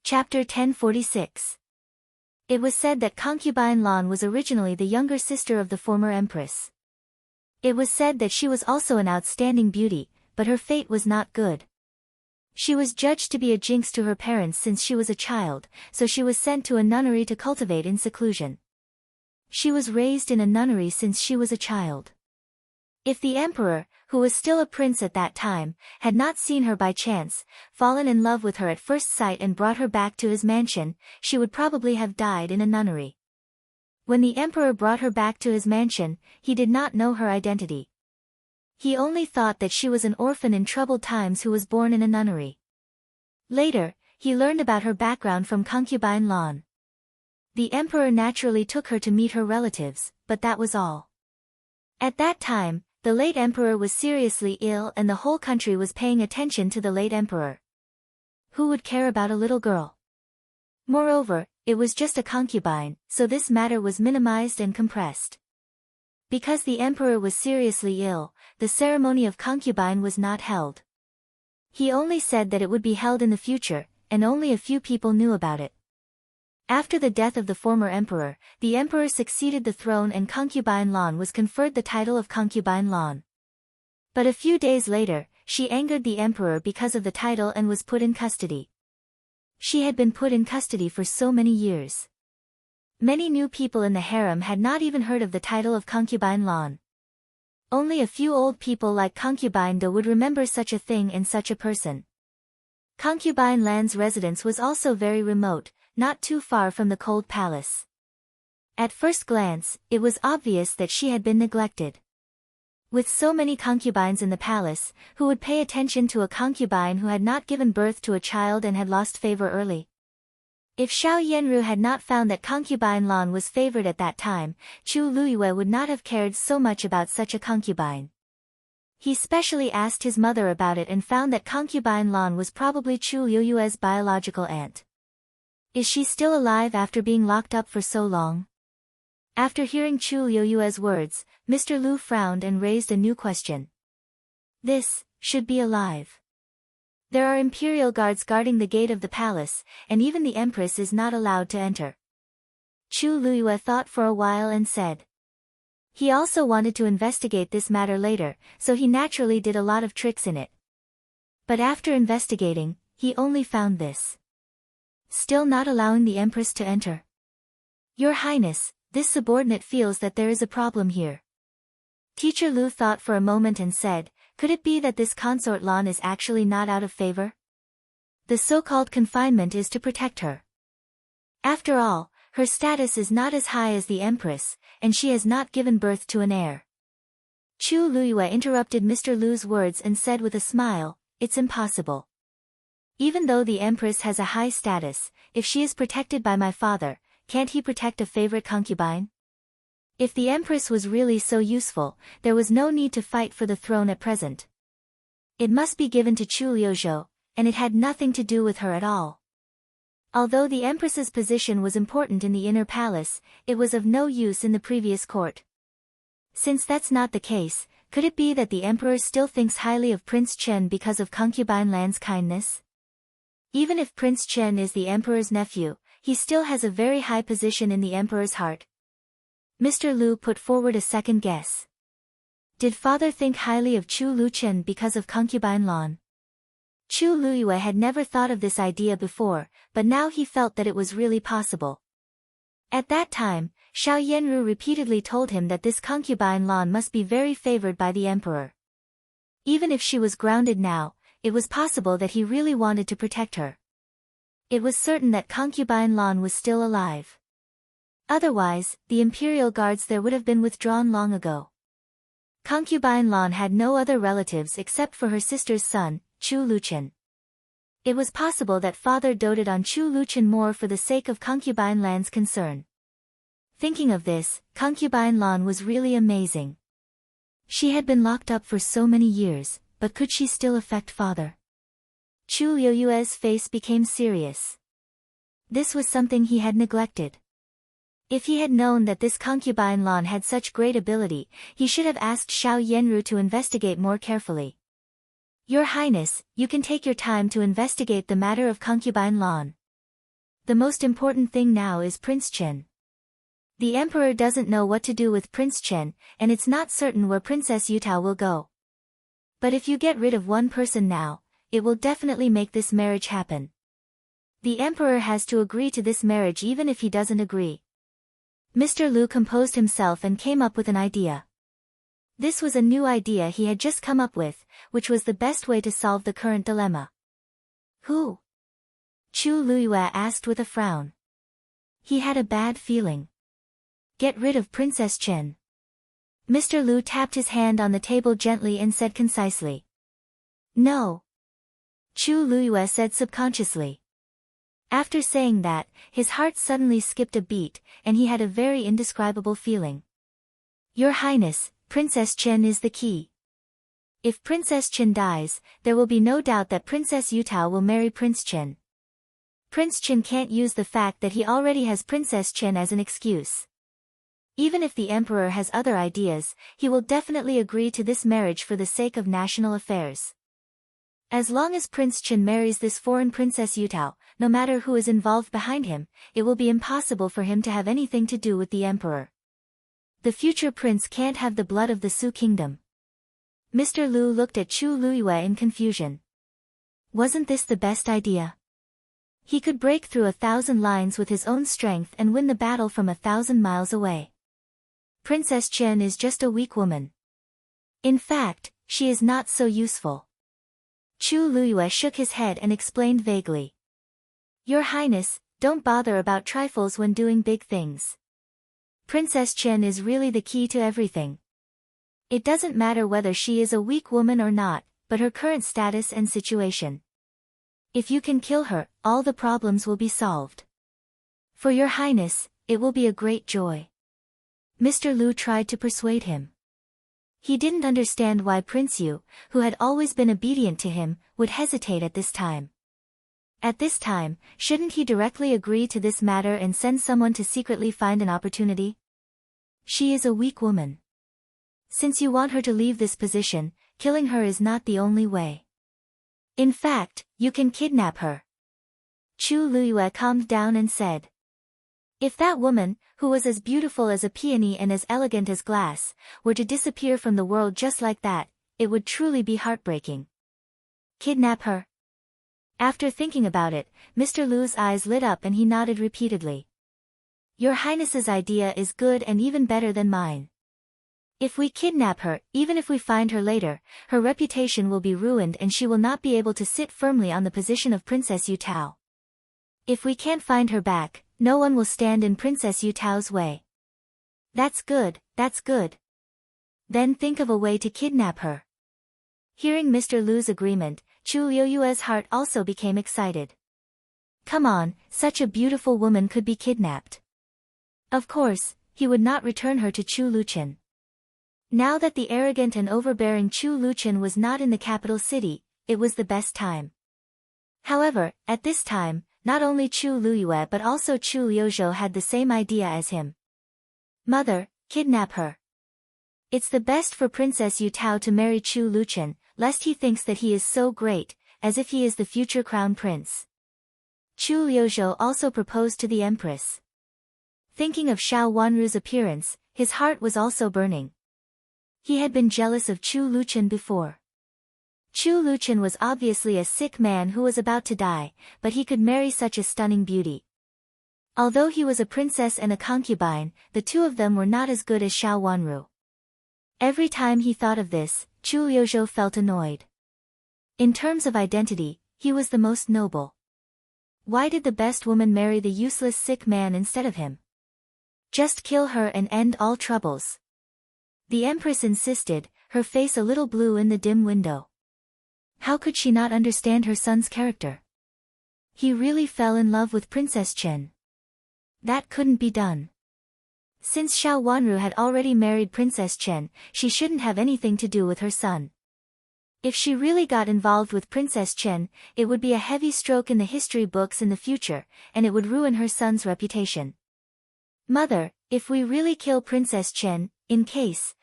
Chapter 1046. It was said that concubine Lan was originally the younger sister of the former empress. It was said that she was also an outstanding beauty, but her fate was not good. She was judged to be a jinx to her parents since she was a child, so she was sent to a nunnery to cultivate in seclusion. She was raised in a nunnery since she was a child. If the emperor, who was still a prince at that time, had not seen her by chance, fallen in love with her at first sight and brought her back to his mansion, she would probably have died in a nunnery. When the emperor brought her back to his mansion, he did not know her identity. He only thought that she was an orphan in troubled times who was born in a nunnery. Later, he learned about her background from concubine Lan. The emperor naturally took her to meet her relatives, but that was all. At that time, the late emperor was seriously ill and the whole country was paying attention to the late emperor. Who would care about a little girl? Moreover, it was just a concubine, so this matter was minimized and compressed. Because the emperor was seriously ill, the ceremony of concubine was not held. He only said that it would be held in the future, and only a few people knew about it. After the death of the former emperor, the emperor succeeded the throne and concubine Lan was conferred the title of concubine Lan. But a few days later, she angered the emperor because of the title and was put in custody. She had been put in custody for so many years. Many new people in the harem had not even heard of the title of concubine Lan. Only a few old people like concubine Do would remember such a thing and such a person. Concubine Lan's residence was also very remote, not too far from the cold palace. At first glance, it was obvious that she had been neglected. With so many concubines in the palace, who would pay attention to a concubine who had not given birth to a child and had lost favor early? If Xiao Yanru had not found that concubine Lan was favored at that time, Chu Luiyue would not have cared so much about such a concubine. He specially asked his mother about it and found that concubine Lan was probably Chu Luiyue's biological aunt. Is she still alive after being locked up for so long? After hearing Chu Luiyue's words, Mr. Lu frowned and raised a new question. This should be alive. There are imperial guards guarding the gate of the palace, and even the empress is not allowed to enter. Chu Luiyue thought for a while and said. He also wanted to investigate this matter later, so he naturally did a lot of tricks in it. But after investigating, he only found this. Still not allowing the empress to enter. Your Highness, this subordinate feels that there is a problem here. Teacher Lu thought for a moment and said, could it be that this consort Lan is actually not out of favor? The so-called confinement is to protect her. After all, her status is not as high as the empress, and she has not given birth to an heir. Chu Luiyue interrupted Mr. Lu's words and said with a smile, it's impossible. Even though the empress has a high status, if she is protected by my father, can't he protect a favorite concubine? If the empress was really so useful, there was no need to fight for the throne at present. It must be given to Chu Liuzhou, and it had nothing to do with her at all. Although the empress's position was important in the inner palace, it was of no use in the previous court. Since that's not the case, could it be that the emperor still thinks highly of Prince Chen because of concubine Lan's kindness? Even if Prince Chen is the emperor's nephew, he still has a very high position in the emperor's heart. Mr. Lu put forward a second guess. Did father think highly of Chu Luchen because of concubine Lan? Chu Luiyue had never thought of this idea before, but now he felt that it was really possible. At that time, Xiao Yanru repeatedly told him that this concubine Lan must be very favored by the emperor. Even if she was grounded now, it was possible that he really wanted to protect her. It was certain that concubine Lan was still alive. Otherwise, the imperial guards there would have been withdrawn long ago. Concubine Lan had no other relatives except for her sister's son, Chu Luchen. It was possible that father doted on Chu Luchen more for the sake of concubine Lan's concern. Thinking of this, concubine Lan was really amazing. She had been locked up for so many years, but could she still affect father? Chu Liuyue's face became serious. This was something he had neglected. If he had known that this concubine Lan had such great ability, he should have asked Xiao Yanru to investigate more carefully. Your Highness, you can take your time to investigate the matter of concubine Lan. The most important thing now is Prince Chen. The emperor doesn't know what to do with Prince Chen, and it's not certain where Princess Yutao will go. But if you get rid of one person now, it will definitely make this marriage happen. The emperor has to agree to this marriage even if he doesn't agree. Mr. Lu composed himself and came up with an idea. This was a new idea he had just come up with, which was the best way to solve the current dilemma. Who? Chu Luiyue asked with a frown. He had a bad feeling. Get rid of Princess Chen. Mr. Lu tapped his hand on the table gently and said concisely. No. Chu Luiyue said subconsciously. After saying that, his heart suddenly skipped a beat, and he had a very indescribable feeling. Your Highness, Princess Chen is the key. If Princess Chen dies, there will be no doubt that Princess Yutao will marry Prince Chen. Prince Chen can't use the fact that he already has Princess Chen as an excuse. Even if the emperor has other ideas, he will definitely agree to this marriage for the sake of national affairs. As long as Prince Chen marries this foreign Princess Yutao, no matter who is involved behind him, it will be impossible for him to have anything to do with the emperor. The future prince can't have the blood of the Su kingdom. Mr. Lu looked at Chu Luiyue in confusion. Wasn't this the best idea? He could break through 1,000 lines with his own strength and win the battle from 1,000 miles away. Princess Chen is just a weak woman. In fact, she is not so useful. Chu Luiyue shook his head and explained vaguely. Your Highness, don't bother about trifles when doing big things. Princess Chen is really the key to everything. It doesn't matter whether she is a weak woman or not, but her current status and situation. If you can kill her, all the problems will be solved. For your Highness, it will be a great joy. Mr. Lu tried to persuade him. He didn't understand why Prince Yu, who had always been obedient to him, would hesitate at this time. At this time, shouldn't he directly agree to this matter and send someone to secretly find an opportunity? She is a weak woman. Since you want her to leave this position, killing her is not the only way. In fact, you can kidnap her. Chu Luiyue calmed down and said. If that woman, who was as beautiful as a peony and as elegant as glass, were to disappear from the world just like that, it would truly be heartbreaking. Kidnap her? After thinking about it, Mr. Lu's eyes lit up and he nodded repeatedly. Your Highness's idea is good and even better than mine. If we kidnap her, even if we find her later, her reputation will be ruined and she will not be able to sit firmly on the position of Princess Yutao. If we can't find her back, no one will stand in Princess Yutao's way. That's good, that's good. Then think of a way to kidnap her. Hearing Mr. Lu's agreement, Chu Luiyue's heart also became excited. Come on, such a beautiful woman could be kidnapped. Of course, he would not return her to Chu Luchen. Now that the arrogant and overbearing Chu Luchen was not in the capital city, it was the best time. However, at this time, not only Chu Luiyue but also Chu Liuzhou had the same idea as him. Mother, kidnap her. It's the best for Princess Yutao to marry Chu Luchen, lest he thinks that he is so great, as if he is the future crown prince. Chu Liuzhou also proposed to the empress. Thinking of Xiao Wanru's appearance, his heart was also burning. He had been jealous of Chu Luchen before. Chu Luchen was obviously a sick man who was about to die, but he could marry such a stunning beauty. Although he was a princess and a concubine, the two of them were not as good as Xiao Wanru. Every time he thought of this, Chu Liuzhou felt annoyed. In terms of identity, he was the most noble. Why did the best woman marry the useless sick man instead of him? Just kill her and end all troubles. The empress insisted, her face a little blue in the dim window. How could she not understand her son's character? He really fell in love with Princess Chen. That couldn't be done. Since Xiao Wanru had already married Princess Chen, she shouldn't have anything to do with her son. If she really got involved with Princess Chen, it would be a heavy stroke in the history books in the future, and it would ruin her son's reputation. Mother, if we really kill Princess Chen, in case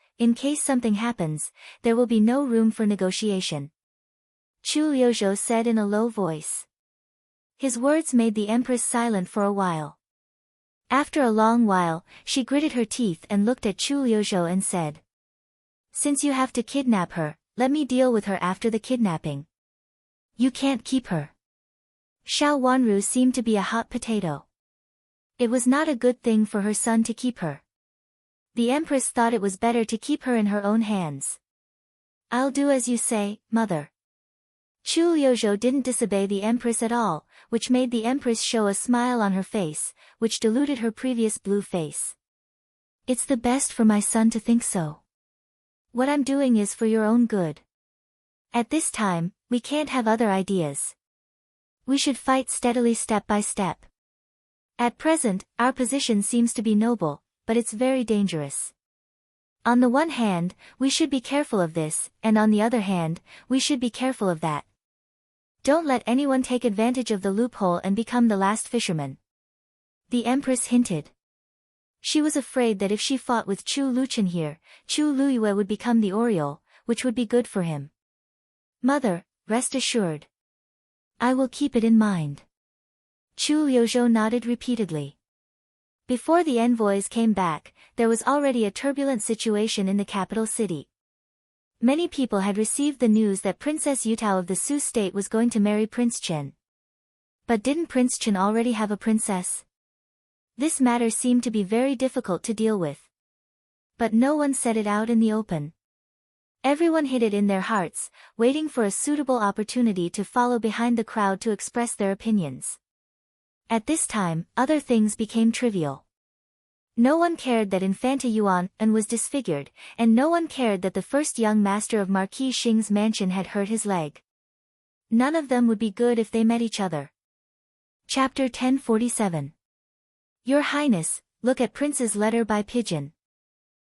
something happens, there will be no room for negotiation. Chu Liuzhou said in a low voice. His words made the Empress silent for a while. After a long while, she gritted her teeth and looked at Chu Liuzhou and said, "Since you have to kidnap her, let me deal with her after the kidnapping. You can't keep her." Xiao Wanru seemed to be a hot potato. It was not a good thing for her son to keep her. The Empress thought it was better to keep her in her own hands. "I'll do as you say, mother." Chu Liuzhou didn't disobey the Empress at all, which made the Empress show a smile on her face, which diluted her previous blue face. "It's the best for my son to think so. What I'm doing is for your own good. At this time, we can't have other ideas. We should fight steadily step by step. At present, our position seems to be noble, but it's very dangerous. On the one hand, we should be careful of this, and on the other hand, we should be careful of that. Don't let anyone take advantage of the loophole and become the last fisherman." The Empress hinted. She was afraid that if she fought with Chu Luchen here, Chu Luyue would become the Oriole, which would be good for him. "Mother, rest assured. I will keep it in mind." Chu Liuzhou nodded repeatedly. Before the envoys came back, there was already a turbulent situation in the capital city. Many people had received the news that Princess Yutao of the Su state was going to marry Prince Chen. But didn't Prince Chen already have a princess? This matter seemed to be very difficult to deal with. But no one said it out in the open. Everyone hid it in their hearts, waiting for a suitable opportunity to follow behind the crowd to express their opinions. At this time, other things became trivial. No one cared that Infanta Yuan was disfigured, and no one cared that the first young master of Marquis Xing's mansion had hurt his leg. None of them would be good if they met each other. Chapter 1047. Your Highness, look at Prince's letter by pigeon.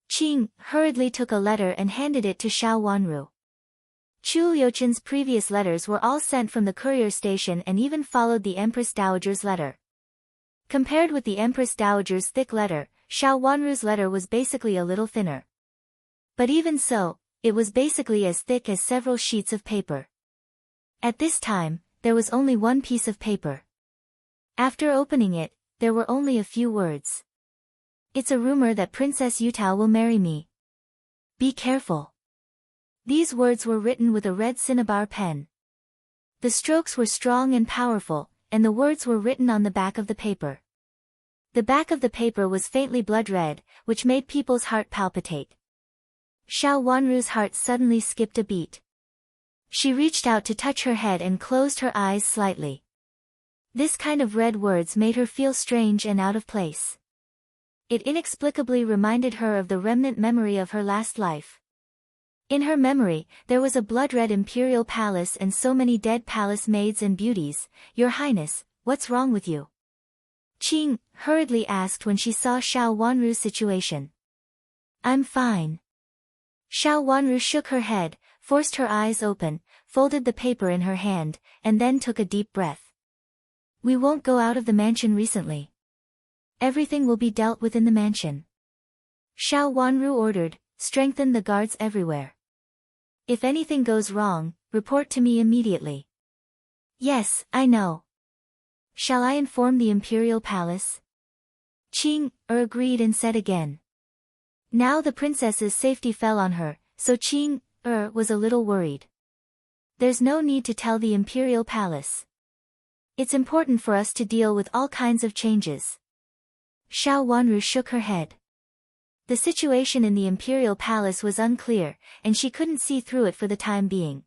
Qing hurriedly took a letter and handed it to Xiao Wanru. Chu Liuchen's previous letters were all sent from the courier station and even followed the Empress Dowager's letter. Compared with the Empress Dowager's thick letter, Xiao Wanru's letter was basically a little thinner. But even so, it was basically as thick as several sheets of paper. At this time, there was only one piece of paper. After opening it, there were only a few words. "It's a rumor that Princess Yutao will marry me. Be careful." These words were written with a red cinnabar pen. The strokes were strong and powerful, and the words were written on the back of the paper. The back of the paper was faintly blood red, which made people's heart palpitate. Xiao Wanru's heart suddenly skipped a beat. She reached out to touch her head and closed her eyes slightly. This kind of red words made her feel strange and out of place. It inexplicably reminded her of the remnant memory of her last life. In her memory, there was a blood-red imperial palace and so many dead palace maids and beauties. "Your Highness, what's wrong with you?" Qing hurriedly asked when she saw Xiao Wanru's situation. "I'm fine." Xiao Wanru shook her head, forced her eyes open, folded the paper in her hand, and then took a deep breath. "We won't go out of the mansion recently. Everything will be dealt with in the mansion." Xiao Wanru ordered, "Strengthen the guards everywhere. If anything goes wrong, report to me immediately." "Yes, I know. Shall I inform the Imperial Palace?" Qing agreed and said again. Now the princess's safety fell on her, so Qing was a little worried. "There's no need to tell the Imperial Palace. It's important for us to deal with all kinds of changes." Xiao Wanru shook her head. The situation in the Imperial Palace was unclear, and she couldn't see through it for the time being.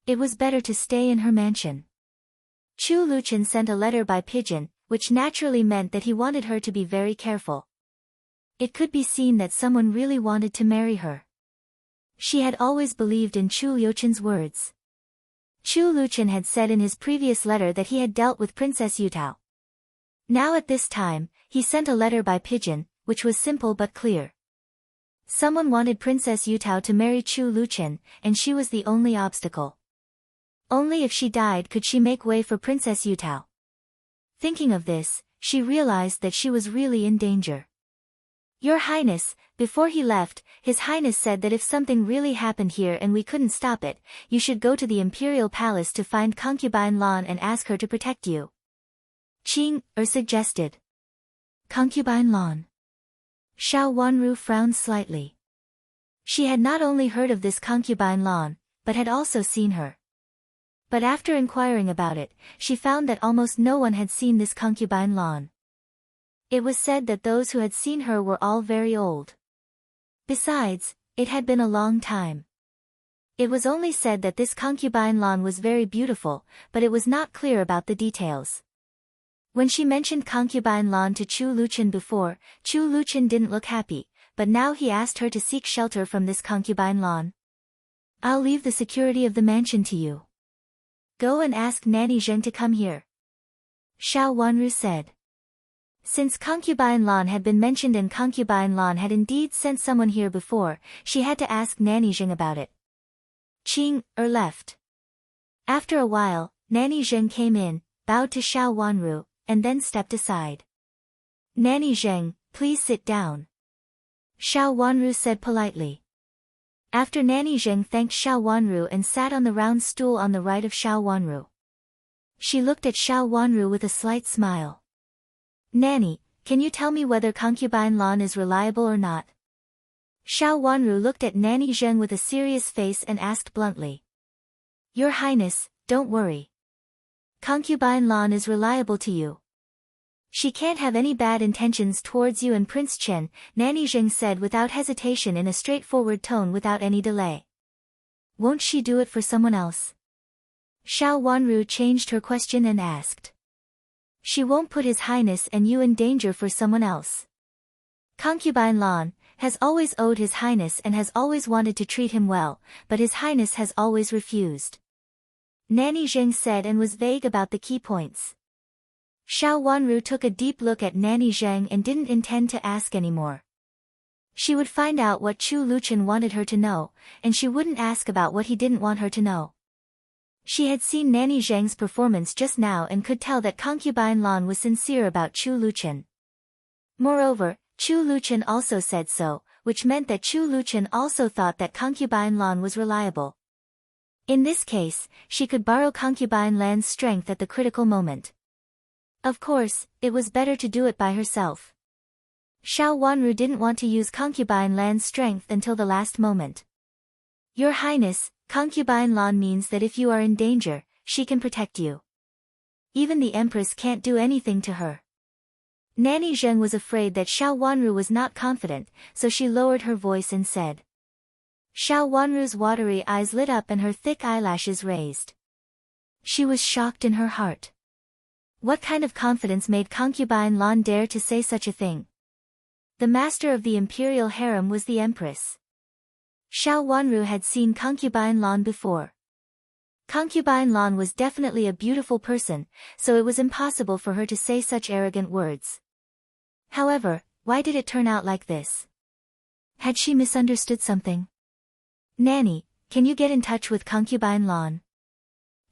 It was better to stay in her mansion. Chu Luchen sent a letter by pigeon, which naturally meant that he wanted her to be very careful. It could be seen that someone really wanted to marry her. She had always believed in Chu Liuchen's words. Chu Luchen had said in his previous letter that he had dealt with Princess Yutao. Now at this time, he sent a letter by pigeon, which was simple but clear. Someone wanted Princess Yutao to marry Chu Luchen, and she was the only obstacle. Only if she died could she make way for Princess Yutao. Thinking of this, she realized that she was really in danger. Your Highness, before he left, His Highness said that if something really happened here and we couldn't stop it, you should go to the Imperial Palace to find Concubine Lan and ask her to protect you. Qing suggested. Concubine Lan. Xiao Wanru frowned slightly. She had not only heard of this Concubine Lan, but had also seen her. But after inquiring about it, she found that almost no one had seen this Concubine Lan. It was said that those who had seen her were all very old. Besides, it had been a long time. It was only said that this Concubine Lan was very beautiful, but it was not clear about the details. When she mentioned Concubine Lan to Chu Luqian before, Chu Luqian didn't look happy, but now he asked her to seek shelter from this Concubine Lan. I'll leave the security of the mansion to you. Go and ask Nanny Zheng to come here. Xiao Wanru said. Since Concubine Lan had been mentioned and Concubine Lan had indeed sent someone here before, she had to ask Nanny Zheng about it. Qing left. After a while, Nanny Zheng came in, bowed to Xiao Wanru, and then stepped aside. Nanny Zheng, please sit down. Xiao Wanru said politely. After Nanny Zheng thanked Xiao Wanru and sat on the round stool on the right of Xiao Wanru. She looked at Xiao Wanru with a slight smile. Nanny, can you tell me whether Concubine Lan is reliable or not? Xiao Wanru looked at Nanny Zheng with a serious face and asked bluntly. Your Highness, don't worry. Concubine Lan is reliable to you. She can't have any bad intentions towards you and Prince Chen, Nanny Zheng said without hesitation in a straightforward tone without any delay. Won't she do it for someone else? Xiao Wanru changed her question and asked. She won't put His Highness and you in danger for someone else. Concubine Lan has always owed His Highness and has always wanted to treat him well, but His Highness has always refused. Nanny Zheng said and was vague about the key points. Xiao Wanru took a deep look at Nanny Zheng and didn't intend to ask anymore. She would find out what Chu Luqian wanted her to know, and she wouldn't ask about what he didn't want her to know. She had seen Nanny Zheng's performance just now and could tell that Concubine Lan was sincere about Chu Luqian. Moreover, Chu Luqian also said so, which meant that Chu Luqian also thought that Concubine Lan was reliable. In this case, she could borrow Concubine Lan's strength at the critical moment. Of course, it was better to do it by herself. Xiao Wanru didn't want to use Concubine Lan's strength until the last moment. Your Highness, Concubine Lan means that if you are in danger, she can protect you. Even the Empress can't do anything to her. Nanny Zheng was afraid that Xiao Wanru was not confident, so she lowered her voice and said. Xiao Wanru's watery eyes lit up and her thick eyelashes raised. She was shocked in her heart. What kind of confidence made Concubine Lan dare to say such a thing? The master of the imperial harem was the Empress. Xiao Wanru had seen Concubine Lan before. Concubine Lan was definitely a beautiful person, so it was impossible for her to say such arrogant words. However, why did it turn out like this? Had she misunderstood something? Nanny, can you get in touch with Concubine Lan?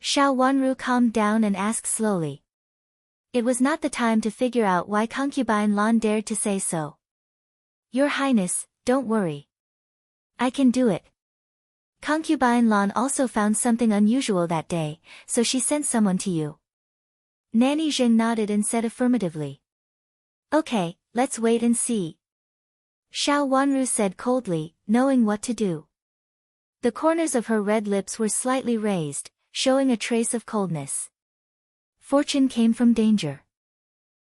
Xiao Wanru calmed down and asked slowly. It was not the time to figure out why Concubine Lan dared to say so. Your Highness, don't worry. I can do it. Concubine Lan also found something unusual that day, so she sent someone to you. Nanny Zheng nodded and said affirmatively. Okay, let's wait and see. Xiao Wanru said coldly, knowing what to do. The corners of her red lips were slightly raised, showing a trace of coldness. Fortune came from danger.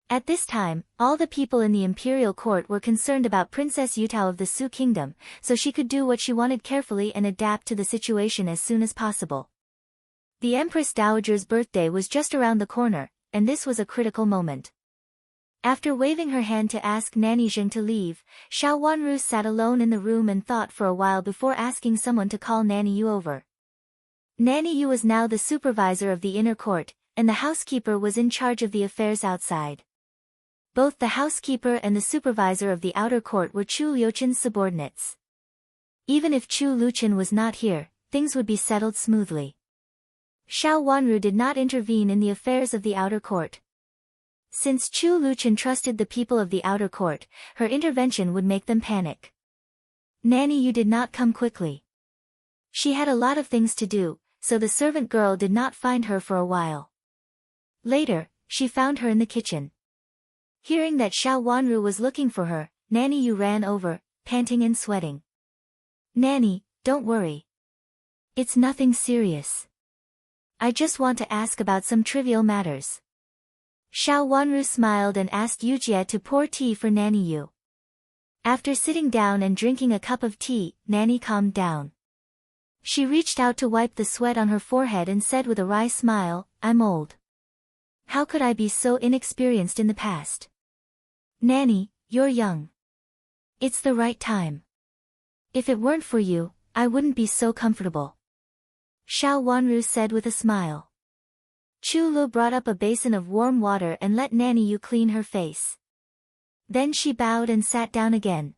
At this time, all the people in the imperial court were concerned about Princess Yutao of the Su Kingdom, so she could do what she wanted carefully and adapt to the situation as soon as possible. The Empress Dowager's birthday was just around the corner, and this was a critical moment. After waving her hand to ask Nanny Zheng to leave, Xiao Wanru sat alone in the room and thought for a while before asking someone to call Nanny Yu over. Nanny Yu was now the supervisor of the inner court, and the housekeeper was in charge of the affairs outside. Both the housekeeper and the supervisor of the outer court were Chu Liuqian's subordinates. Even if Chu Luqian was not here, things would be settled smoothly. Xiao Wanru did not intervene in the affairs of the outer court. Since Chu Luchan trusted the people of the outer court, her intervention would make them panic. Nanny Yu did not come quickly. She had a lot of things to do, so the servant girl did not find her for a while. Later, she found her in the kitchen. Hearing that Xiao Wanru was looking for her, Nanny Yu ran over, panting and sweating. Nanny, don't worry. It's nothing serious. I just want to ask about some trivial matters. Xiao Wanru smiled and asked Yujie to pour tea for Nanny Yu. After sitting down and drinking a cup of tea, Nanny calmed down. She reached out to wipe the sweat on her forehead and said with a wry smile, I'm old. How could I be so inexperienced in the past? Nanny, you're young. It's the right time. If it weren't for you, I wouldn't be so comfortable. Xiao Wanru said with a smile. Chu Lu brought up a basin of warm water and let Nanny Yu clean her face. Then she bowed and sat down again.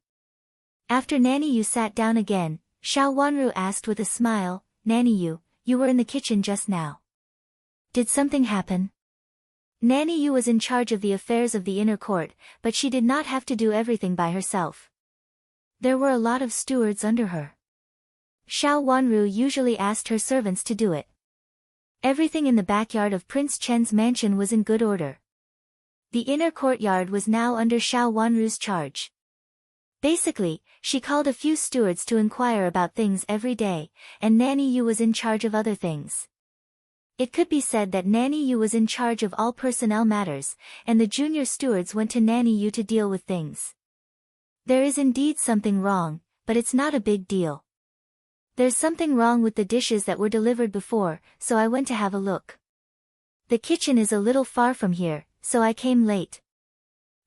After Nanny Yu sat down again, Xiao Wanru asked with a smile, Nanny Yu, you were in the kitchen just now. Did something happen? Nanny Yu was in charge of the affairs of the inner court, but she did not have to do everything by herself. There were a lot of stewards under her. Xiao Wanru usually asked her servants to do it. Everything in the backyard of Prince Chen's mansion was in good order. The inner courtyard was now under Xiao Wanru's charge. Basically, she called a few stewards to inquire about things every day, and Nanny Yu was in charge of other things. It could be said that Nanny Yu was in charge of all personnel matters, and the junior stewards went to Nanny Yu to deal with things. There is indeed something wrong, but it's not a big deal. There's something wrong with the dishes that were delivered before, so I went to have a look. The kitchen is a little far from here, so I came late.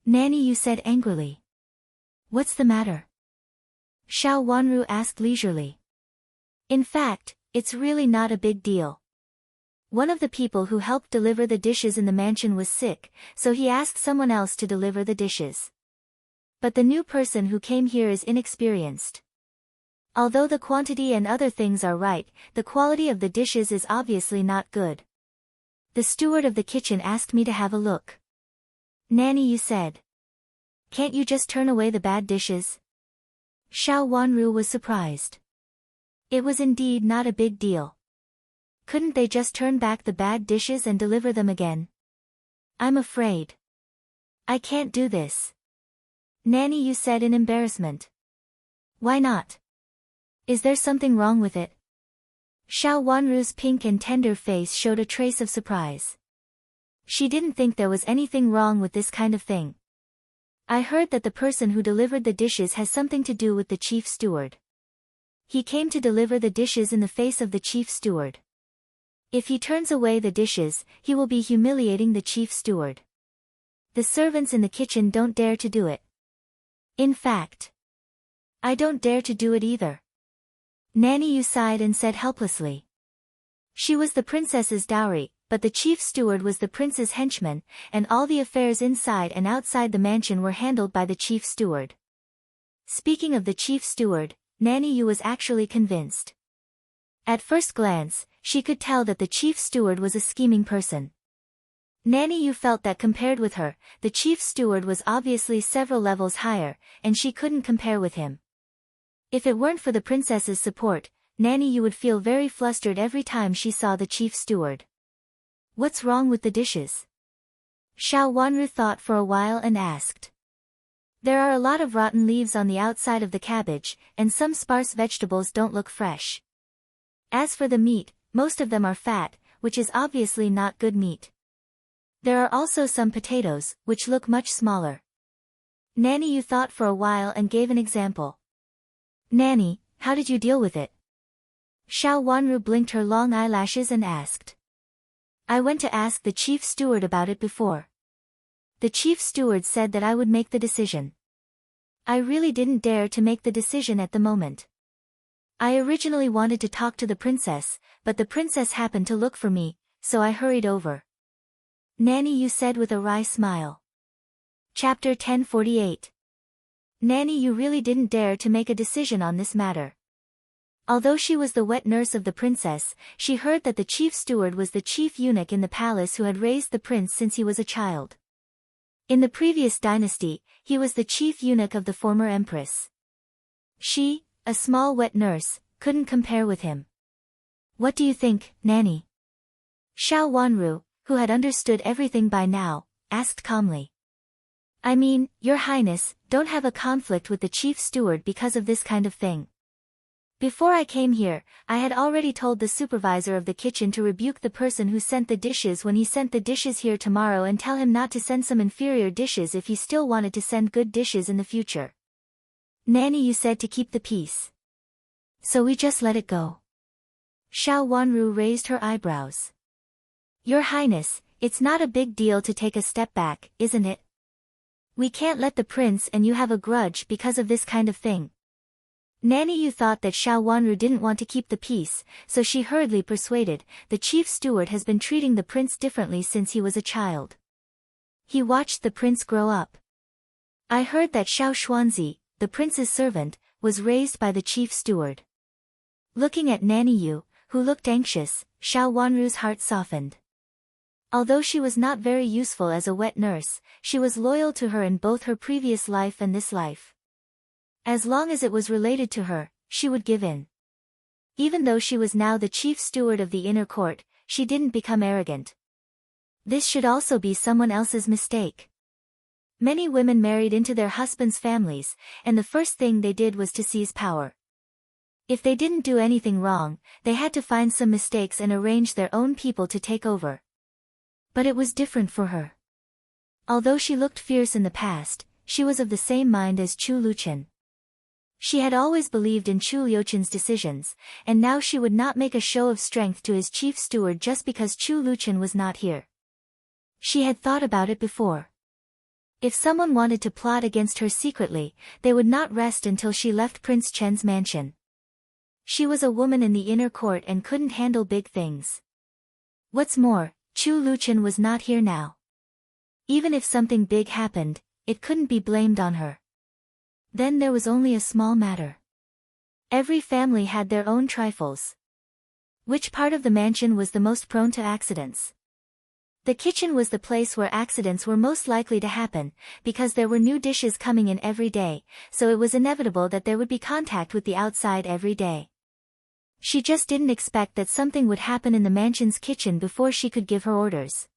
Nanny Yu said angrily. What's the matter? Xiao Wanru asked leisurely. In fact, it's really not a big deal. One of the people who helped deliver the dishes in the mansion was sick, so he asked someone else to deliver the dishes. But the new person who came here is inexperienced. Although the quantity and other things are right, the quality of the dishes is obviously not good. The steward of the kitchen asked me to have a look. Nanny Yu said. Can't you just turn away the bad dishes? Xiao Wanru was surprised. It was indeed not a big deal. Couldn't they just turn back the bad dishes and deliver them again? I'm afraid. I can't do this. Nanny Yu said in embarrassment. Why not? Is there something wrong with it? Xiao Wanru's pink and tender face showed a trace of surprise. She didn't think there was anything wrong with this kind of thing. I heard that the person who delivered the dishes has something to do with the chief steward. He came to deliver the dishes in the face of the chief steward. If he turns away the dishes, he will be humiliating the chief steward. The servants in the kitchen don't dare to do it. In fact, I don't dare to do it either. Nanny Yu sighed and said helplessly. She was the princess's dowry, but the chief steward was the prince's henchman, and all the affairs inside and outside the mansion were handled by the chief steward. Speaking of the chief steward, Nanny Yu was actually convinced. At first glance, she could tell that the chief steward was a scheming person. Nanny Yu felt that compared with her, the chief steward was obviously several levels higher, and she couldn't compare with him. If it weren't for the princess's support, Nanny Yu would feel very flustered every time she saw the chief steward. What's wrong with the dishes? Xiao Wanru thought for a while and asked. There are a lot of rotten leaves on the outside of the cabbage, and some sparse vegetables don't look fresh. As for the meat, most of them are fat, which is obviously not good meat. There are also some potatoes, which look much smaller. Nanny Yu thought for a while and gave an example. Nanny, how did you deal with it? Xiao Wanru blinked her long eyelashes and asked. I went to ask the chief steward about it before. The chief steward said that I would make the decision. I really didn't dare to make the decision at the moment. I originally wanted to talk to the princess, but the princess happened to look for me, so I hurried over. Nanny Yu said with a wry smile. Chapter 1048. Nanny Yu really didn't dare to make a decision on this matter. Although she was the wet nurse of the princess, she heard that the chief steward was the chief eunuch in the palace who had raised the prince since he was a child. In the previous dynasty, he was the chief eunuch of the former empress. She, a small wet nurse, couldn't compare with him. What do you think, Nanny? Xiao Wanru, who had understood everything by now, asked calmly. I mean, Your Highness, don't have a conflict with the chief steward because of this kind of thing. Before I came here, I had already told the supervisor of the kitchen to rebuke the person who sent the dishes when he sent the dishes here tomorrow and tell him not to send some inferior dishes if he still wanted to send good dishes in the future. Nanny, you said to keep the peace. So we just let it go. Xiao Wanru raised her eyebrows. Your Highness, it's not a big deal to take a step back, isn't it? We can't let the prince and you have a grudge because of this kind of thing. Nanny Yu thought that Xiao Wanru didn't want to keep the peace, so she hurriedly persuaded, the chief steward has been treating the prince differently since he was a child. He watched the prince grow up. I heard that Xiao Xuanzi, the prince's servant, was raised by the chief steward. Looking at Nanny Yu, who looked anxious, Xiao Wanru's heart softened. Although she was not very useful as a wet nurse, she was loyal to her in both her previous life and this life. As long as it was related to her, she would give in. Even though she was now the chief steward of the inner court, she didn't become arrogant. This should also be someone else's mistake. Many women married into their husbands' families, and the first thing they did was to seize power. If they didn't do anything wrong, they had to find some mistakes and arrange their own people to take over. But it was different for her. Although she looked fierce in the past, she was of the same mind as Chu Luchen. She had always believed in Chu Liuchen's decisions, and now she would not make a show of strength to his chief steward just because Chu Luchen was not here. She had thought about it before. If someone wanted to plot against her secretly, they would not rest until she left Prince Chen's mansion. She was a woman in the inner court and couldn't handle big things. What's more, Chu Luchen was not here now. Even if something big happened, it couldn't be blamed on her. Then there was only a small matter. Every family had their own trifles. Which part of the mansion was the most prone to accidents? The kitchen was the place where accidents were most likely to happen, because there were new dishes coming in every day, so it was inevitable that there would be contact with the outside every day. She just didn't expect that something would happen in the mansion's kitchen before she could give her orders.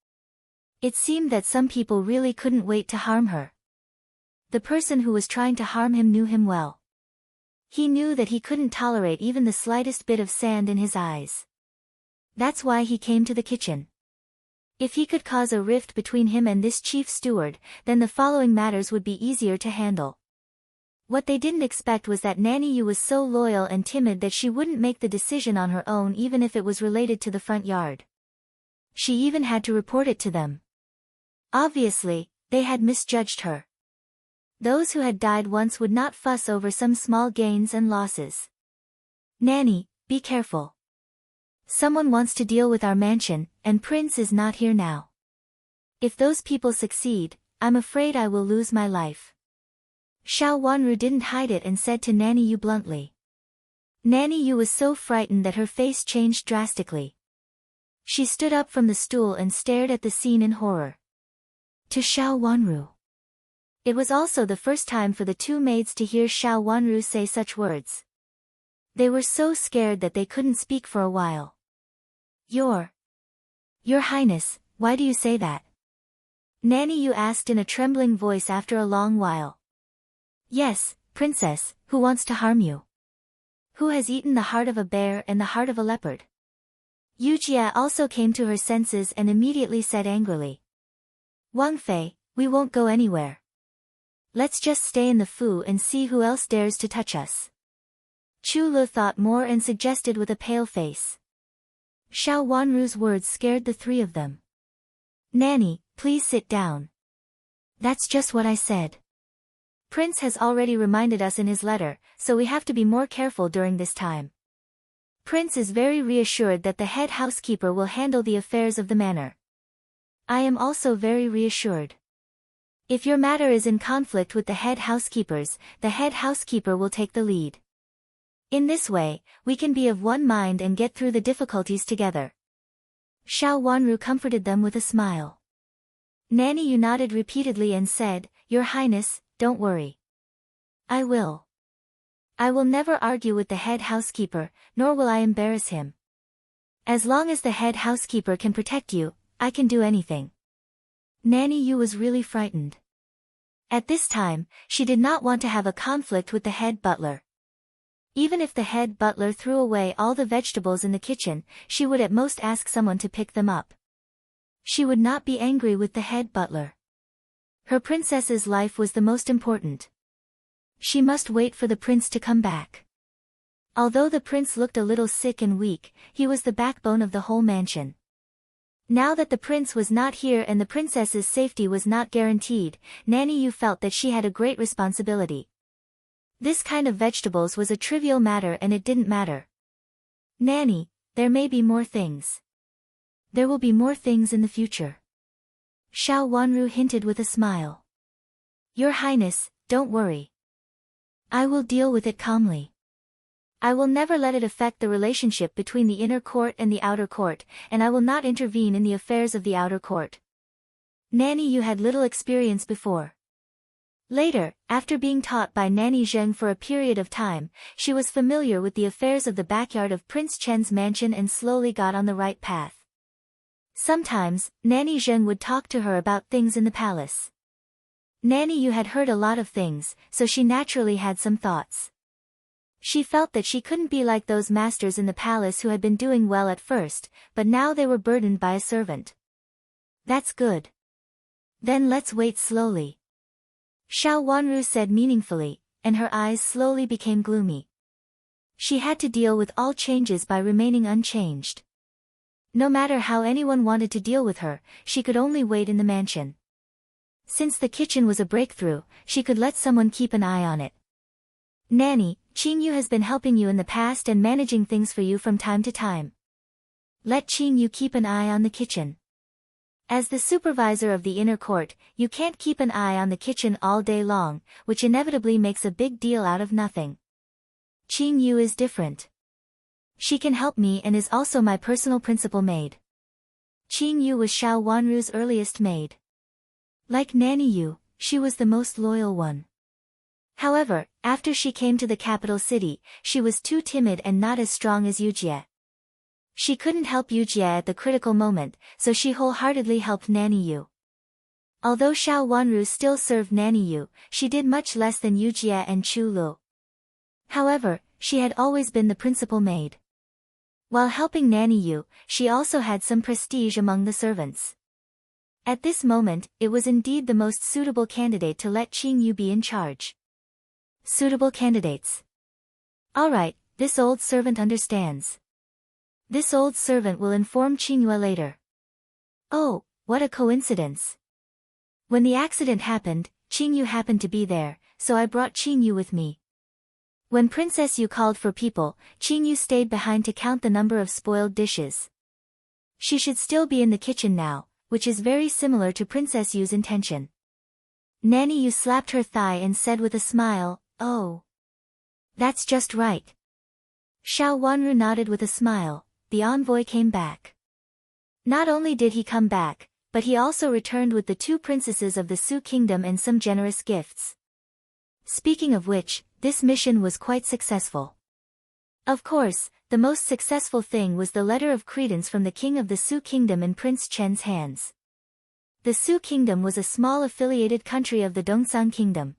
It seemed that some people really couldn't wait to harm her. The person who was trying to harm him knew him well. He knew that he couldn't tolerate even the slightest bit of sand in his eyes. That's why he came to the kitchen. If he could cause a rift between him and this chief steward, then the following matters would be easier to handle. What they didn't expect was that Nanny Yu was so loyal and timid that she wouldn't make the decision on her own even if it was related to the front yard. She even had to report it to them. Obviously, they had misjudged her. Those who had died once would not fuss over some small gains and losses. Nanny, be careful. Someone wants to deal with our mansion, and Prince is not here now. If those people succeed, I'm afraid I will lose my life. Xiao Wanru didn't hide it and said to Nanny Yu bluntly. Nanny Yu was so frightened that her face changed drastically. She stood up from the stool and stared at the scene in horror. To Xiao Wanru. It was also the first time for the two maids to hear Xiao Wanru say such words. They were so scared that they couldn't speak for a while. Your Highness, why do you say that? Nanny Yu asked in a trembling voice after a long while. Yes, Princess, who wants to harm you? Who has eaten the heart of a bear and the heart of a leopard? Yu Jie also came to her senses and immediately said angrily. Wang Fei, we won't go anywhere. Let's just stay in the Fu and see who else dares to touch us. Chu Lu thought more and suggested with a pale face. Xiao Wanru's words scared the three of them. Nanny, please sit down. That's just what I said. Prince has already reminded us in his letter, so we have to be more careful during this time. Prince is very reassured that the head housekeeper will handle the affairs of the manor. I am also very reassured. If your matter is in conflict with the head housekeepers, the head housekeeper will take the lead. In this way, we can be of one mind and get through the difficulties together. Xiao Wanru comforted them with a smile. Nanny Yu nodded repeatedly and said, "Your Highness, don't worry. I will. I will never argue with the head housekeeper, nor will I embarrass him. As long as the head housekeeper can protect you, I can do anything." Nanny Yu was really frightened. At this time, she did not want to have a conflict with the head butler. Even if the head butler threw away all the vegetables in the kitchen, she would at most ask someone to pick them up. She would not be angry with the head butler. Her princess's life was the most important. She must wait for the prince to come back. Although the prince looked a little sick and weak, he was the backbone of the whole mansion. Now that the prince was not here and the princess's safety was not guaranteed, Nanny Yu felt that she had a great responsibility. This kind of vegetables was a trivial matter and it didn't matter. "Nanny, there may be more things. There will be more things in the future." Xiao Wanru hinted with a smile. "Your Highness, don't worry. I will deal with it calmly. I will never let it affect the relationship between the inner court and the outer court, and I will not intervene in the affairs of the outer court." Nanny Yu had little experience before. Later, after being taught by Nanny Zheng for a period of time, she was familiar with the affairs of the backyard of Prince Chen's mansion and slowly got on the right path. Sometimes, Nanny Zheng would talk to her about things in the palace. Nanny Yu had heard a lot of things, so she naturally had some thoughts. She felt that she couldn't be like those masters in the palace who had been doing well at first, but now they were burdened by a servant. "That's good. Then let's wait slowly," Xiao Wanru said meaningfully, and her eyes slowly became gloomy. She had to deal with all changes by remaining unchanged. No matter how anyone wanted to deal with her, she could only wait in the mansion. Since the kitchen was a breakthrough, she could let someone keep an eye on it. "Nanny, Qing Yu has been helping you in the past and managing things for you from time to time. Let Qing Yu keep an eye on the kitchen. As the supervisor of the inner court, you can't keep an eye on the kitchen all day long, which inevitably makes a big deal out of nothing. Qing Yu is different. She can help me and is also my personal principal maid." Qing Yu was Xiao Wanru's earliest maid. Like Nanny Yu, she was the most loyal one. However, after she came to the capital city, she was too timid and not as strong as Yujie. She couldn't help Yujie at the critical moment, so she wholeheartedly helped Nanny Yu. Although Xiao Wanru still served Nanny Yu, she did much less than Yujie and Chu Lu. However, she had always been the principal maid. While helping Nanny Yu, she also had some prestige among the servants. At this moment, it was indeed the most suitable candidate to let Qing Yu be in charge. Suitable candidates. Alright, this old servant understands. This old servant will inform Qing Yu later. Oh, what a coincidence. When the accident happened, Qing Yu happened to be there, so I brought Qing Yu with me. When Princess Yu called for people, Qing Yu stayed behind to count the number of spoiled dishes. She should still be in the kitchen now, which is very similar to Princess Yu's intention. Nanny Yu slapped her thigh and said with a smile, "Oh. That's just right." Xiao Wanru nodded with a smile. The envoy came back. Not only did he come back, but he also returned with the two princesses of the Su Kingdom and some generous gifts. Speaking of which, this mission was quite successful. Of course, the most successful thing was the letter of credence from the king of the Su Kingdom in Prince Chen's hands. The Su Kingdom was a small affiliated country of the Dongsan Kingdom.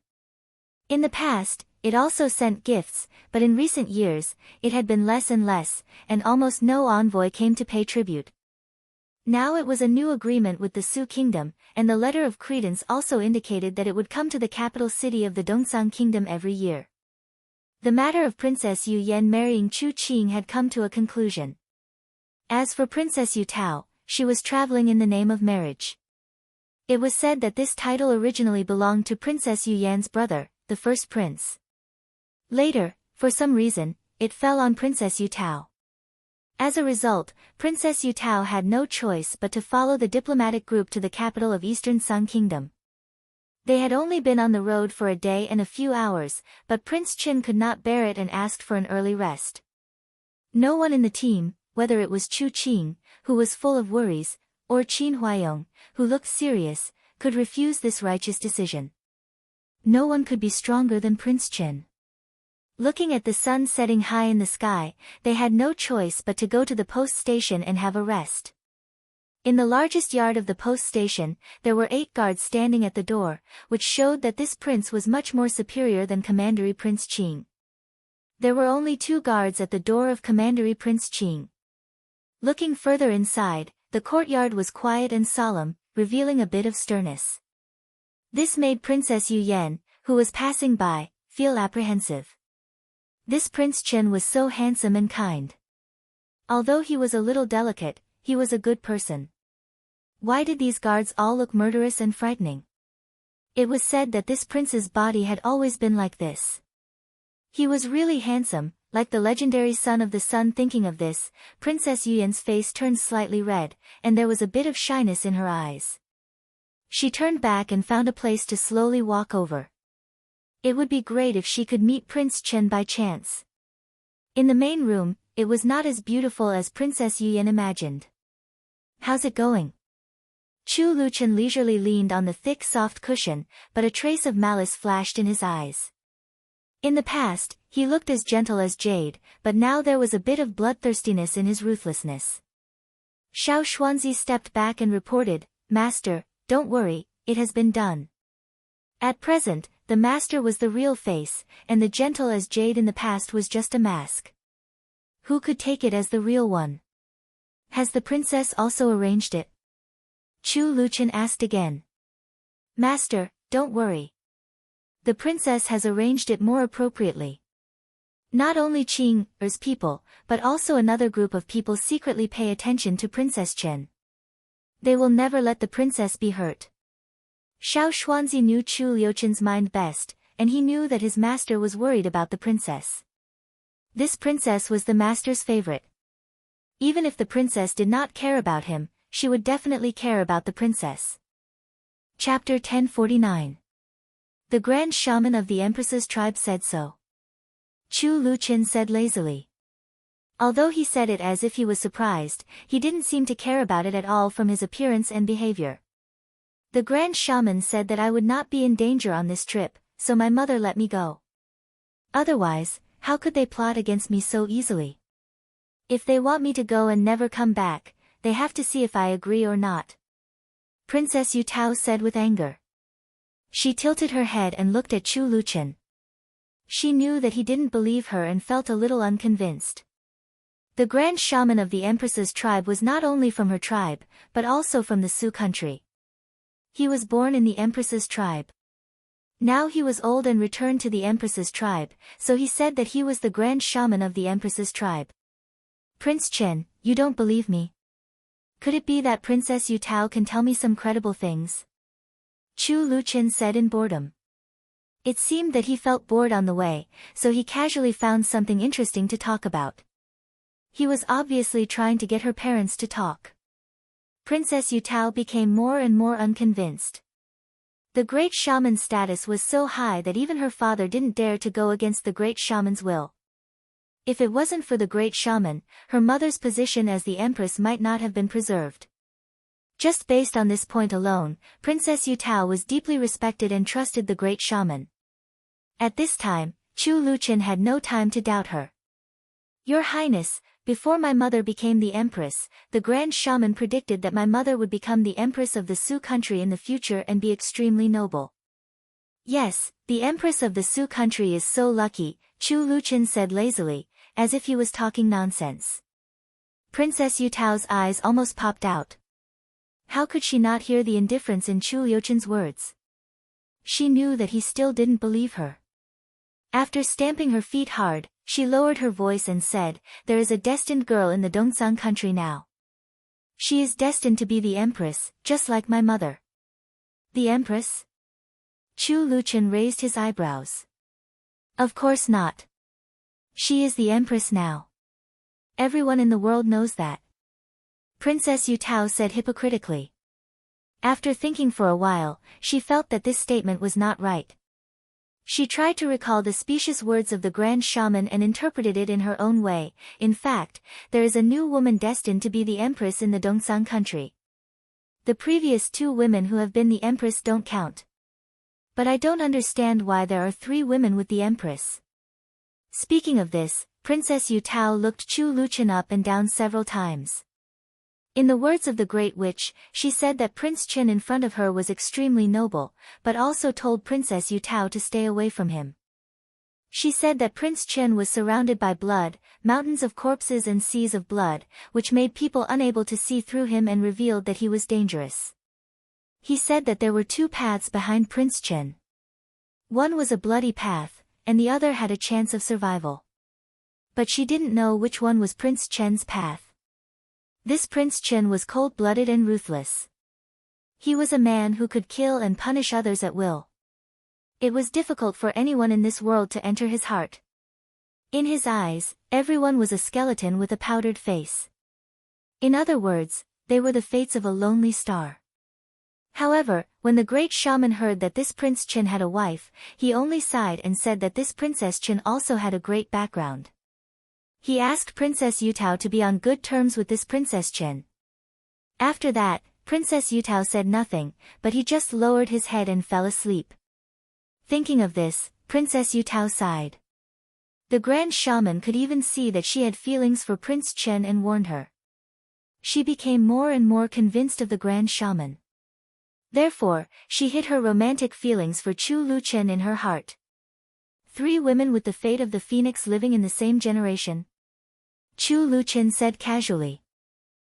In the past, it also sent gifts, but in recent years, it had been less and less, and almost no envoy came to pay tribute. Now it was a new agreement with the Su Kingdom, and the letter of credence also indicated that it would come to the capital city of the Dongsan Kingdom every year. The matter of Princess Yu Yan marrying Chu Qing had come to a conclusion. As for Princess Yu Tao, she was traveling in the name of marriage. It was said that this title originally belonged to Princess Yu Yan's brother, the first prince. Later, for some reason, it fell on Princess Yu Tao. As a result, Princess Yu Tao had no choice but to follow the diplomatic group to the capital of Eastern Sung Kingdom. They had only been on the road for a day and a few hours, but Prince Qin could not bear it and asked for an early rest. No one in the team, whether it was Chu Qing, who was full of worries, or Qin Huayong, who looked serious, could refuse this righteous decision. No one could be stronger than Prince Chen. Looking at the sun setting high in the sky, they had no choice but to go to the post station and have a rest. In the largest yard of the post station, there were 8 guards standing at the door, which showed that this prince was much more superior than Commandery Prince Qing. There were only 2 guards at the door of Commandery Prince Qing. Looking further inside, the courtyard was quiet and solemn, revealing a bit of sternness. This made Princess Yu Yan, who was passing by, feel apprehensive. This Prince Chen was so handsome and kind. Although he was a little delicate, he was a good person. Why did these guards all look murderous and frightening? It was said that this prince's body had always been like this. He was really handsome, like the legendary son of the sun. Thinking of this, Princess Yu Yan's face turned slightly red, and there was a bit of shyness in her eyes. She turned back and found a place to slowly walk over. It would be great if she could meet Prince Chen by chance. In the main room, it was not as beautiful as Princess Yu Yan imagined. "How's it going?" Chu Luchen leisurely leaned on the thick soft cushion, but a trace of malice flashed in his eyes. In the past, he looked as gentle as jade, but now there was a bit of bloodthirstiness in his ruthlessness. Xiao Xuanzi stepped back and reported, "Master, don't worry, it has been done." At present, the master was the real face, and the gentle as jade in the past was just a mask. Who could take it as the real one? "Has the princess also arranged it?" Chu Luchen asked again. "Master, don't worry. The princess has arranged it more appropriately. Not only Qing's people, but also another group of people secretly pay attention to Princess Chen. They will never let the princess be hurt." Xiao Xuanzi knew Chu Liuchen's mind best, and he knew that his master was worried about the princess. This princess was the master's favorite. Even if the princess did not care about him, she would definitely care about the princess. Chapter 1049. The Grand Shaman of the Empress's tribe said so. Chu Luchen said lazily. Although he said it as if he was surprised, he didn't seem to care about it at all from his appearance and behavior. "The Grand Shaman said that I would not be in danger on this trip, so my mother let me go. Otherwise, how could they plot against me so easily? If they want me to go and never come back, they have to see if I agree or not." Princess Yu Tao said with anger. She tilted her head and looked at Chu Luchen. She knew that he didn't believe her and felt a little unconvinced. The Grand Shaman of the Empress's tribe was not only from her tribe, but also from the Su country. He was born in the Empress's tribe. Now he was old and returned to the Empress's tribe, so he said that he was the Grand Shaman of the Empress's tribe. "Prince Chen, you don't believe me? Could it be that Princess Yu Tao can tell me some credible things?" Chu Luchen said in boredom. It seemed that he felt bored on the way, so he casually found something interesting to talk about. He was obviously trying to get her parents to talk. Princess Yu Tao became more and more unconvinced. The great shaman's status was so high that even her father didn't dare to go against the great shaman's will. If it wasn't for the great shaman, her mother's position as the empress might not have been preserved. Just based on this point alone, Princess Yu Tao was deeply respected and trusted the great shaman. At this time, Chu Luchen had no time to doubt her. "Your Highness, before my mother became the empress, the Grand Shaman predicted that my mother would become the empress of the Su country in the future and be extremely noble." "Yes, the empress of the Su country is so lucky," Chu Luchen said lazily, as if he was talking nonsense. Princess Yu Tao's eyes almost popped out. How could she not hear the indifference in Chu Liuchen's words? She knew that he still didn't believe her. After stamping her feet hard, she lowered her voice and said, "There is a destined girl in the Dongsan country now. She is destined to be the empress, just like my mother." "The empress?" Chu Luchen raised his eyebrows. "Of course not. She is the empress now. Everyone in the world knows that." Princess Yu Tao said hypocritically. After thinking for a while, she felt that this statement was not right. She tried to recall the specious words of the Grand Shaman and interpreted it in her own way. "In fact, there is a new woman destined to be the empress in the Dongsan country." The previous 2 women who have been the empress don't count. But I don't understand why there are 3 women with the empress. Speaking of this, Princess Yu Tao looked Chu Luchen up and down several times. In the words of the Great Witch, she said that Prince Chen in front of her was extremely noble, but also told Princess Yu Tao to stay away from him. She said that Prince Chen was surrounded by blood, mountains of corpses and seas of blood, which made people unable to see through him and revealed that he was dangerous. He said that there were 2 paths behind Prince Chen. One was a bloody path, and the other had a chance of survival. But she didn't know which one was Prince Chen's path. This Prince Chen was cold-blooded and ruthless. He was a man who could kill and punish others at will. It was difficult for anyone in this world to enter his heart. In his eyes, everyone was a skeleton with a powdered face. In other words, they were the fates of a lonely star. However, when the great shaman heard that this Prince Chen had a wife, he only sighed and said that this Princess Chen also had a great background. He asked Princess Yu Tao to be on good terms with this Princess Chen. After that, Princess Yu Tao said nothing, but he just lowered his head and fell asleep. Thinking of this, Princess Yu Tao sighed. The Grand Shaman could even see that she had feelings for Prince Chen and warned her. She became more and more convinced of the Grand Shaman. Therefore, she hid her romantic feelings for Chu Luchen in her heart. 3 women with the fate of the phoenix living in the same generation? Chu Luchen said casually.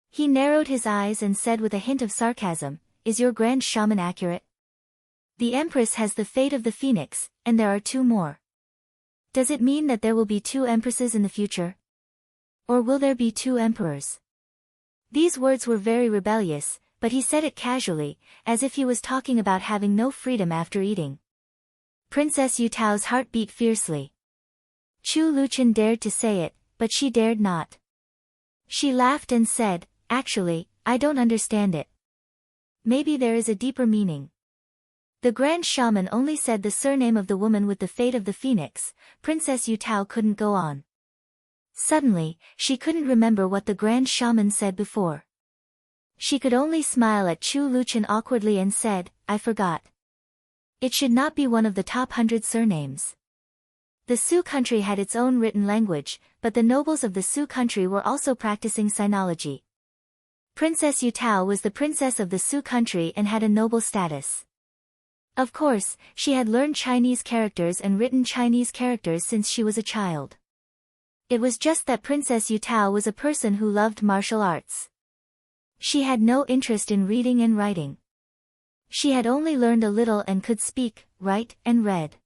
He narrowed his eyes and said with a hint of sarcasm, "Is your Grand Shaman accurate? The Empress has the fate of the phoenix, and there are 2 more. Does it mean that there will be 2 empresses in the future? Or will there be 2 emperors?" These words were very rebellious, but he said it casually, as if he was talking about having no freedom after eating. Princess Yu Tao's heart beat fiercely. Chu Luchen dared to say it, but she dared not. She laughed and said, "Actually, I don't understand it. Maybe there is a deeper meaning." The Grand Shaman only said the surname of the woman with the fate of the phoenix. Princess Yu Tao couldn't go on. Suddenly, she couldn't remember what the Grand Shaman said before. She could only smile at Chu Luchen awkwardly and said, "I forgot. It should not be one of the top 100 surnames." The Sioux country had its own written language, but the nobles of the Sioux country were also practicing sinology. Princess Yu Tao was the princess of the Sioux country and had a noble status. Of course, she had learned Chinese characters and written Chinese characters since she was a child. It was just that Princess Yu Tao was a person who loved martial arts. She had no interest in reading and writing. She had only learned a little and could speak, write, and read.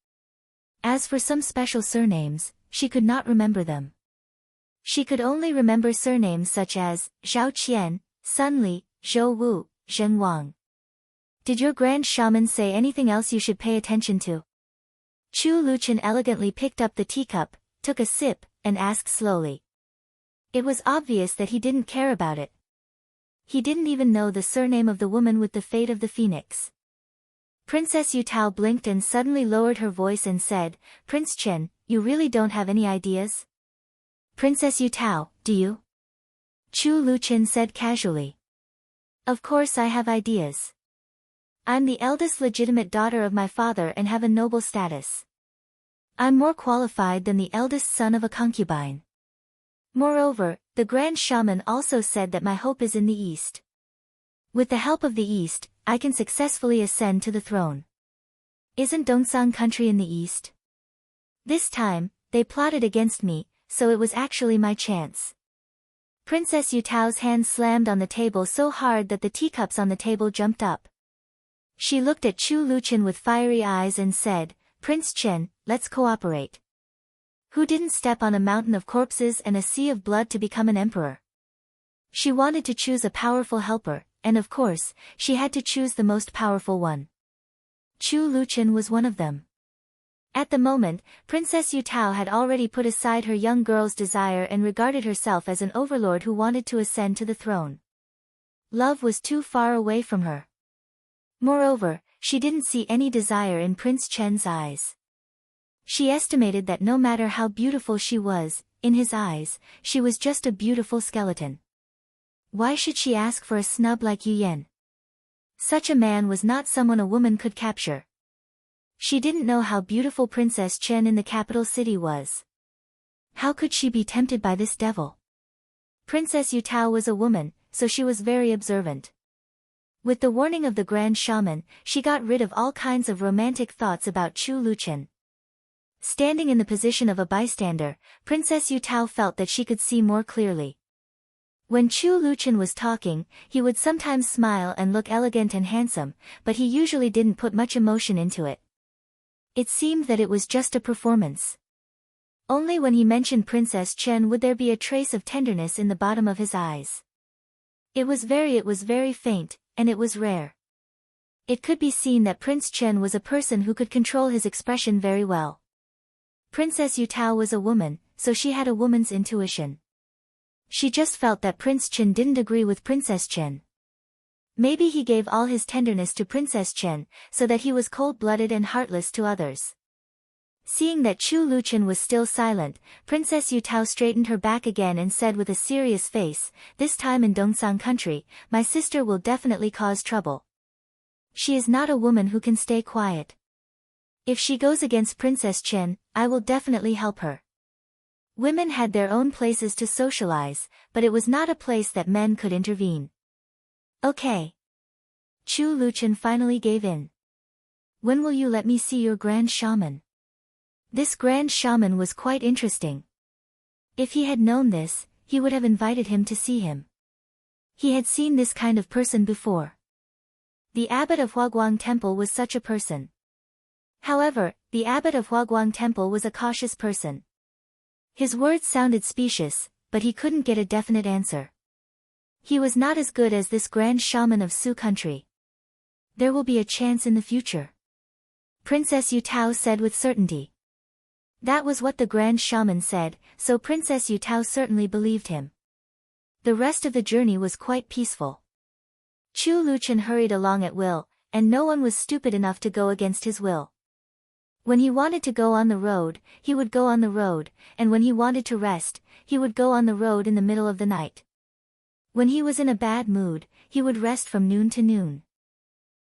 As for some special surnames, she could not remember them. She could only remember surnames such as Zhao Qian, Sun Li, Zhou Wu, Zhen Wang. Did your Grand Shaman say anything else you should pay attention to? Chu Luchen elegantly picked up the teacup, took a sip, and asked slowly. It was obvious that he didn't care about it. He didn't even know the surname of the woman with the fate of the phoenix. Princess Yu Tao blinked and suddenly lowered her voice and said, "Prince Chen, you really don't have any ideas?" "Princess Yu Tao, do you?" Chu Luchen said casually. "Of course I have ideas. I'm the eldest legitimate daughter of my father and have a noble status. I'm more qualified than the eldest son of a concubine. Moreover, the Grand Shaman also said that my hope is in the East. With the help of the East, I can successfully ascend to the throne. Isn't Dongsang country in the East? This time, they plotted against me, so it was actually my chance." Princess Yu Tao's hand slammed on the table so hard that the teacups on the table jumped up. She looked at Chu Luchen with fiery eyes and said, "Prince Chen, let's cooperate. Who didn't step on a mountain of corpses and a sea of blood to become an emperor?" She wanted to choose a powerful helper, and of course, she had to choose the most powerful one. Chu Luchen was one of them. At the moment, Princess Yu Tao had already put aside her young girl's desire and regarded herself as an overlord who wanted to ascend to the throne. Love was too far away from her. Moreover, she didn't see any desire in Prince Chen's eyes. She estimated that no matter how beautiful she was, in his eyes, she was just a beautiful skeleton. Why should she ask for a snub like Yu Yan? Such a man was not someone a woman could capture. She didn't know how beautiful Princess Chen in the capital city was. How could she be tempted by this devil? Princess Yutao was a woman, so she was very observant. With the warning of the Grand Shaman, she got rid of all kinds of romantic thoughts about Chu Luchen. Standing in the position of a bystander, Princess Yutao felt that she could see more clearly. When Chu Luchen was talking, he would sometimes smile and look elegant and handsome, but he usually didn't put much emotion into it. It seemed that it was just a performance. Only when he mentioned Princess Chen would there be a trace of tenderness in the bottom of his eyes. It was very faint, and it was rare. It could be seen that Prince Chen was a person who could control his expression very well. Princess Yutao was a woman, so she had a woman's intuition. She just felt that Prince Chen didn't agree with Princess Chen. Maybe he gave all his tenderness to Princess Chen, so that he was cold-blooded and heartless to others. Seeing that Chu Luchen was still silent, Princess Yutao straightened her back again and said with a serious face, "This time in Dongsang country, my sister will definitely cause trouble. She is not a woman who can stay quiet. If she goes against Princess Chen, I will definitely help her." Women had their own places to socialize, but it was not a place that men could intervene. Okay. Chu Luchen finally gave in. "When will you let me see your Grand Shaman?" This Grand Shaman was quite interesting. If he had known this, he would have invited him to see him. He had seen this kind of person before. The abbot of Huaguang Temple was such a person. However, the abbot of Huaguang Temple was a cautious person. His words sounded specious, but he couldn't get a definite answer. He was not as good as this Grand Shaman of Su country. "There will be a chance in the future," Princess Yutao said with certainty. That was what the Grand Shaman said, so Princess Yutao certainly believed him. The rest of the journey was quite peaceful. Chu Luchen hurried along at will, and no one was stupid enough to go against his will. When he wanted to go on the road, he would go on the road, and when he wanted to rest, he would go on the road in the middle of the night. When he was in a bad mood, he would rest from noon to noon.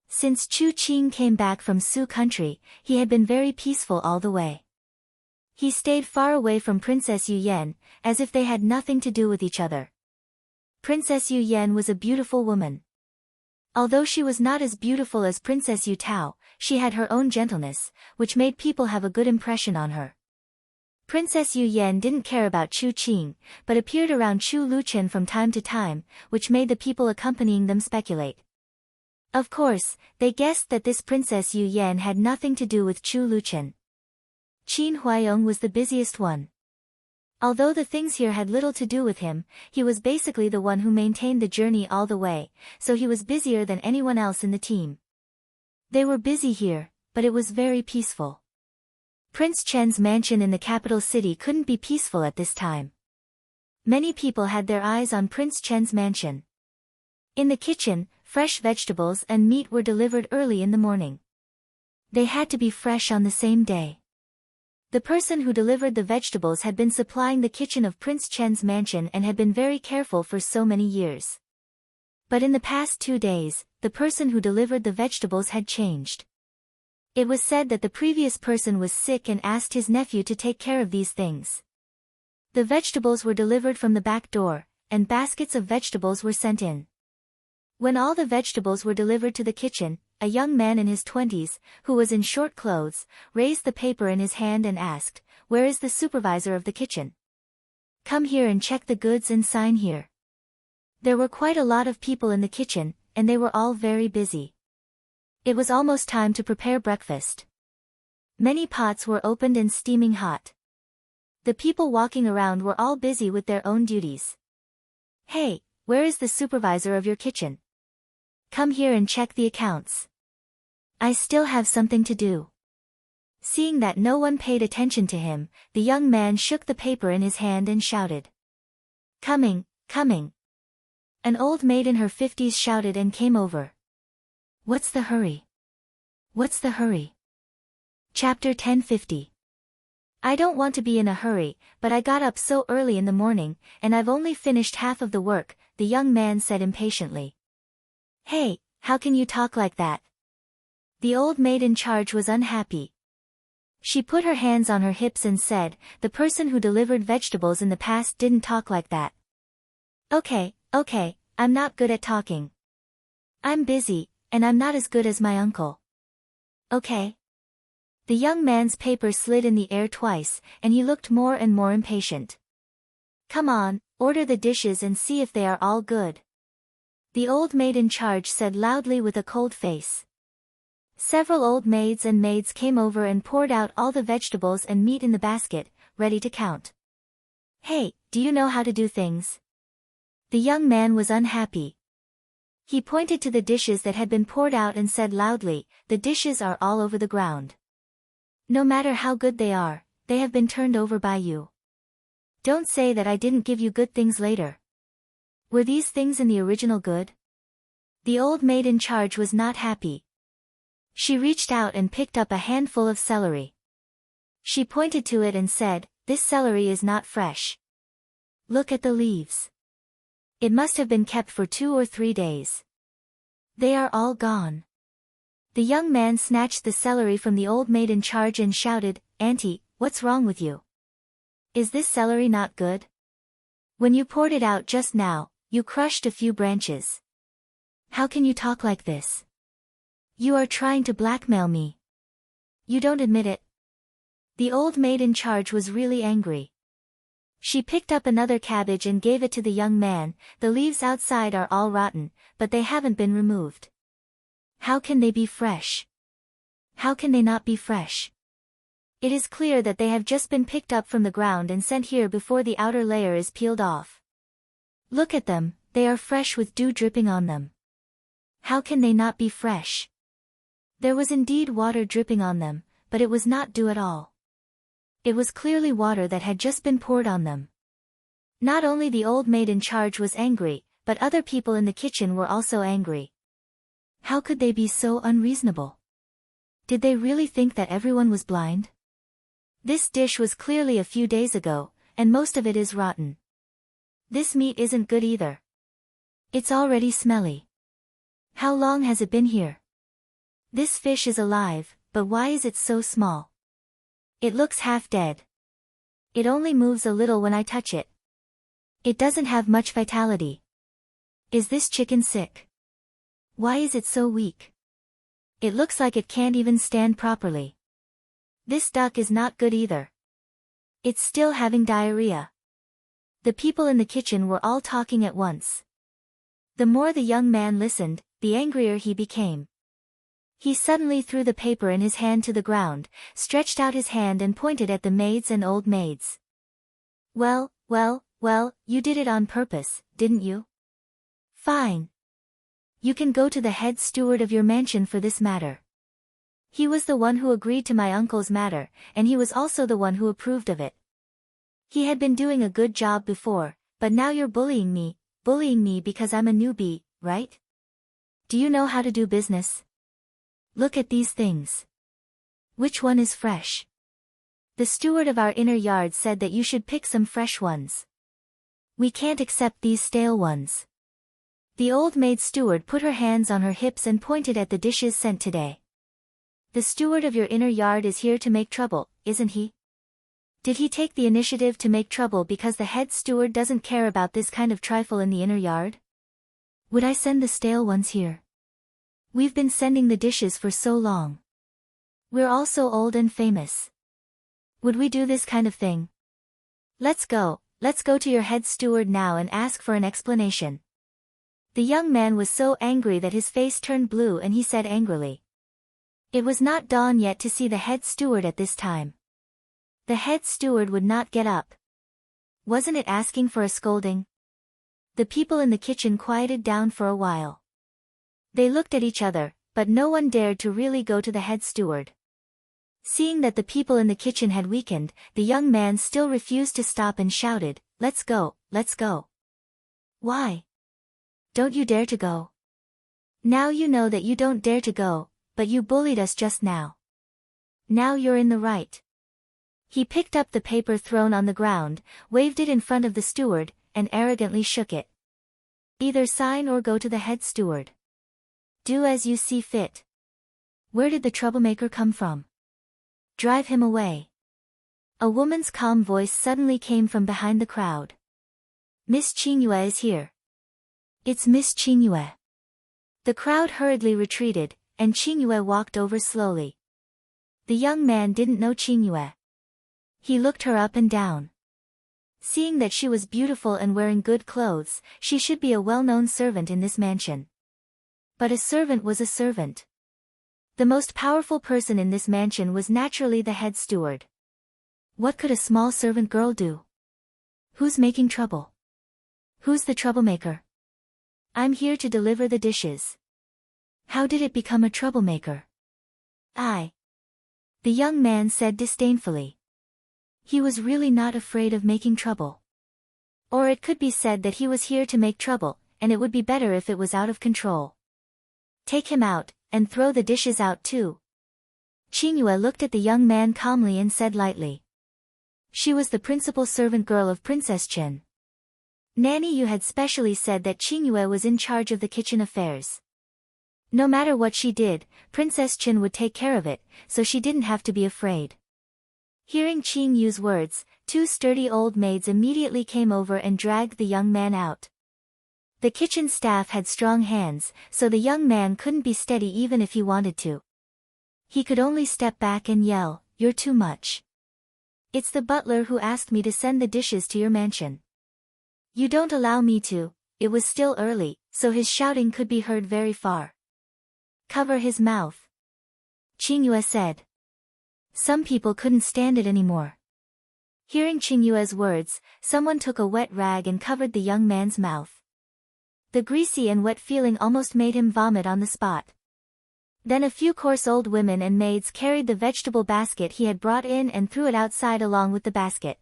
Since Chu Qing came back from Su country, he had been very peaceful all the way. He stayed far away from Princess Yu Yan, as if they had nothing to do with each other. Princess Yu Yan was a beautiful woman. Although she was not as beautiful as Princess Yutao, she had her own gentleness, which made people have a good impression on her. Princess Yu Yan didn't care about Chu Qing, but appeared around Chu Luchen from time to time, which made the people accompanying them speculate. Of course, they guessed that this Princess Yu Yan had nothing to do with Chu Luchen. Qin Huayong was the busiest one. Although the things here had little to do with him, he was basically the one who maintained the journey all the way, so he was busier than anyone else in the team. They were busy here, but it was very peaceful. Prince Chen's mansion in the capital city couldn't be peaceful at this time. Many people had their eyes on Prince Chen's mansion. In the kitchen, fresh vegetables and meat were delivered early in the morning. They had to be fresh on the same day. The person who delivered the vegetables had been supplying the kitchen of Prince Chen's mansion and had been very careful for so many years. But in the past 2 days, the person who delivered the vegetables had changed. It was said that the previous person was sick and asked his nephew to take care of these things. The vegetables were delivered from the back door, and baskets of vegetables were sent in. When all the vegetables were delivered to the kitchen, a young man in his 20s, who was in short clothes, raised the paper in his hand and asked, "Where is the supervisor of the kitchen? Come here and check the goods and sign here." There were quite a lot of people in the kitchen, and they were all very busy. It was almost time to prepare breakfast. Many pots were opened and steaming hot. The people walking around were all busy with their own duties. "Hey, where is the supervisor of your kitchen? Come here and check the accounts. I still have something to do." Seeing that no one paid attention to him, the young man shook the paper in his hand and shouted, "Coming, coming." An old maid in her 50s shouted and came over. "What's the hurry? What's the hurry?" Chapter 1050. "I don't want to be in a hurry, but I got up so early in the morning, and I've only finished half of the work," the young man said impatiently. "Hey, How can you talk like that? The old maid in charge was unhappy. She put her hands on her hips and said, the person who delivered vegetables in the past didn't talk like that. Okay, I'm not good at talking. I'm busy, and I'm not as good as my uncle. Okay. The young man's paper slid in the air twice, and he looked more and more impatient. Come on, order the dishes and see if they are all good. The old maid in charge said loudly with a cold face. Several old maids and maids came over and poured out all the vegetables and meat in the basket, ready to count. Hey, do you know how to do things? The young man was unhappy. He pointed to the dishes that had been poured out and said loudly, the dishes are all over the ground. No matter how good they are, they have been turned over by you. Don't say that I didn't give you good things later. Were these things in the original good? The old maid in charge was not happy. She reached out and picked up a handful of celery. She pointed to it and said, this celery is not fresh. Look at the leaves. It must have been kept for 2 or 3 days. They are all gone. The young man snatched the celery from the old maid in charge and shouted, Auntie, what's wrong with you? Is this celery not good? When you poured it out just now, you crushed a few branches. How can you talk like this? You are trying to blackmail me. You don't admit it. The old maid in charge was really angry. She picked up another cabbage and gave it to the young man. The leaves outside are all rotten, but they haven't been removed. How can they be fresh? How can they not be fresh? It is clear that they have just been picked up from the ground and sent here before the outer layer is peeled off. Look at them, they are fresh with dew dripping on them. How can they not be fresh? There was indeed water dripping on them, but it was not dew at all. It was clearly water that had just been poured on them. Not only the old maid in charge was angry, but other people in the kitchen were also angry. How could they be so unreasonable? Did they really think that everyone was blind? This dish was clearly a few days ago, and most of it is rotten. This meat isn't good either. It's already smelly. How long has it been here? This fish is alive, but why is it so small? It looks half dead. It only moves a little when I touch it. It doesn't have much vitality. Is this chicken sick? Why is it so weak? It looks like it can't even stand properly. This duck is not good either. It's still having diarrhea. The people in the kitchen were all talking at once. The more the young man listened, the angrier he became. He suddenly threw the paper in his hand to the ground, stretched out his hand and pointed at the maids and old maids. Well, you did it on purpose, didn't you? Fine. You can go to the head steward of your mansion for this matter. He was the one who agreed to my uncle's matter, and he was also the one who approved of it. He had been doing a good job before, but now you're bullying me because I'm a newbie, right? Do you know how to do business? Look at these things. Which one is fresh? The steward of our inner yard said that you should pick some fresh ones. We can't accept these stale ones. The old maid steward put her hands on her hips and pointed at the dishes sent today. The steward of your inner yard is here to make trouble, isn't he? Did he take the initiative to make trouble because the head steward doesn't care about this kind of trifle in the inner yard? Would I send the stale ones here? We've been sending the dishes for so long. We're all so old and famous. Would we do this kind of thing? Let's go to your head steward now and ask for an explanation. The young man was so angry that his face turned blue and he said angrily. It was not dawn yet to see the head steward at this time. The head steward would not get up. Wasn't it asking for a scolding? The people in the kitchen quieted down for a while. They looked at each other, but no one dared to really go to the head steward. Seeing that the people in the kitchen had weakened, the young man still refused to stop and shouted, let's go. Why? Don't you dare to go? Now you know that you don't dare to go, but you bullied us just now. Now you're in the right. He picked up the paper thrown on the ground, waved it in front of the steward, and arrogantly shook it. Either sign or go to the head steward. Do as you see fit. Where did the troublemaker come from? Drive him away. A woman's calm voice suddenly came from behind the crowd. Miss Qingyue is here. It's Miss Qingyue. The crowd hurriedly retreated, and Qingyue walked over slowly. The young man didn't know Qingyue. He looked her up and down. Seeing that she was beautiful and wearing good clothes, she should be a well-known servant in this mansion. But a servant was a servant. The most powerful person in this mansion was naturally the head steward. What could a small servant girl do? Who's making trouble? Who's the troublemaker? I'm here to deliver the dishes. How did it become a troublemaker? The young man said disdainfully. He was really not afraid of making trouble. Or it could be said that he was here to make trouble, and it would be better if it was out of control. Take him out, and throw the dishes out too. Qingyue looked at the young man calmly and said lightly. She was the principal servant girl of Princess Chen. Nanny Yu had specially said that Qingyue was in charge of the kitchen affairs. No matter what she did, Princess Chen would take care of it, so she didn't have to be afraid. Hearing Qing Yu's words, two sturdy old maids immediately came over and dragged the young man out. The kitchen staff had strong hands, so the young man couldn't be steady even if he wanted to. He could only step back and yell, "You're too much. It's the butler who asked me to send the dishes to your mansion. You don't allow me to." It was still early, so his shouting could be heard very far. Cover his mouth, Qingyue said. Some people couldn't stand it anymore. Hearing Qingyue's words, someone took a wet rag and covered the young man's mouth. The greasy and wet feeling almost made him vomit on the spot. Then a few coarse old women and maids carried the vegetable basket he had brought in and threw it outside along with the basket.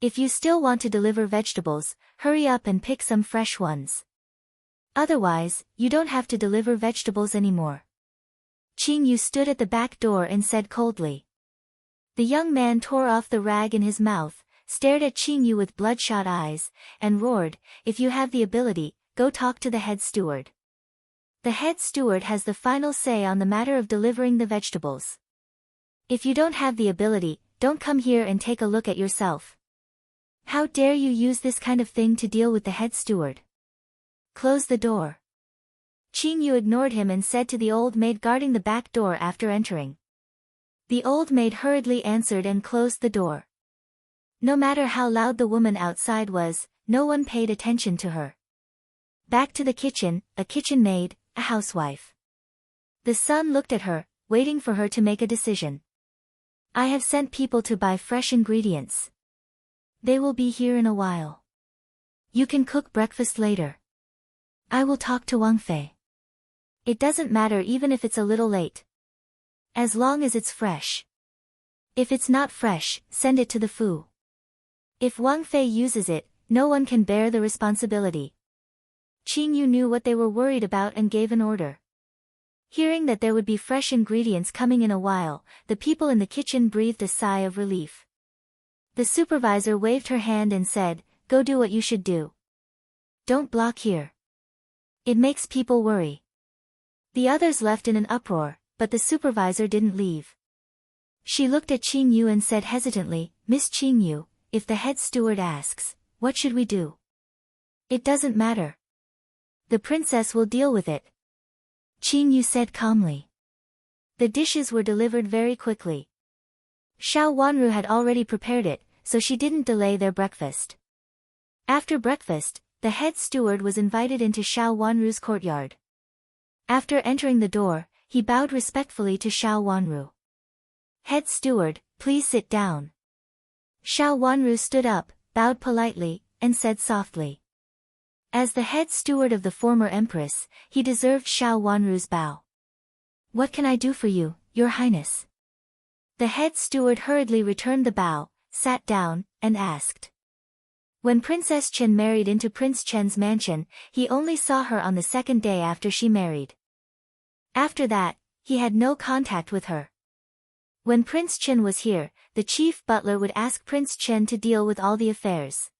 If you still want to deliver vegetables, hurry up and pick some fresh ones. Otherwise, you don't have to deliver vegetables anymore. Qing Yu stood at the back door and said coldly. The young man tore off the rag in his mouth, stared at Qing Yu with bloodshot eyes, and roared, "If you have the ability, go talk to the head steward. The head steward has the final say on the matter of delivering the vegetables. If you don't have the ability, don't come here and take a look at yourself. How dare you use this kind of thing to deal with the head steward? Close the door." Qing Yu ignored him and said to the old maid guarding the back door after entering. The old maid hurriedly answered and closed the door. No matter how loud the woman outside was, no one paid attention to her. Back to the kitchen, a kitchen maid, a housewife. The son looked at her, waiting for her to make a decision. "I have sent people to buy fresh ingredients. They will be here in a while. You can cook breakfast later. I will talk to Wang Fei. It doesn't matter even if it's a little late. As long as it's fresh. If it's not fresh, send it to the Fu. If Wang Fei uses it, no one can bear the responsibility." Qing Yu knew what they were worried about and gave an order. Hearing that there would be fresh ingredients coming in a while, the people in the kitchen breathed a sigh of relief. The supervisor waved her hand and said, "Go do what you should do. Don't block here. It makes people worry." The others left in an uproar, but the supervisor didn't leave. She looked at Qing Yu and said hesitantly, "Miss Qing Yu, if the head steward asks, what should we do?" "It doesn't matter. The princess will deal with it," Qing Yu said calmly. The dishes were delivered very quickly. Xiao Wanru had already prepared it, so she didn't delay their breakfast. After breakfast, the head steward was invited into Xiao Wanru's courtyard. After entering the door, he bowed respectfully to Xiao Wanru. "Head steward, please sit down." Xiao Wanru stood up, bowed politely, and said softly. As the head steward of the former empress, he deserved Xiao Wanru's bow. "What can I do for you, Your Highness?" The head steward hurriedly returned the bow, sat down, and asked. When Princess Chen married into Prince Chen's mansion, he only saw her on the second day after she married. After that, he had no contact with her. When Prince Chen was here, the chief butler would ask Prince Chen to deal with all the affairs.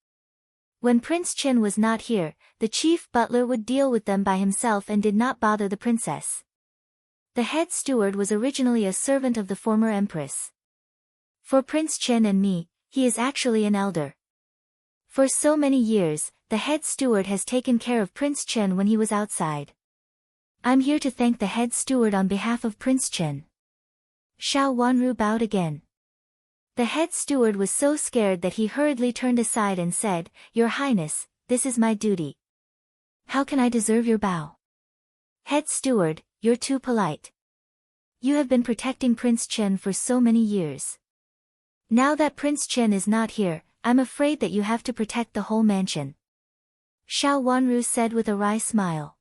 When Prince Chen was not here, the chief butler would deal with them by himself and did not bother the princess. The head steward was originally a servant of the former empress. For Prince Chen and me, he is actually an elder. For so many years, the head steward has taken care of Prince Chen when he was outside. I'm here to thank the head steward on behalf of Prince Chen. Xiao Wanru bowed again. The head steward was so scared that he hurriedly turned aside and said, "Your Highness, this is my duty. How can I deserve your bow?" Head steward, you're too polite. You have been protecting Prince Chen for so many years. Now that Prince Chen is not here, I'm afraid that you have to protect the whole mansion. Xiao Wanru said with a wry smile.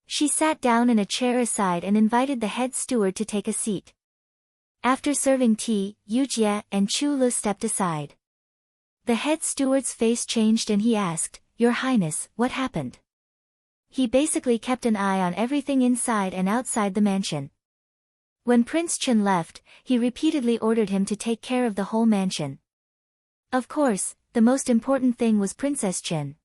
She sat down in a chair aside and invited the head steward to take a seat. After serving tea, Yu Jie and Chu Lu stepped aside. The head steward's face changed and he asked, "Your Highness, what happened?" He basically kept an eye on everything inside and outside the mansion. When Prince Chen left, he repeatedly ordered him to take care of the whole mansion. Of course, the most important thing was Princess Chen.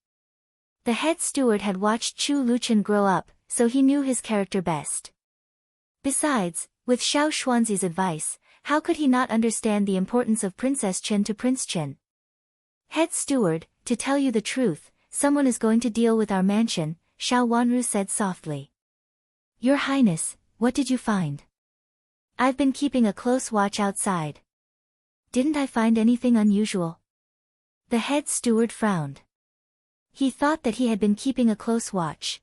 The head steward had watched Chu Luchen grow up, so he knew his character best. Besides, with Xiao Xuanzi's advice, how could he not understand the importance of Princess Chen to Prince Chen? Head steward, to tell you the truth, someone is going to deal with our mansion, Xiao Wanru said softly. Your Highness, what did you find? I've been keeping a close watch outside. Didn't I find anything unusual? The head steward frowned. He thought that he had been keeping a close watch.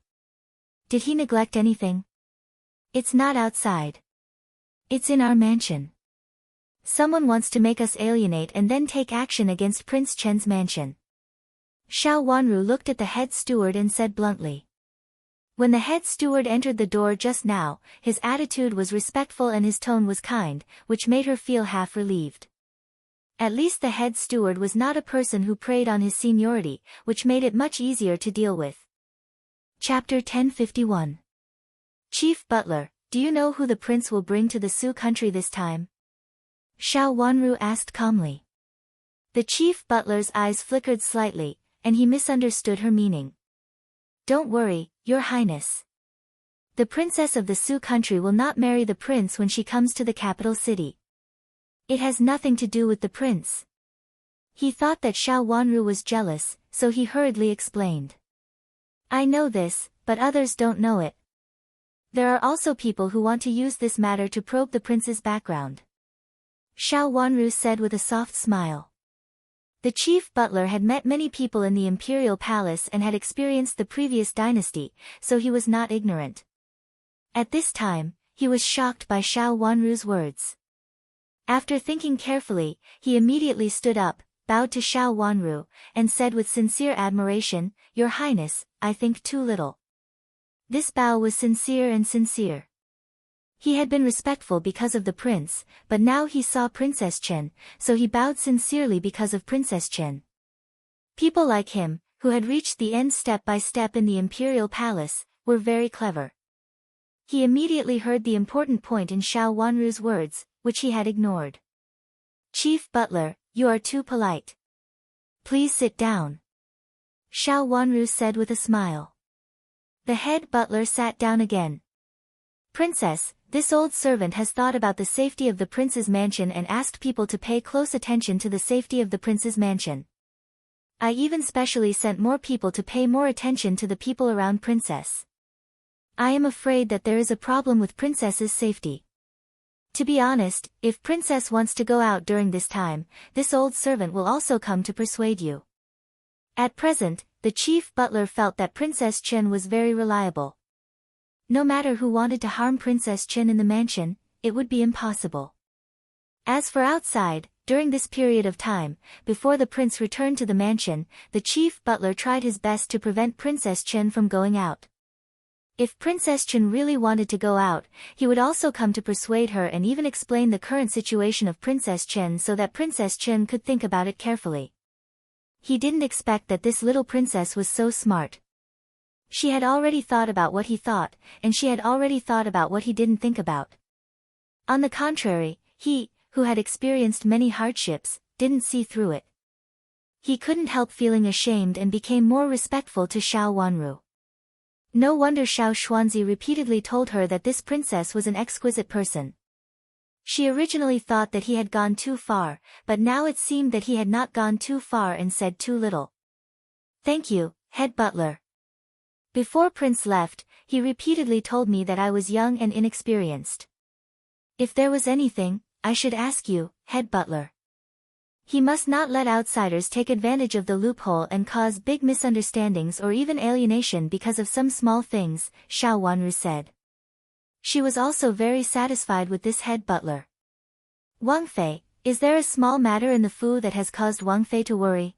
Did he neglect anything? It's not outside. It's in our mansion. Someone wants to make us alienate and then take action against Prince Chen's mansion. Xiao Wanru looked at the head steward and said bluntly. When the head steward entered the door just now, his attitude was respectful and his tone was kind, which made her feel half relieved. At least the head steward was not a person who preyed on his seniority, which made it much easier to deal with. Chapter 1051. Chief Butler, do you know who the prince will bring to the Su country this time? Xiao Wanru asked calmly. The chief butler's eyes flickered slightly, and he misunderstood her meaning. Don't worry, Your Highness. The princess of the Su country will not marry the prince when she comes to the capital city. It has nothing to do with the prince. He thought that Xiao Wanru was jealous, so he hurriedly explained. I know this, but others don't know it. There are also people who want to use this matter to probe the prince's background. Xiao Wanru said with a soft smile. The chief butler had met many people in the imperial palace and had experienced the previous dynasty, so he was not ignorant. At this time, he was shocked by Xiao Wanru's words. After thinking carefully, he immediately stood up, bowed to Xiao Wanru, and said with sincere admiration, Your Highness, I think too little. This bow was sincere. He had been respectful because of the prince, but now he saw Princess Chen, so he bowed sincerely because of Princess Chen. People like him, who had reached the end step by step in the imperial palace, were very clever. He immediately heard the important point in Xiao Wanru's words, which he had ignored. Chief Butler, you are too polite. Please sit down. Xiao Wanru said with a smile. The head butler sat down again. Princess, this old servant has thought about the safety of the prince's mansion and asked people to pay close attention to the safety of the prince's mansion. I even specially sent more people to pay more attention to the people around Princess. I am afraid that there is a problem with Princess's safety. To be honest, if Princess wants to go out during this time, this old servant will also come to persuade you. At present, the chief butler felt that Princess Chen was very reliable. No matter who wanted to harm Princess Chen in the mansion, it would be impossible. As for outside, during this period of time, before the prince returned to the mansion, the chief butler tried his best to prevent Princess Chen from going out. If Princess Chen really wanted to go out, he would also come to persuade her and even explain the current situation of Princess Chen so that Princess Chen could think about it carefully. He didn't expect that this little princess was so smart. She had already thought about what he thought, and she had already thought about what he didn't think about. On the contrary, he, who had experienced many hardships, didn't see through it. He couldn't help feeling ashamed and became more respectful to Xiao Wanru. No wonder Xiao Xuanzi repeatedly told her that this princess was an exquisite person. She originally thought that he had gone too far, but now it seemed that he had not gone too far and said too little. "Thank you, head butler." Before Prince left, he repeatedly told me that I was young and inexperienced. If there was anything, I should ask you, head butler. He must not let outsiders take advantage of the loophole and cause big misunderstandings or even alienation because of some small things, Xiao Wanru said. She was also very satisfied with this head butler. Wang Fei, is there a small matter in the food that has caused Wang Fei to worry?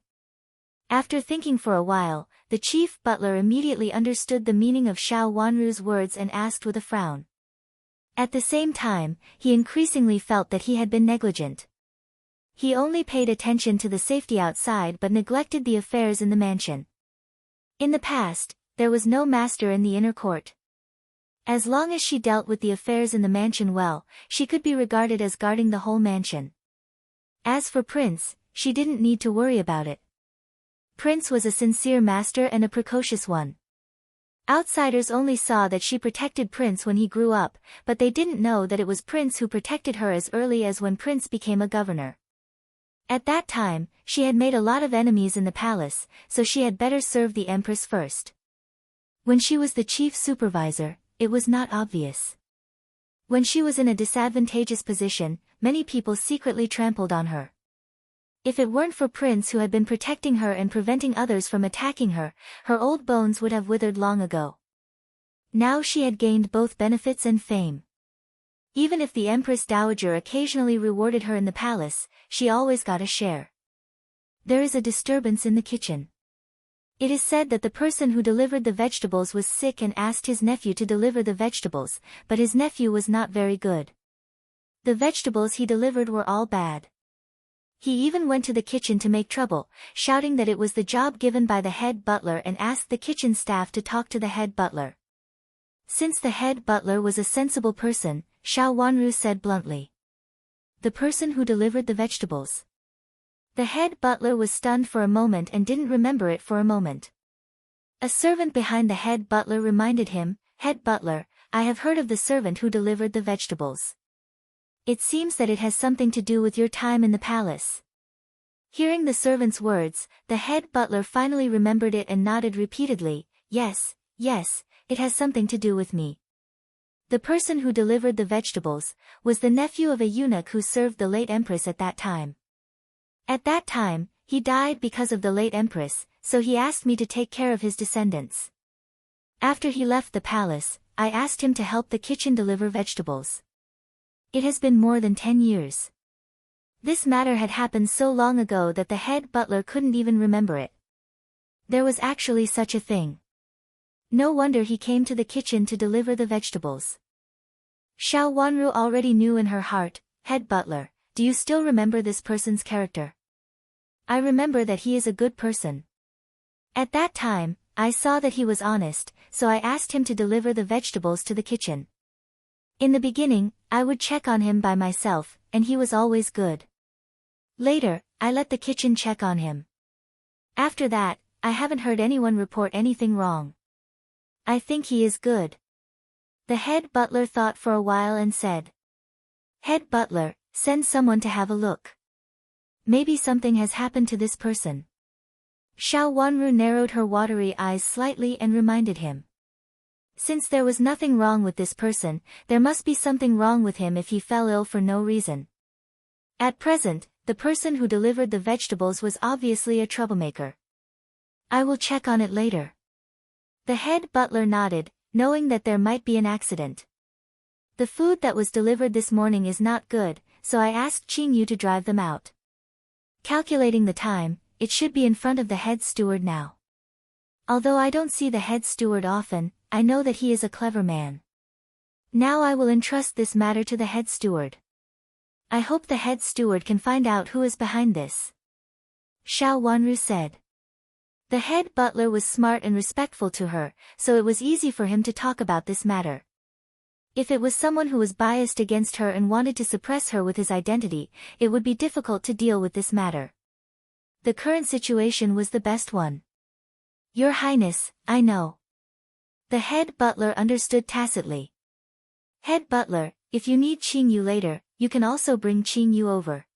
After thinking for a while, the chief butler immediately understood the meaning of Xiao Wanru's words and asked with a frown. At the same time, he increasingly felt that he had been negligent. He only paid attention to the safety outside but neglected the affairs in the mansion. In the past, there was no master in the inner court. As long as she dealt with the affairs in the mansion well, she could be regarded as guarding the whole mansion. As for Prince, she didn't need to worry about it. Prince was a sincere master and a precocious one. Outsiders only saw that she protected Prince when he grew up, but they didn't know that it was Prince who protected her as early as when Prince became a governor. At that time, she had made a lot of enemies in the palace, so she had better serve the Empress first. When she was the chief supervisor, it was not obvious. When she was in a disadvantageous position, many people secretly trampled on her. If it weren't for Prince who had been protecting her and preventing others from attacking her, her old bones would have withered long ago. Now she had gained both benefits and fame. Even if the Empress Dowager occasionally rewarded her in the palace, she always got a share. There is a disturbance in the kitchen. It is said that the person who delivered the vegetables was sick and asked his nephew to deliver the vegetables, but his nephew was not very good. The vegetables he delivered were all bad. He even went to the kitchen to make trouble, shouting that it was the job given by the head butler and asked the kitchen staff to talk to the head butler. Since the head butler was a sensible person, Xiao Wanru said bluntly. The person who delivered the vegetables. The head butler was stunned for a moment and didn't remember it for a moment. A servant behind the head butler reminded him, "Head butler, I have heard of the servant who delivered the vegetables. It seems that it has something to do with your time in the palace." Hearing the servant's words, the head butler finally remembered it and nodded repeatedly, "Yes, yes, it has something to do with me." The person who delivered the vegetables was the nephew of a eunuch who served the late empress at that time. At that time, he died because of the late empress, so he asked me to take care of his descendants. After he left the palace, I asked him to help the kitchen deliver vegetables. It has been more than 10 years. This matter had happened so long ago that the head butler couldn't even remember it. There was actually such a thing. No wonder he came to the kitchen to deliver the vegetables. Xiao Wanru already knew in her heart, "Head butler, do you still remember this person's character?" "I remember that he is a good person. At that time, I saw that he was honest, so I asked him to deliver the vegetables to the kitchen. In the beginning, I would check on him by myself, and he was always good. Later, I let the kitchen check on him. After that, I haven't heard anyone report anything wrong. I think he is good." The head butler thought for a while and said, "Head butler, send someone to have a look. Maybe something has happened to this person." Xiao Wanru narrowed her watery eyes slightly and reminded him. Since there was nothing wrong with this person, there must be something wrong with him if he fell ill for no reason. At present, the person who delivered the vegetables was obviously a troublemaker. "I will check on it later." The head butler nodded, knowing that there might be an accident. "The food that was delivered this morning is not good, so I asked Qing Yu to drive them out. Calculating the time, it should be in front of the head steward now. Although I don't see the head steward often, I know that he is a clever man. Now I will entrust this matter to the head steward. I hope the head steward can find out who is behind this," Xiao Wanru said. The head butler was smart and respectful to her, so it was easy for him to talk about this matter. If it was someone who was biased against her and wanted to suppress her with his identity, it would be difficult to deal with this matter. The current situation was the best one. Your Highness, I know. The head butler understood tacitly. Head butler, if you need Qingyu later, you can also bring Qingyu over.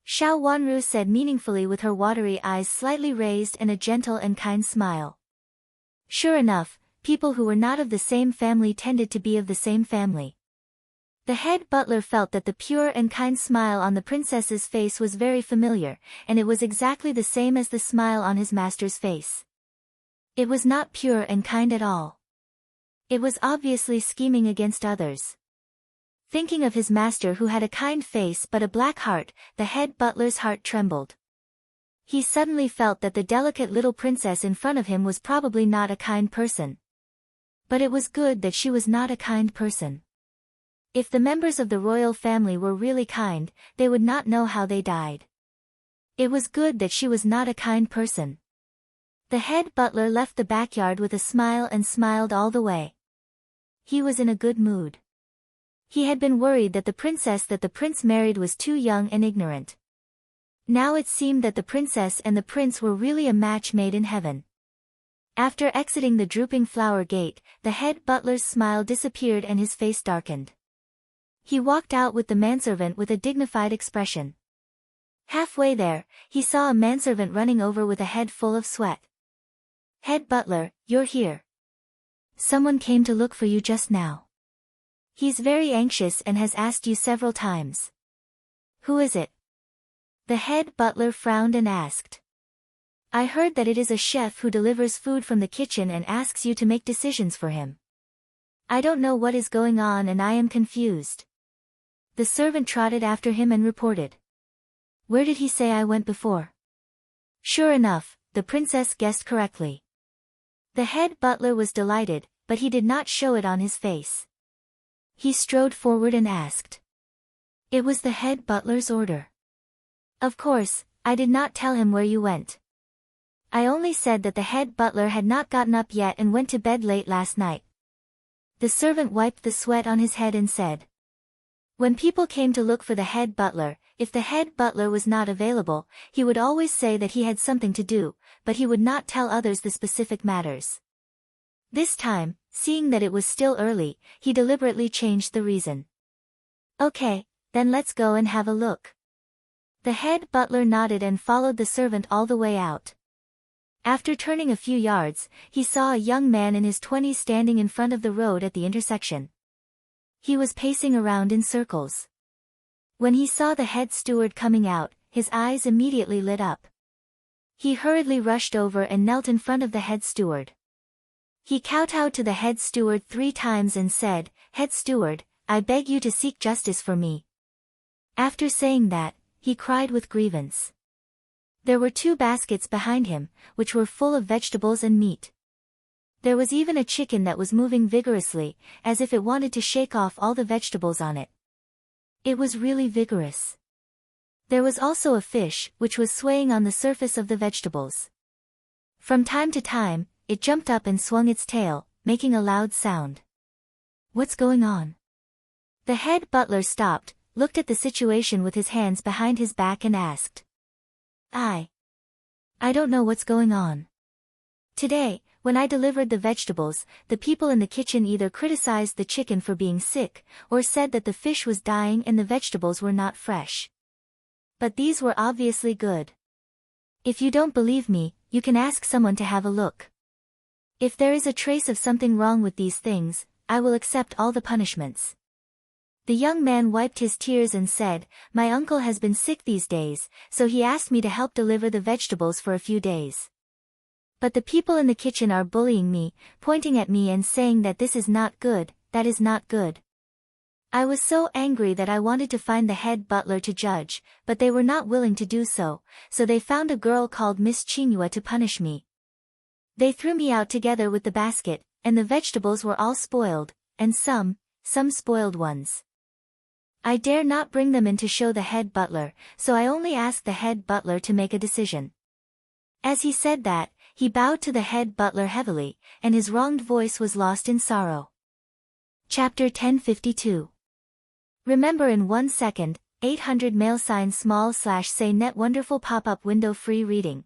Xiao Wanru said meaningfully with her watery eyes slightly raised and a gentle and kind smile. Sure enough, people who were not of the same family tended to be of the same family. The head butler felt that the pure and kind smile on the princess's face was very familiar, and it was exactly the same as the smile on his master's face. It was not pure and kind at all. It was obviously scheming against others. Thinking of his master who had a kind face but a black heart, the head butler's heart trembled. He suddenly felt that the delicate little princess in front of him was probably not a kind person. But it was good that she was not a kind person. If the members of the royal family were really kind, they would not know how they died. It was good that she was not a kind person. The head butler left the backyard with a smile and smiled all the way. He was in a good mood. He had been worried that the princess that the prince married was too young and ignorant. Now it seemed that the princess and the prince were really a match made in heaven. After exiting the drooping flower gate, the head butler's smile disappeared and his face darkened. He walked out with the manservant with a dignified expression. Halfway there, he saw a manservant running over with a head full of sweat. Head butler, you're here. Someone came to look for you just now. He's very anxious and has asked you several times. Who is it? The head butler frowned and asked. I heard that it is a chef who delivers food from the kitchen and asks you to make decisions for him. I don't know what is going on and I am confused. The servant trotted after him and reported. Where did he say I went before? Sure enough, the princess guessed correctly. The head butler was delighted, but he did not show it on his face. He strode forward and asked. It was the head butler's order. Of course, I did not tell him where you went. I only said that the head butler had not gotten up yet and went to bed late last night. The servant wiped the sweat on his head and said. When people came to look for the head butler, if the head butler was not available, he would always say that he had something to do, but he would not tell others the specific matters. This time, seeing that it was still early, he deliberately changed the reason. Okay, then let's go and have a look. The head butler nodded and followed the servant all the way out. After turning a few yards, he saw a young man in his 20s standing in front of the road at the intersection. He was pacing around in circles. When he saw the head steward coming out, his eyes immediately lit up. He hurriedly rushed over and knelt in front of the head steward. He kowtowed to the head steward 3 times and said, Head steward, I beg you to seek justice for me. After saying that, he cried with grievance. There were 2 baskets behind him, which were full of vegetables and meat. There was even a chicken that was moving vigorously, as if it wanted to shake off all the vegetables on it. It was really vigorous. There was also a fish, which was swaying on the surface of the vegetables. From time to time, it jumped up and swung its tail, making a loud sound. What's going on? The head butler stopped, looked at the situation with his hands behind his back and asked. I don't know what's going on. Today, when I delivered the vegetables, the people in the kitchen either criticized the chicken for being sick, or said that the fish was dying and the vegetables were not fresh. But these were obviously good. If you don't believe me, you can ask someone to have a look. If there is a trace of something wrong with these things, I will accept all the punishments. The young man wiped his tears and said, My uncle has been sick these days, so he asked me to help deliver the vegetables for a few days. But the people in the kitchen are bullying me, pointing at me and saying that this is not good, that is not good. I was so angry that I wanted to find the head butler to judge, but they were not willing to do so, so they found a girl called Miss Chinua to punish me. They threw me out together with the basket, and the vegetables were all spoiled, and some spoiled ones. I dare not bring them in to show the head butler, so I only asked the head butler to make a decision. As he said that, he bowed to the head butler heavily, and his wronged voice was lost in sorrow. Chapter 1052. Remember in 1 second, 800 mail sign small/say net wonderful pop-up window free reading.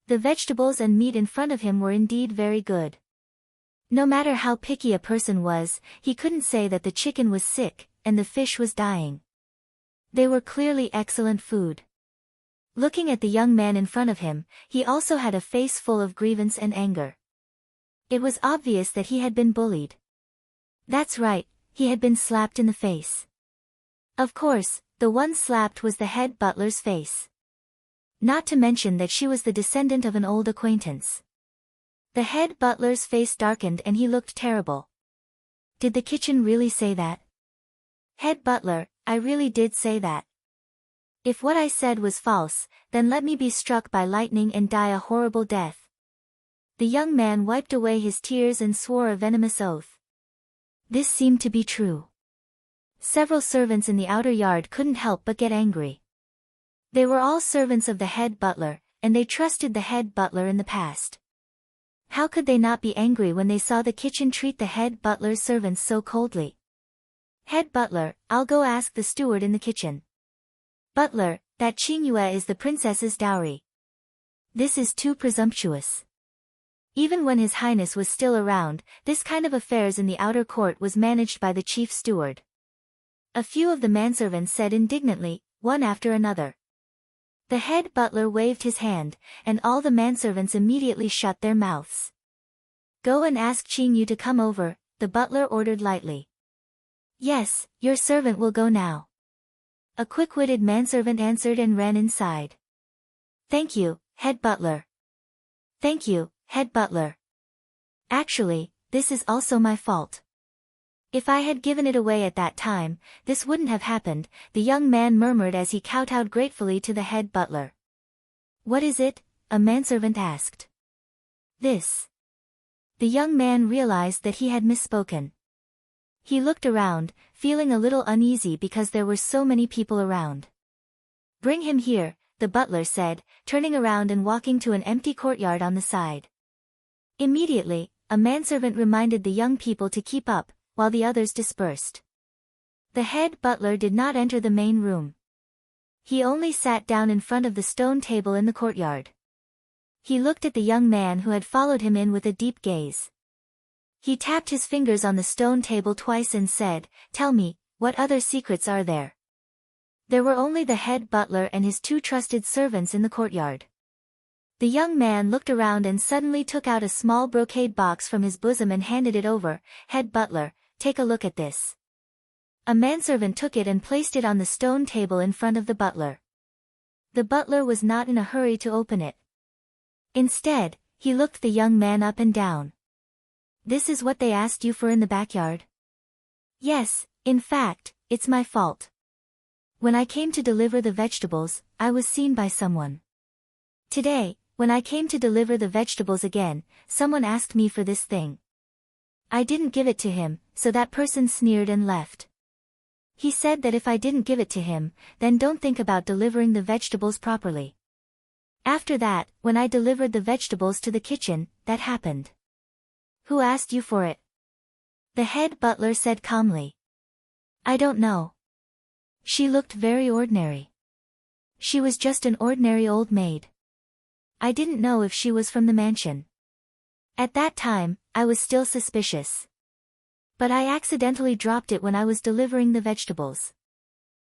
The vegetables and meat in front of him were indeed very good. No matter how picky a person was, he couldn't say that the chicken was sick, and the fish was dying. They were clearly excellent food. Looking at the young man in front of him, he also had a face full of grievance and anger. It was obvious that he had been bullied. That's right, he had been slapped in the face. Of course, the one slapped was the head butler's face. Not to mention that she was the descendant of an old acquaintance. The head butler's face darkened and he looked terrible. Did the kitchen really say that? Head butler, I really did say that. If what I said was false, then let me be struck by lightning and die a horrible death. The young man wiped away his tears and swore a venomous oath. This seemed to be true. Several servants in the outer yard couldn't help but get angry. They were all servants of the head butler, and they trusted the head butler in the past. How could they not be angry when they saw the kitchen treat the head butler's servants so coldly? Head butler, I'll go ask the steward in the kitchen. Butler, that Qingyue is the princess's dowry. This is too presumptuous. Even when His Highness was still around, this kind of affairs in the outer court was managed by the chief steward. A few of the manservants said indignantly, one after another. The head butler waved his hand, and all the manservants immediately shut their mouths. Go and ask Qingyu to come over, the butler ordered lightly. Yes, your servant will go now. A quick-witted manservant answered and ran inside. Thank you, head butler. Thank you, head butler. Actually, this is also my fault. If I had given it away at that time, this wouldn't have happened, the young man murmured as he kowtowed gratefully to the head butler. What is it? A manservant asked. This. The young man realized that he had misspoken. He looked around, feeling a little uneasy because there were so many people around. Bring him here, the butler said, turning around and walking to an empty courtyard on the side. Immediately, a manservant reminded the young people to keep up, while the others dispersed. The head butler did not enter the main room. He only sat down in front of the stone table in the courtyard. He looked at the young man who had followed him in with a deep gaze. He tapped his fingers on the stone table twice and said, Tell me, what other secrets are there? There were only the head butler and his two trusted servants in the courtyard. The young man looked around and suddenly took out a small brocade box from his bosom and handed it over. Head butler, take a look at this. A manservant took it and placed it on the stone table in front of the butler. The butler was not in a hurry to open it. Instead, he looked the young man up and down. This is what they asked you for in the backyard? Yes, in fact, it's my fault. When I came to deliver the vegetables, I was seen by someone. Today, when I came to deliver the vegetables again, someone asked me for this thing. I didn't give it to him, so that person sneered and left. He said that if I didn't give it to him, then don't think about delivering the vegetables properly. After that, when I delivered the vegetables to the kitchen, that happened. Who asked you for it? The head butler said calmly. I don't know. She looked very ordinary. She was just an ordinary old maid. I didn't know if she was from the mansion. At that time, I was still suspicious. But I accidentally dropped it when I was delivering the vegetables.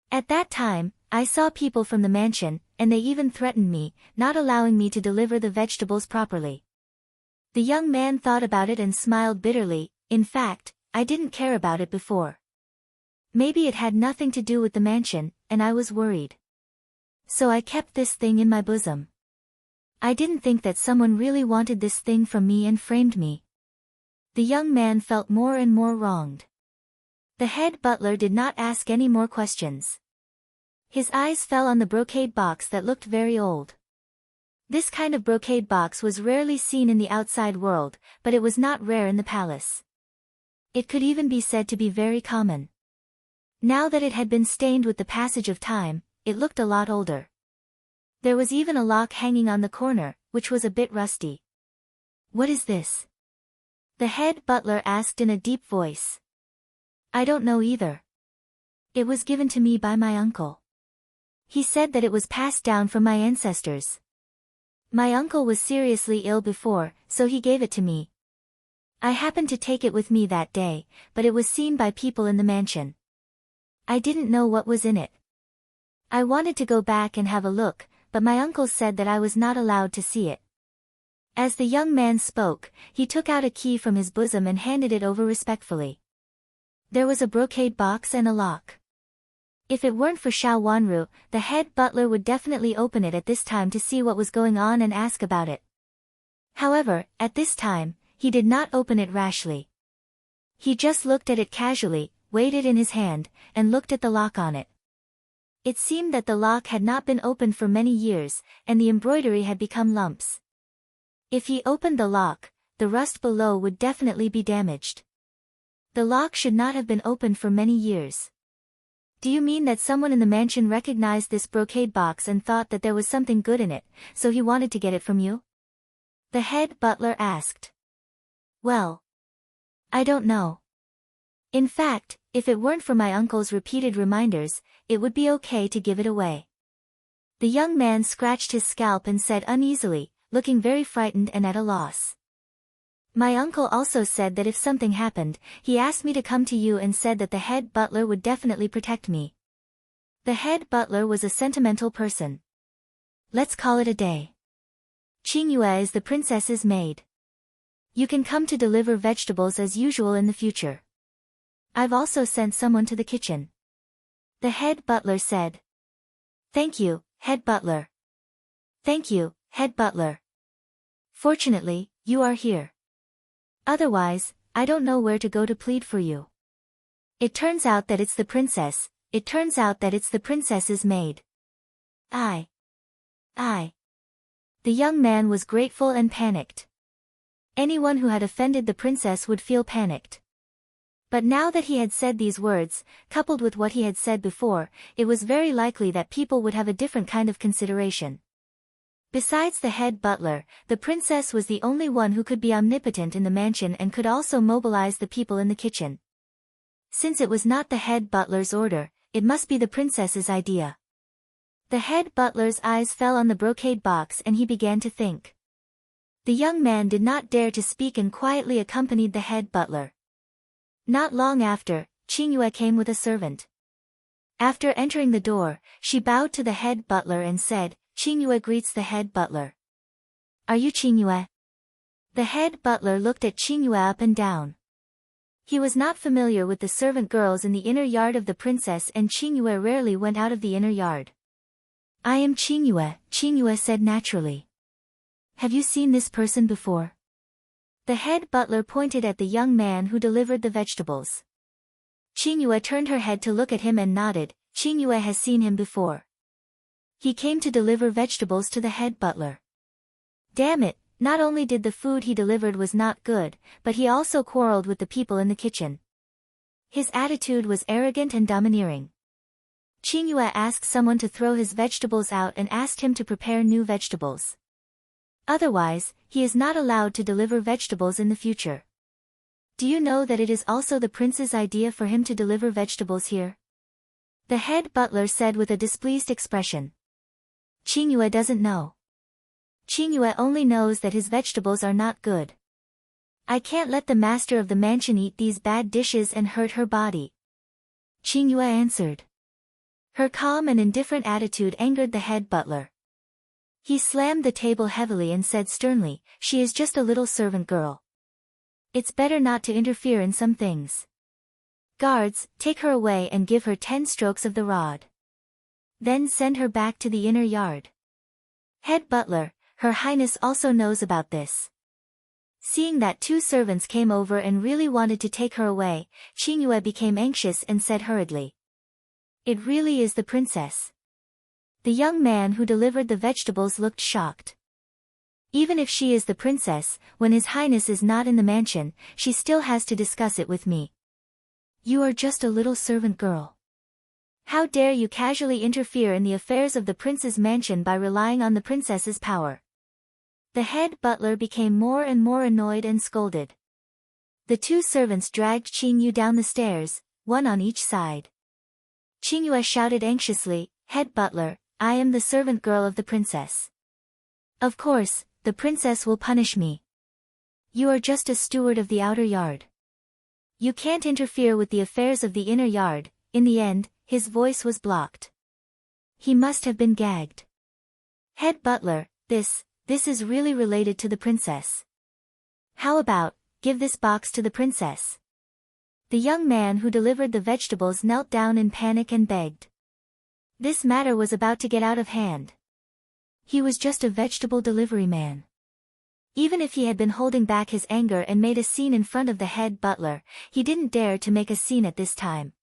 At that time, I saw people from the mansion, and they even threatened me, not allowing me to deliver the vegetables properly. The young man thought about it and smiled bitterly. In fact, I didn't care about it before. Maybe it had nothing to do with the mansion, and I was worried. So I kept this thing in my bosom. I didn't think that someone really wanted this thing from me and framed me. The young man felt more and more wronged. The head butler did not ask any more questions. His eyes fell on the brocade box that looked very old. This kind of brocade box was rarely seen in the outside world, but it was not rare in the palace. It could even be said to be very common. Now that it had been stained with the passage of time, it looked a lot older. There was even a lock hanging on the corner, which was a bit rusty. What is this? The head butler asked in a deep voice. I don't know either. It was given to me by my uncle. He said that it was passed down from my ancestors. My uncle was seriously ill before, so he gave it to me. I happened to take it with me that day, but it was seen by people in the mansion. I didn't know what was in it. I wanted to go back and have a look, but my uncle said that I was not allowed to see it. As the young man spoke, he took out a key from his bosom and handed it over respectfully. There was a brocade box and a lock. If it weren't for Xiao Wanru, the head butler would definitely open it at this time to see what was going on and ask about it. However, at this time, he did not open it rashly. He just looked at it casually, weighed it in his hand, and looked at the lock on it. It seemed that the lock had not been opened for many years, and the embroidery had become lumps. If he opened the lock, the rust below would definitely be damaged. The lock should not have been opened for many years. Do you mean that someone in the mansion recognized this brocade box and thought that there was something good in it, so he wanted to get it from you? The head butler asked. Well, I don't know. In fact, if it weren't for my uncle's repeated reminders, it would be okay to give it away. The young man scratched his scalp and said uneasily, looking very frightened and at a loss. My uncle also said that if something happened, he asked me to come to you and said that the head butler would definitely protect me. The head butler was a sentimental person. Let's call it a day. Qingyue is the princess's maid. You can come to deliver vegetables as usual in the future. I've also sent someone to the kitchen. The head butler said. Thank you, head butler. Thank you, head butler. Fortunately, you are here. Otherwise, I don't know where to go to plead for you. It turns out that it's the princess, it turns out that it's the princess's maid. I. The young man was grateful and panicked. Anyone who had offended the princess would feel panicked. But now that he had said these words, coupled with what he had said before, it was very likely that people would have a different kind of consideration. Besides the head butler, the princess was the only one who could be omnipotent in the mansion and could also mobilize the people in the kitchen. Since it was not the head butler's order, it must be the princess's idea. The head butler's eyes fell on the brocade box and he began to think. The young man did not dare to speak and quietly accompanied the head butler. Not long after, Qingyue came with a servant. After entering the door, she bowed to the head butler and said, Qingyue greets the head butler. Are you Qingyue? The head butler looked at Qingyue up and down. He was not familiar with the servant girls in the inner yard of the princess and Qingyue rarely went out of the inner yard. I am Qingyue, Qingyue said naturally. Have you seen this person before? The head butler pointed at the young man who delivered the vegetables. Qingyue turned her head to look at him and nodded. Qingyue has seen him before. He came to deliver vegetables to the head butler. Damn it, not only did the food he delivered was not good, but he also quarreled with the people in the kitchen. His attitude was arrogant and domineering. Qingyue asked someone to throw his vegetables out and asked him to prepare new vegetables. Otherwise, he is not allowed to deliver vegetables in the future. Do you know that it is also the prince's idea for him to deliver vegetables here? The head butler said with a displeased expression. Qingyue doesn't know. Qingyue only knows that his vegetables are not good. I can't let the master of the mansion eat these bad dishes and hurt her body. Qingyue answered. Her calm and indifferent attitude angered the head butler. He slammed the table heavily and said sternly, she is just a little servant girl. It's better not to interfere in some things. Guards, take her away and give her 10 strokes of the rod. Then send her back to the inner yard. Head butler, Her Highness also knows about this. Seeing that 2 servants came over and really wanted to take her away, Qingyue became anxious and said hurriedly. It really is the princess. The young man who delivered the vegetables looked shocked. Even if she is the princess, when His Highness is not in the mansion, she still has to discuss it with me. You are just a little servant girl. How dare you casually interfere in the affairs of the prince's mansion by relying on the princess's power? The head butler became more and more annoyed and scolded. The 2 servants dragged Qingyue down the stairs, one on each side. Qingyue shouted anxiously, "Head butler, I am the servant girl of the princess. Of course, the princess will punish me. You are just a steward of the outer yard. You can't interfere with the affairs of the inner yard." In the end, his voice was blocked. He must have been gagged. "Head butler, this is really related to the princess. How about, give this box to the princess?" The young man who delivered the vegetables knelt down in panic and begged. This matter was about to get out of hand. He was just a vegetable delivery man. Even if he had been holding back his anger and made a scene in front of the head butler, he didn't dare to make a scene at this time.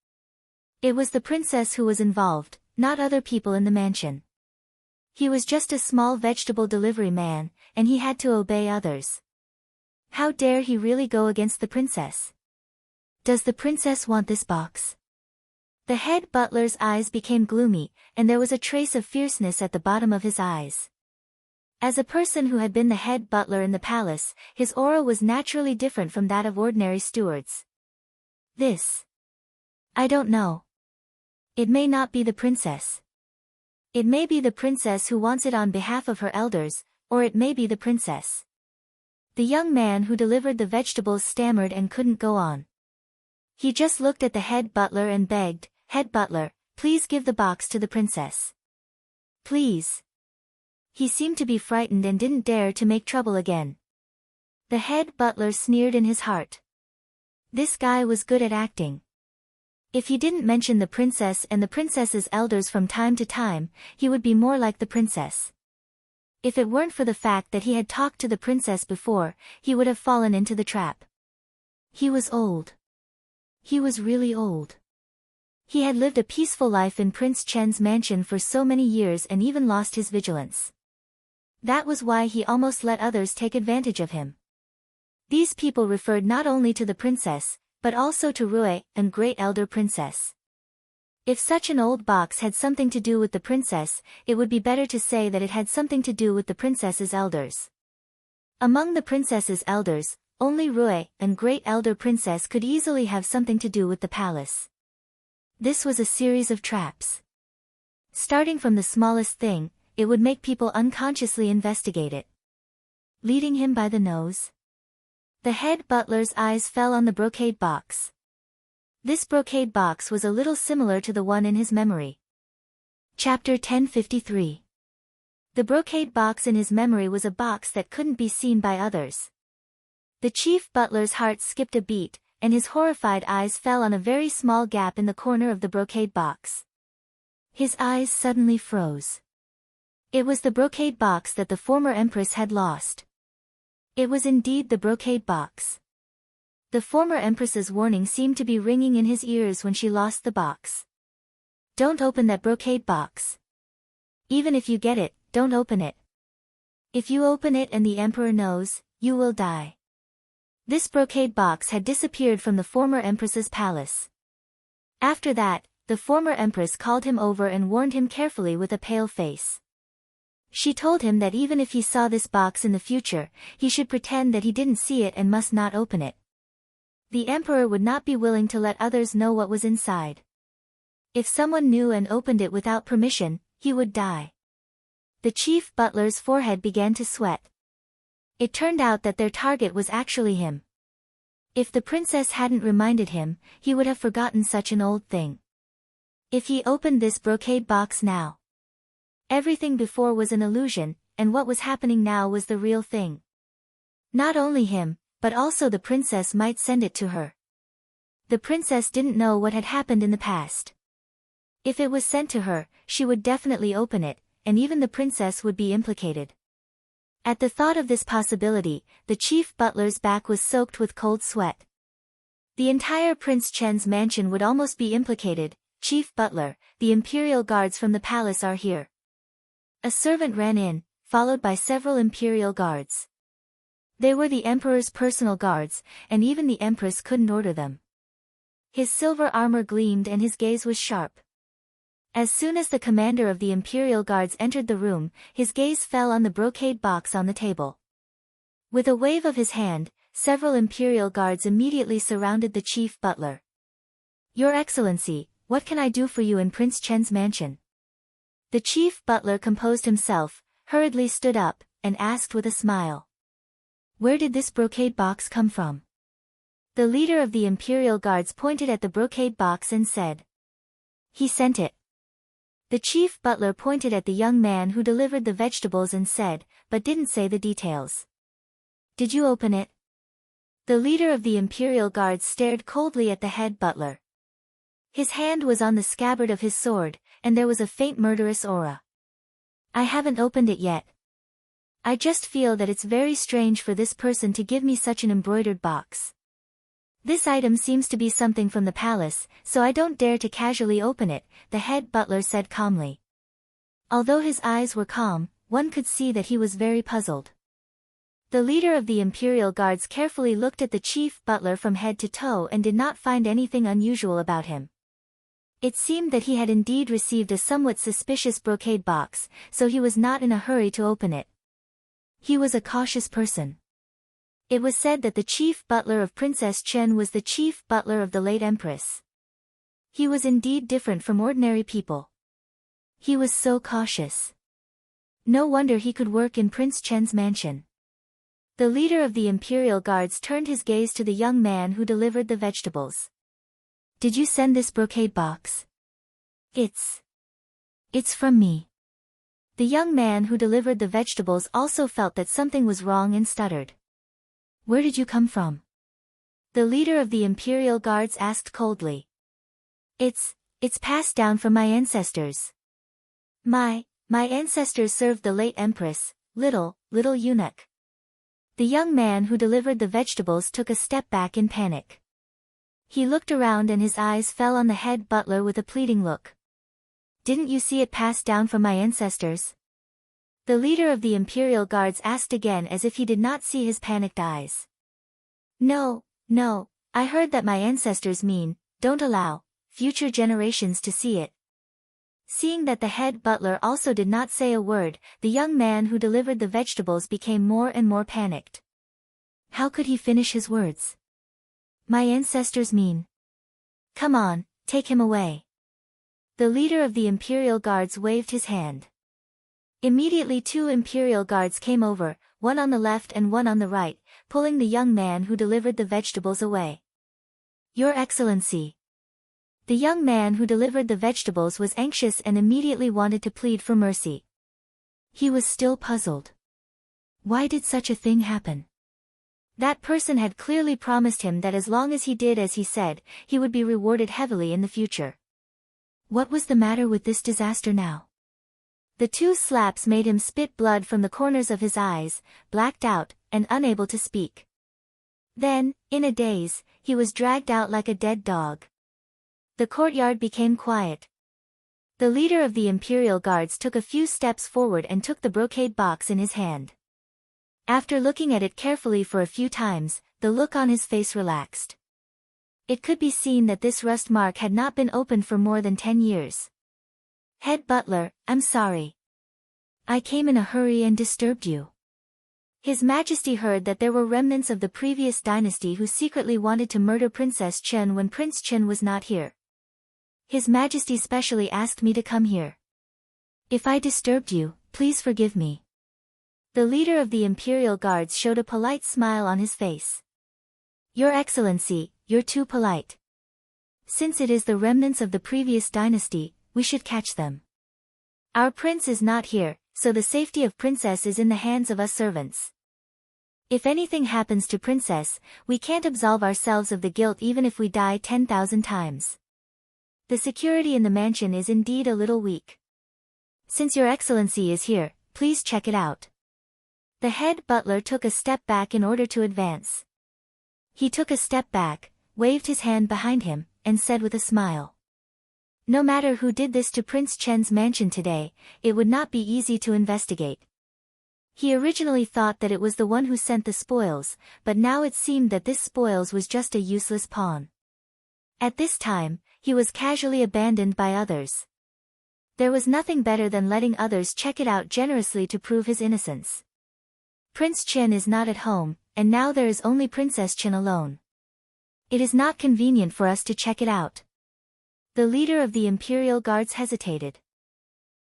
It was the princess who was involved, not other people in the mansion. He was just a small vegetable delivery man, and he had to obey others. How dare he really go against the princess? Does the princess want this box? The head butler's eyes became gloomy, and there was a trace of fierceness at the bottom of his eyes. As a person who had been the head butler in the palace, his aura was naturally different from that of ordinary stewards. I don't know. It may not be the princess. It may be the princess who wants it on behalf of her elders, or it may be the princess. The young man who delivered the vegetables stammered and couldn't go on. He just looked at the head butler and begged, "Head butler, please give the box to the princess. Please." He seemed to be frightened and didn't dare to make trouble again. The head butler sneered in his heart. This guy was good at acting. If he didn't mention the princess and the princess's elders from time to time, he would be more like the princess. If it weren't for the fact that he had talked to the princess before, he would have fallen into the trap. He was old. He was really old. He had lived a peaceful life in Prince Chen's mansion for so many years and even lost his vigilance. That was why he almost let others take advantage of him. These people referred not only to the princess, but also to Rui, and great elder princess. If such an old box had something to do with the princess, it would be better to say that it had something to do with the princess's elders. Among the princess's elders, only Rui, and great elder princess could easily have something to do with the palace. This was a series of traps. Starting from the smallest thing, it would make people unconsciously investigate it. Leading him by the nose. The head butler's eyes fell on the brocade box. This brocade box was a little similar to the one in his memory. Chapter 1053. The brocade box in his memory was a box that couldn't be seen by others. The chief butler's heart skipped a beat, and his horrified eyes fell on a very small gap in the corner of the brocade box. His eyes suddenly froze. It was the brocade box that the former empress had lost. It was indeed the brocade box. The former empress's warning seemed to be ringing in his ears when she lost the box. Don't open that brocade box. Even if you get it, don't open it. If you open it and the emperor knows, you will die. This brocade box had disappeared from the former empress's palace. After that, the former empress called him over and warned him carefully with a pale face. She told him that even if he saw this box in the future, he should pretend that he didn't see it and must not open it. The emperor would not be willing to let others know what was inside. If someone knew and opened it without permission, he would die. The chief butler's forehead began to sweat. It turned out that their target was actually him. If the princess hadn't reminded him, he would have forgotten such an old thing. If he opened this brocade box now, everything before was an illusion, and what was happening now was the real thing. Not only him, but also the princess might send it to her. The princess didn't know what had happened in the past. If it was sent to her, she would definitely open it, and even the princess would be implicated. At the thought of this possibility, the chief butler's back was soaked with cold sweat. The entire Prince Chen's mansion would almost be implicated. "Chief butler, the imperial guards from the palace are here." A servant ran in, followed by several imperial guards. They were the emperor's personal guards, and even the empress couldn't order them. His silver armor gleamed and his gaze was sharp. As soon as the commander of the imperial guards entered the room, his gaze fell on the brocade box on the table. With a wave of his hand, several imperial guards immediately surrounded the chief butler. "Your Excellency, what can I do for you in Prince Chen's mansion? The chief butler composed himself, hurriedly stood up, and asked with a smile. Where did this brocade box come from? The leader of the Imperial Guards pointed at the brocade box and said. He sent it. The chief butler pointed at the young man who delivered the vegetables and said, but didn't say the details. Did you open it? The leader of the Imperial Guards stared coldly at the head butler. His hand was on the scabbard of his sword, and there was a faint murderous aura. I haven't opened it yet. I just feel that it's very strange for this person to give me such an embroidered box. This item seems to be something from the palace, so I don't dare to casually open it, the head butler said calmly. Although his eyes were calm, one could see that he was very puzzled. The leader of the Imperial Guards carefully looked at the chief butler from head to toe and did not find anything unusual about him. It seemed that he had indeed received a somewhat suspicious brocade box, so he was not in a hurry to open it. He was a cautious person. It was said that the chief butler of Princess Chen was the chief butler of the late Empress. He was indeed different from ordinary people. He was so cautious. No wonder he could work in Prince Chen's mansion. The leader of the Imperial Guards turned his gaze to the young man who delivered the vegetables. Did you send this brocade box? It's from me. The young man who delivered the vegetables also felt that something was wrong and stuttered. Where did you come from? The leader of the Imperial Guards asked coldly. It's passed down from my ancestors. My ancestors served the late Empress, little eunuch. The young man who delivered the vegetables took a step back in panic. He looked around and his eyes fell on the head butler with a pleading look. Didn't you see it passed down from my ancestors? The leader of the Imperial Guards asked again as if he did not see his panicked eyes. No, I heard that my ancestors don't allow future generations to see it. Seeing that the head butler also did not say a word, the young man who delivered the vegetables became more and more panicked. How could he finish his words? My ancestors Come on, take him away. The leader of the Imperial Guards waved his hand. Immediately 2 Imperial Guards came over, one on the left and one on the right, pulling the young man who delivered the vegetables away. Your Excellency. The young man who delivered the vegetables was anxious and immediately wanted to plead for mercy. He was still puzzled. Why did such a thing happen? That person had clearly promised him that as long as he did as he said, he would be rewarded heavily in the future. What was the matter with this disaster now? The 2 slaps made him spit blood from the corners of his eyes, blacked out, and unable to speak. Then, in a daze, he was dragged out like a dead dog. The courtyard became quiet. The leader of the Imperial Guards took a few steps forward and took the brocade box in his hand. After looking at it carefully for a few times, the look on his face relaxed. It could be seen that this rust mark had not been opened for more than 10 years. Head butler, I'm sorry. I came in a hurry and disturbed you. His Majesty heard that there were remnants of the previous dynasty who secretly wanted to murder Princess Chen when Prince Chen was not here. His Majesty specially asked me to come here. If I disturbed you, please forgive me. The leader of the Imperial Guards showed a polite smile on his face. Your Excellency, you're too polite. Since it is the remnants of the previous dynasty, we should catch them. Our prince is not here, so the safety of princess is in the hands of us servants. If anything happens to princess, we can't absolve ourselves of the guilt even if we die 10,000 times. The security in the mansion is indeed a little weak. Since your Excellency is here, please check it out. The head butler took a step back in order to advance. He took a step back, waved his hand behind him, and said with a smile. No matter who did this to Prince Chen's mansion today, it would not be easy to investigate. He originally thought that it was the one who sent the spoils, but now it seemed that this spoils was just a useless pawn. At this time, he was casually abandoned by others. There was nothing better than letting others check it out generously to prove his innocence. Prince Chen is not at home, and now there is only Princess Chen alone. It is not convenient for us to check it out. The leader of the Imperial Guards hesitated.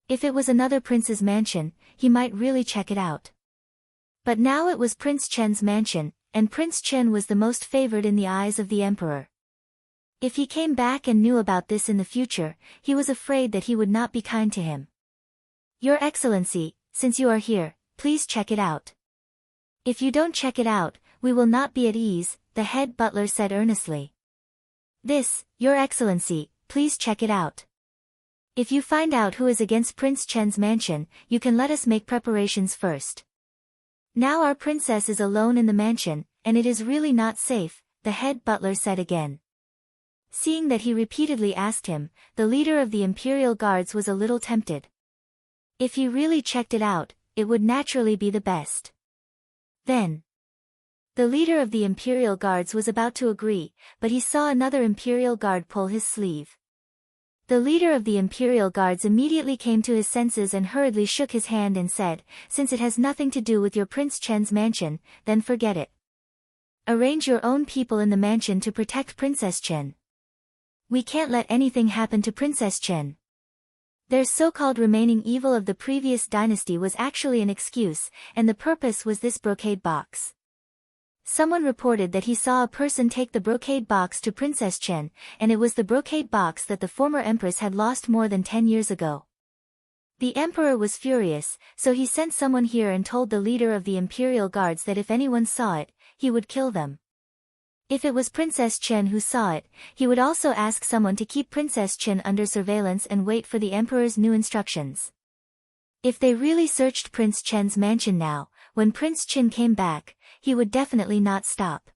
If it was another prince's mansion, he might really check it out. But now it was Prince Chen's mansion, and Prince Chen was the most favored in the eyes of the emperor. If he came back and knew about this in the future, he was afraid that he would not be kind to him. Your Excellency, since you are here, please check it out. If you don't check it out, we will not be at ease, the head butler said earnestly. This, Your Excellency, please check it out. If you find out who is against Prince Chen's mansion, you can let us make preparations first. Now our princess is alone in the mansion, and it is really not safe, the head butler said again. Seeing that he repeatedly asked him, the leader of the Imperial Guards was a little tempted. If he really checked it out, it would naturally be the best. Then, the leader of the Imperial Guards was about to agree, but he saw another Imperial Guard pull his sleeve. The leader of the Imperial Guards immediately came to his senses and hurriedly shook his hand and said, "Since it has nothing to do with your Prince Chen's mansion, then forget it. Arrange your own people in the mansion to protect Princess Chen. We can't let anything happen to Princess Chen." Their so-called remaining evil of the previous dynasty was actually an excuse, and the purpose was this brocade box. Someone reported that he saw a person take the brocade box to Princess Chen, and it was the brocade box that the former empress had lost more than 10 years ago. The emperor was furious, so he sent someone here and told the leader of the Imperial Guards that if anyone saw it, he would kill them. If it was Princess Chen who saw it, he would also ask someone to keep Princess Chen under surveillance and wait for the emperor's new instructions. If they really searched Prince Chen's mansion now, when Prince Chen came back, he would definitely not stop.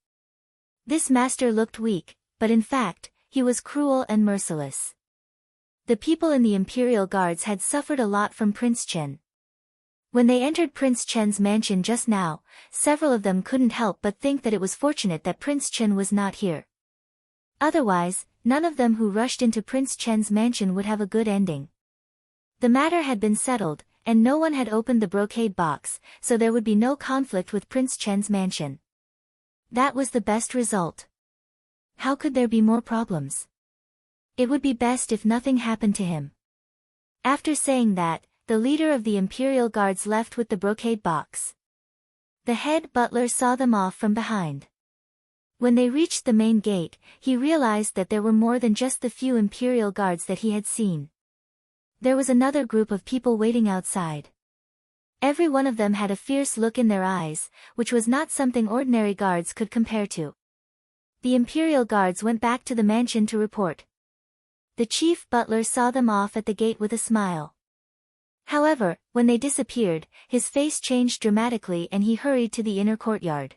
This master looked weak, but in fact, he was cruel and merciless. The people in the Imperial Guards had suffered a lot from Prince Chen. When they entered Prince Chen's mansion just now, several of them couldn't help but think that it was fortunate that Prince Chen was not here. Otherwise, none of them who rushed into Prince Chen's mansion would have a good ending. The matter had been settled, and no one had opened the brocade box, so there would be no conflict with Prince Chen's mansion. That was the best result. How could there be more problems? It would be best if nothing happened to him. After saying that, the leader of the Imperial Guards left with the brocade box. The head butler saw them off from behind. When they reached the main gate, he realized that there were more than just the few Imperial Guards that he had seen. There was another group of people waiting outside. Every one of them had a fierce look in their eyes, which was not something ordinary guards could compare to. The Imperial Guards went back to the mansion to report. The chief butler saw them off at the gate with a smile. However, when they disappeared, his face changed dramatically and he hurried to the inner courtyard.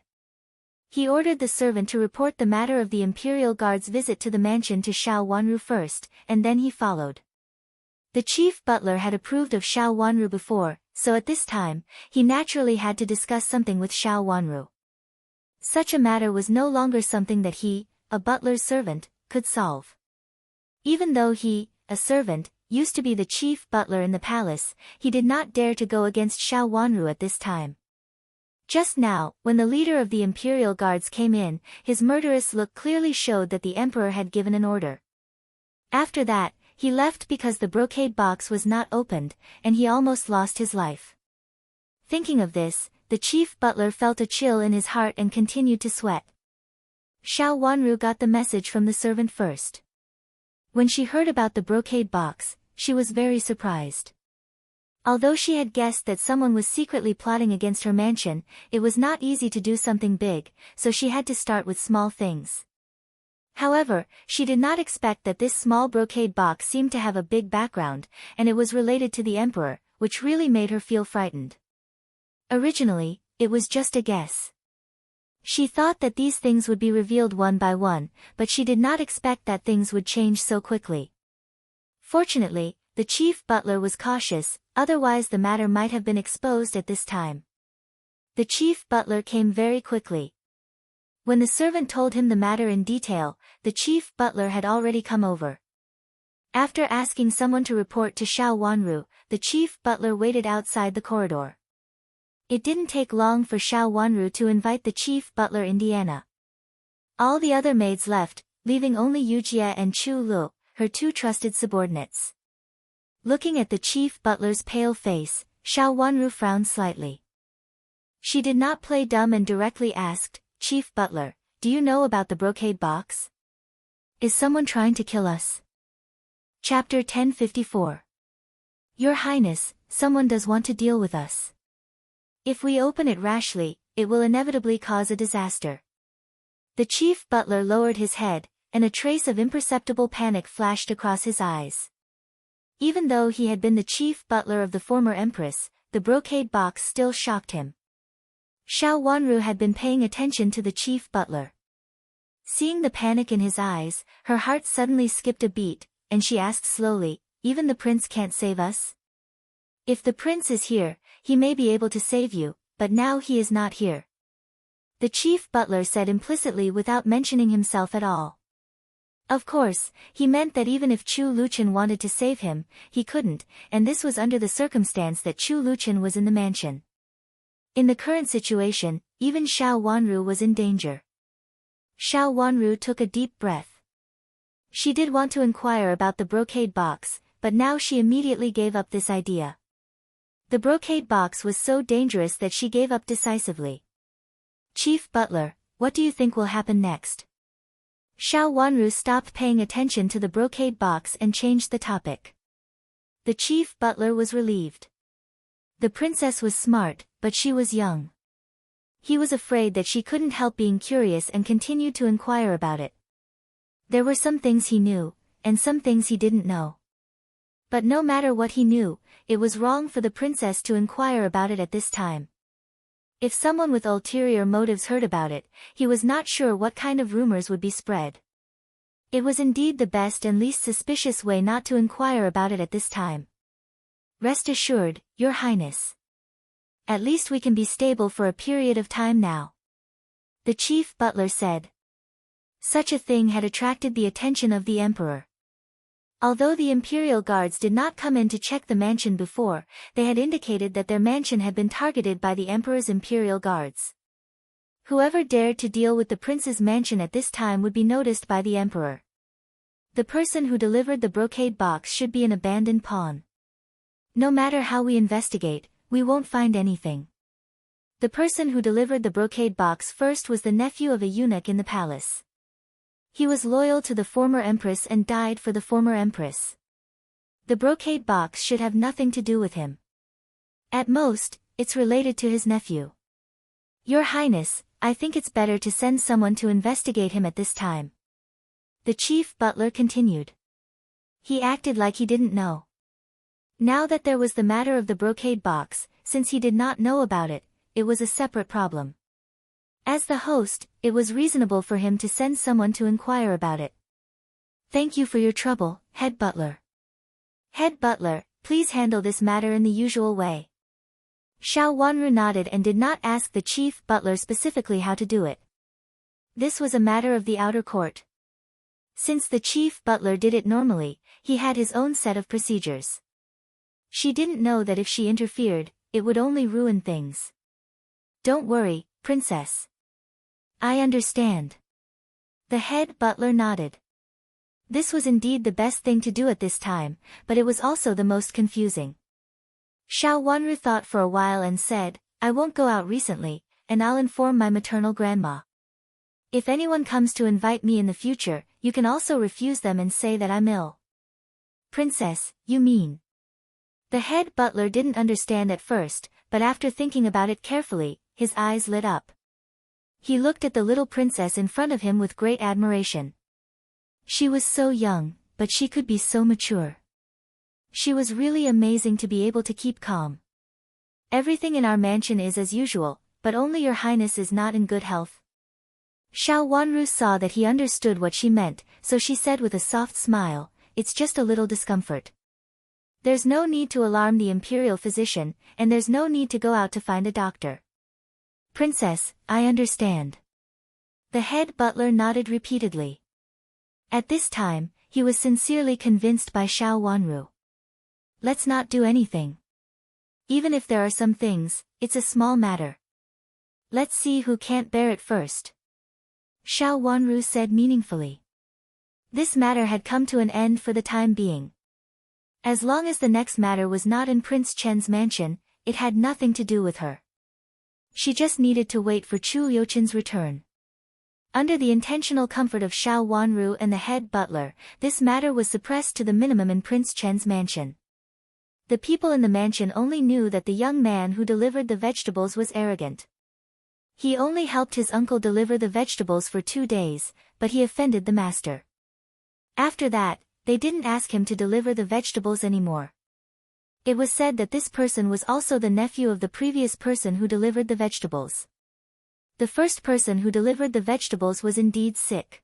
He ordered the servant to report the matter of the Imperial Guard's visit to the mansion to Xiao Wanru first, and then he followed. The chief butler had approved of Xiao Wanru before, so at this time, he naturally had to discuss something with Xiao Wanru. Such a matter was no longer something that he, a butler's servant, could solve. Even though he, a servant, used to be the chief butler in the palace, he did not dare to go against Xiao Wanru at this time. Just now, when the leader of the Imperial Guards came in, his murderous look clearly showed that the emperor had given an order. After that, he left because the brocade box was not opened, and he almost lost his life. Thinking of this, the chief butler felt a chill in his heart and continued to sweat. Xiao Wanru got the message from the servant first. When she heard about the brocade box, she was very surprised. Although she had guessed that someone was secretly plotting against her mansion, it was not easy to do something big, so she had to start with small things. However, she did not expect that this small brocade box seemed to have a big background, and it was related to the emperor, which really made her feel frightened. Originally, it was just a guess. She thought that these things would be revealed one by one, but she did not expect that things would change so quickly. Fortunately, the chief butler was cautious, otherwise the matter might have been exposed at this time. The chief butler came very quickly. When the servant told him the matter in detail, the chief butler had already come over. After asking someone to report to Xiao Wanru, the chief butler waited outside the corridor. It didn't take long for Xiao Wanru to invite the chief butler Indiana. All the other maids left, leaving only Yujie and Chu Lu, her two trusted subordinates. Looking at the chief butler's pale face, Xiao Wanru frowned slightly. She did not play dumb and directly asked, "Chief butler, do you know about the brocade box? Is someone trying to kill us?" Chapter 1054. Your Highness, someone does want to deal with us. If we open it rashly, it will inevitably cause a disaster. The chief butler lowered his head, and a trace of imperceptible panic flashed across his eyes. Even though he had been the chief butler of the former empress, the brocade box still shocked him. Xiao Wanru had been paying attention to the chief butler. Seeing the panic in his eyes, her heart suddenly skipped a beat, and she asked slowly, "Even the prince can't save us?" "If the prince is here, he may be able to save you, but now he is not here," the chief butler said implicitly without mentioning himself at all. Of course, he meant that even if Chu Luqian wanted to save him, he couldn't, and this was under the circumstance that Chu Luqian was in the mansion. In the current situation, even Xiao Wanru was in danger. Xiao Wanru took a deep breath. She did want to inquire about the brocade box, but now she immediately gave up this idea. The brocade box was so dangerous that she gave up decisively. "Chief butler, what do you think will happen next?" Xiao Wanru stopped paying attention to the brocade box and changed the topic. The chief butler was relieved. The princess was smart, but she was young. He was afraid that she couldn't help being curious and continued to inquire about it. There were some things he knew, and some things he didn't know. But no matter what he knew, it was wrong for the princess to inquire about it at this time. If someone with ulterior motives heard about it, he was not sure what kind of rumors would be spread. It was indeed the best and least suspicious way not to inquire about it at this time. "Rest assured, Your Highness. At least we can be stable for a period of time now," the chief butler said. Such a thing had attracted the attention of the emperor. Although the imperial guards did not come in to check the mansion before, they had indicated that their mansion had been targeted by the emperor's imperial guards. Whoever dared to deal with the prince's mansion at this time would be noticed by the emperor. The person who delivered the brocade box should be an abandoned pawn. No matter how we investigate, we won't find anything. The person who delivered the brocade box first was the nephew of a eunuch in the palace. He was loyal to the former empress and died for the former empress. The brocade box should have nothing to do with him. At most, it's related to his nephew. Your Highness, I think it's better to send someone to investigate him at this time, the chief butler continued. He acted like he didn't know. Now that there was the matter of the brocade box, since he did not know about it, it was a separate problem. As the host, it was reasonable for him to send someone to inquire about it. "Thank you for your trouble, head butler. Head butler, please handle this matter in the usual way." Xiao Wanru nodded and did not ask the chief butler specifically how to do it. This was a matter of the outer court. Since the chief butler did it normally, he had his own set of procedures. She didn't know that if she interfered, it would only ruin things. "Don't worry, princess. I understand." The head butler nodded. This was indeed the best thing to do at this time, but it was also the most confusing. Xiao Wanru thought for a while and said, "I won't go out recently, and I'll inform my maternal grandma. If anyone comes to invite me in the future, you can also refuse them and say that I'm ill." "Princess, you mean?" The head butler didn't understand at first, but after thinking about it carefully, his eyes lit up. He looked at the little princess in front of him with great admiration. She was so young, but she could be so mature. She was really amazing to be able to keep calm. "Everything in our mansion is as usual, but only Your Highness is not in good health." Xiao Wanru saw that he understood what she meant, so she said with a soft smile, "It's just a little discomfort. There's no need to alarm the imperial physician, and there's no need to go out to find a doctor." "Princess, I understand." The head butler nodded repeatedly. At this time, he was sincerely convinced by Xiao Wanru. "Let's not do anything. Even if there are some things, it's a small matter. Let's see who can't bear it first," Xiao Wanru said meaningfully. This matter had come to an end for the time being. As long as the next matter was not in Prince Chen's mansion, it had nothing to do with her. She just needed to wait for Chu Liuchen's return. Under the intentional comfort of Xiao Wanru and the head butler, this matter was suppressed to the minimum in Prince Chen's mansion. The people in the mansion only knew that the young man who delivered the vegetables was arrogant. He only helped his uncle deliver the vegetables for 2 days, but he offended the master. After that, they didn't ask him to deliver the vegetables anymore. It was said that this person was also the nephew of the previous person who delivered the vegetables. The first person who delivered the vegetables was indeed sick.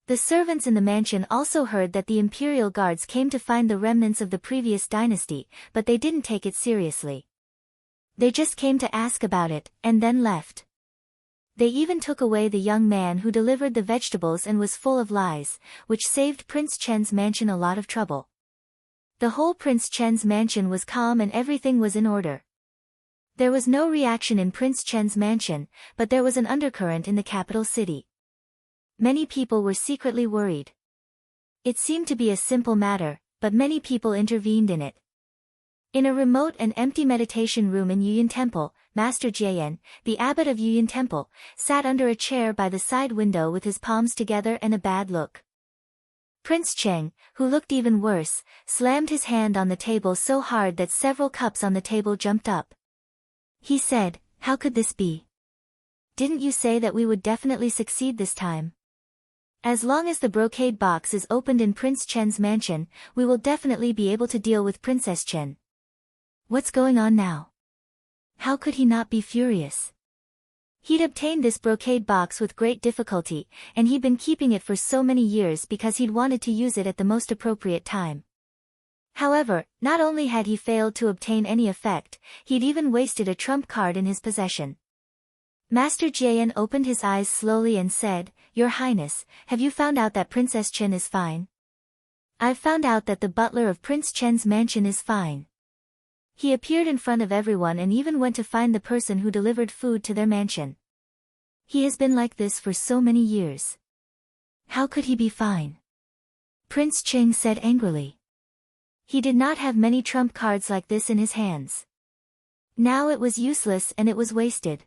The servants in the mansion also heard that the imperial guards came to find the remnants of the previous dynasty, but they didn't take it seriously. They just came to ask about it, and then left. They even took away the young man who delivered the vegetables and was full of lies, which saved Prince Chen's mansion a lot of trouble. The whole Prince Chen's mansion was calm and everything was in order. There was no reaction in Prince Chen's mansion, but there was an undercurrent in the capital city. Many people were secretly worried. It seemed to be a simple matter, but many people intervened in it. In a remote and empty meditation room in Yuyan Temple, Master Jian, the abbot of Yuyan Temple, sat under a chair by the side window with his palms together and a bad look. Prince Cheng, who looked even worse, slammed his hand on the table so hard that several cups on the table jumped up. He said, "How could this be? Didn't you say that we would definitely succeed this time? As long as the brocade box is opened in Prince Chen's mansion, we will definitely be able to deal with Princess Chen. What's going on now? How could he not be furious? He'd obtained this brocade box with great difficulty, and he'd been keeping it for so many years because he'd wanted to use it at the most appropriate time. However, not only had he failed to obtain any effect, he'd even wasted a trump card in his possession." Master Jian opened his eyes slowly and said, "Your Highness, have you found out that Princess Chen is fine?" "I've found out that the butler of Prince Chen's mansion is fine. He appeared in front of everyone and even went to find the person who delivered food to their mansion. He has been like this for so many years. How could he be fine?" Prince Cheng said angrily. He did not have many trump cards like this in his hands. Now it was useless and it was wasted.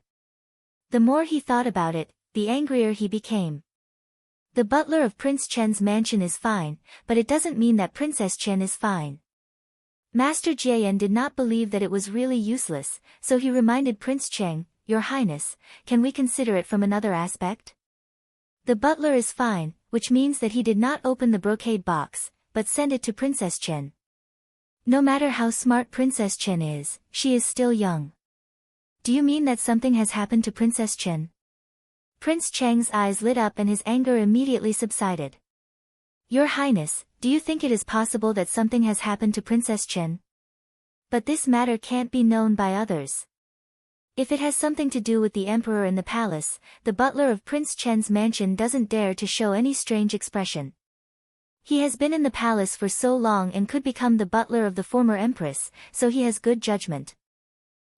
The more he thought about it, the angrier he became. The butler of Prince Chen's mansion is fine, but it doesn't mean that Princess Chen is fine. Master Jian did not believe that it was really useless, so he reminded Prince Cheng, "Your Highness, can we consider it from another aspect? The butler is fine, which means that he did not open the brocade box, but send it to Princess Chen. No matter how smart Princess Chen is, she is still young. Do you mean that something has happened to Princess Chen?" Prince Cheng's eyes lit up and his anger immediately subsided. "Your Highness, do you think it is possible that something has happened to Princess Chen? But this matter can't be known by others. If it has something to do with the emperor in the palace, the butler of Prince Chen's mansion doesn't dare to show any strange expression. He has been in the palace for so long and could become the butler of the former empress, so he has good judgment."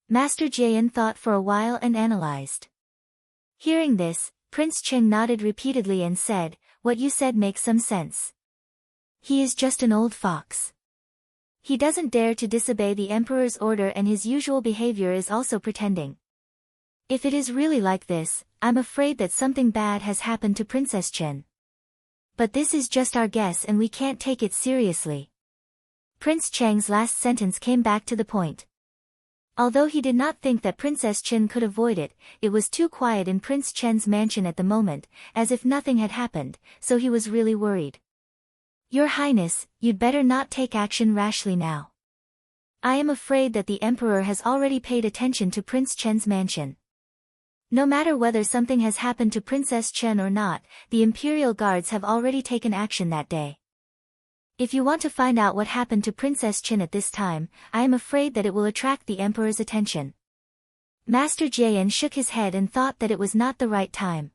Master Jian thought for a while and analyzed. Hearing this, Prince Cheng nodded repeatedly and said, "What you said makes some sense. He is just an old fox. He doesn't dare to disobey the emperor's order and his usual behavior is also pretending. If it is really like this, I'm afraid that something bad has happened to Princess Chen. But this is just our guess and we can't take it seriously." Prince Cheng's last sentence came back to the point. Although he did not think that Princess Chen could avoid it, it was too quiet in Prince Chen's mansion at the moment, as if nothing had happened, so he was really worried. "Your Highness, you'd better not take action rashly now. I am afraid that the Emperor has already paid attention to Prince Chen's mansion. No matter whether something has happened to Princess Chen or not, the Imperial Guards have already taken action that day. If you want to find out what happened to Princess Chen at this time, I am afraid that it will attract the Emperor's attention." Master Jian shook his head and thought that it was not the right time.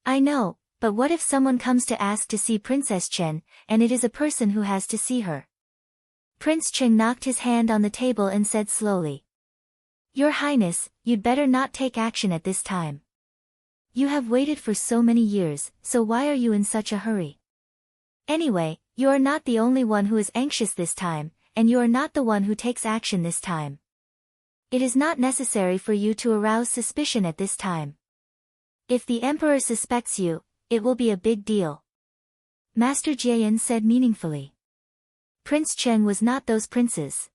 "I know, but what if someone comes to ask to see Princess Chen, and it is a person who has to see her?" Prince Cheng knocked his hand on the table and said slowly. "Your Highness, you'd better not take action at this time. You have waited for so many years, so why are you in such a hurry? Anyway, you are not the only one who is anxious this time, and you are not the one who takes action this time. It is not necessary for you to arouse suspicion at this time. If the emperor suspects you, it will be a big deal. Master Jian said meaningfully. Prince Chen was not those princes.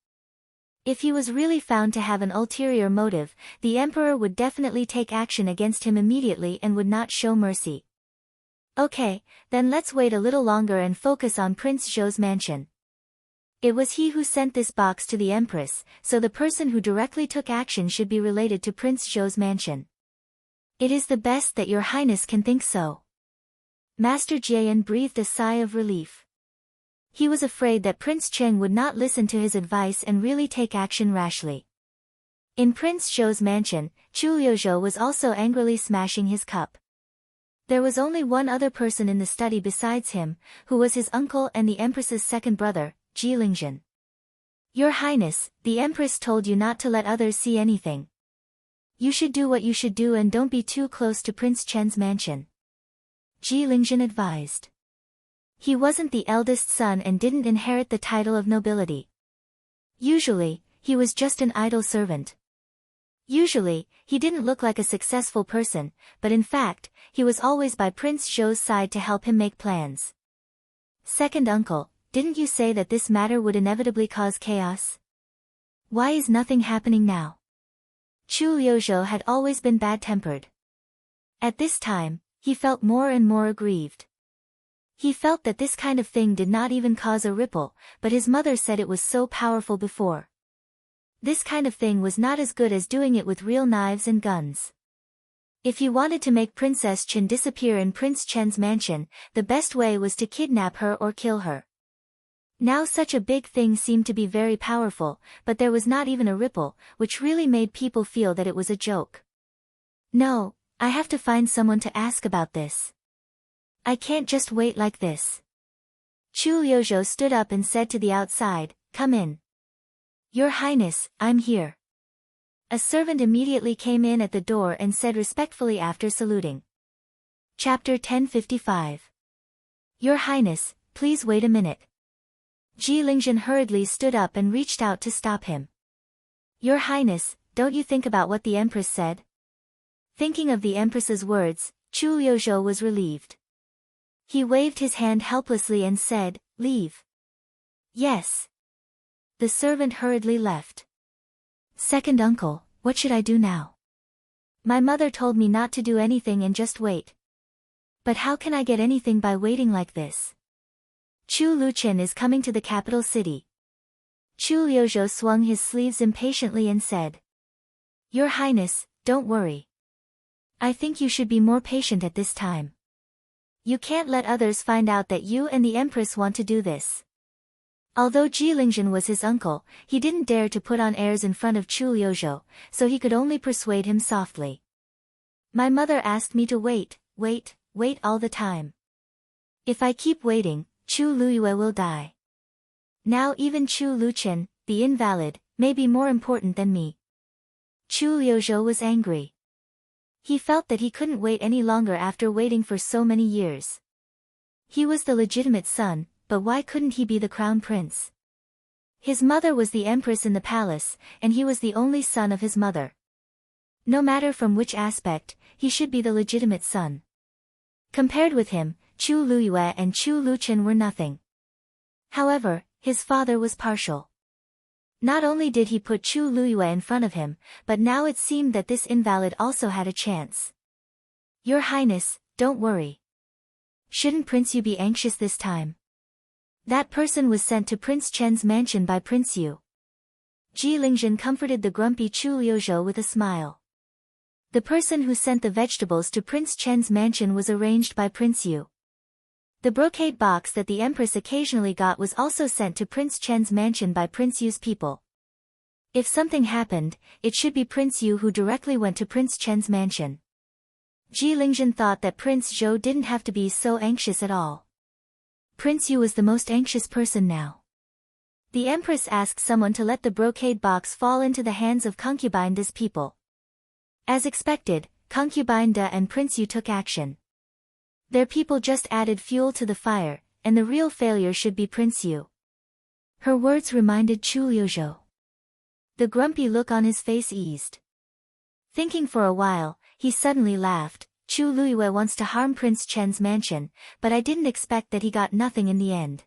If he was really found to have an ulterior motive, the emperor would definitely take action against him immediately and would not show mercy. Okay, then let's wait a little longer and focus on Prince Zhou's mansion. It was he who sent this box to the Empress, so the person who directly took action should be related to Prince Zhou's mansion. It is the best that your highness can think so. Master Jian breathed a sigh of relief. He was afraid that Prince Cheng would not listen to his advice and really take action rashly. In Prince Zhou's mansion, Chu Liuzhou was also angrily smashing his cup. There was only one other person in the study besides him, who was his uncle and the Empress's second brother, Ji Lingzhen. Your Highness, the Empress told you not to let others see anything. You should do what you should do and don't be too close to Prince Chen's mansion. Ji Lingzhen advised. He wasn't the eldest son and didn't inherit the title of nobility. Usually, he was just an idle servant. Usually, he didn't look like a successful person, but in fact, he was always by Prince Zhou's side to help him make plans. Second uncle, didn't you say that this matter would inevitably cause chaos? Why is nothing happening now? Chu Liuzhou had always been bad-tempered. At this time, he felt more and more aggrieved. He felt that this kind of thing did not even cause a ripple, but his mother said it was so powerful before. This kind of thing was not as good as doing it with real knives and guns. If you wanted to make Princess Chen disappear in Prince Chen's mansion, the best way was to kidnap her or kill her. Now such a big thing seemed to be very powerful, but there was not even a ripple, which really made people feel that it was a joke. No, I have to find someone to ask about this. I can't just wait like this. Chu Liuzhou stood up and said to the outside, "Come in." Your Highness, I'm here. A servant immediately came in at the door and said respectfully after saluting. Chapter 1055. Your Highness, please wait a minute. Ji Lingzhen hurriedly stood up and reached out to stop him. Your Highness, don't you think about what the Empress said? Thinking of the Empress's words, Chu Liuzhou was relieved. He waved his hand helplessly and said, "Leave." Yes. The servant hurriedly left. Second uncle, what should I do now? My mother told me not to do anything and just wait. But how can I get anything by waiting like this? Chu Luqian is coming to the capital city. Chu Liuzhou swung his sleeves impatiently and said. Your Highness, don't worry. I think you should be more patient at this time. You can't let others find out that you and the Empress want to do this. Although Ji Lingzhen was his uncle, he didn't dare to put on airs in front of Chu Liuzhou, so he could only persuade him softly. My mother asked me to wait all the time. If I keep waiting, Chu Luyue will die. Now even Chu Luqian, the invalid, may be more important than me. Chu Liuzhou was angry. He felt that he couldn't wait any longer after waiting for so many years. He was the legitimate son, but why couldn't he be the crown prince? His mother was the empress in the palace, and he was the only son of his mother. No matter from which aspect, he should be the legitimate son. Compared with him, Chu Luyue and Chu Luqian were nothing. However, his father was partial. Not only did he put Chu Luyue in front of him, but now it seemed that this invalid also had a chance. Your Highness, don't worry. Shouldn't Prince Yu be anxious this time? That person was sent to Prince Chen's mansion by Prince Yu. Ji Lingzhen comforted the grumpy Chu Liuzhou with a smile. The person who sent the vegetables to Prince Chen's mansion was arranged by Prince Yu. The brocade box that the Empress occasionally got was also sent to Prince Chen's mansion by Prince Yu's people. If something happened, it should be Prince Yu who directly went to Prince Chen's mansion. Ji Lingzhen thought that Prince Zhou didn't have to be so anxious at all. Prince Yu was the most anxious person now. The Empress asked someone to let the brocade box fall into the hands of Concubine Da's people. As expected, Concubine Da and Prince Yu took action. Their people just added fuel to the fire, and the real failure should be Prince Yu. Her words reminded Chu Liuzhou. The grumpy look on his face eased. Thinking for a while, he suddenly laughed. Chu Luiyue wants to harm Prince Chen's mansion, but I didn't expect that he got nothing in the end.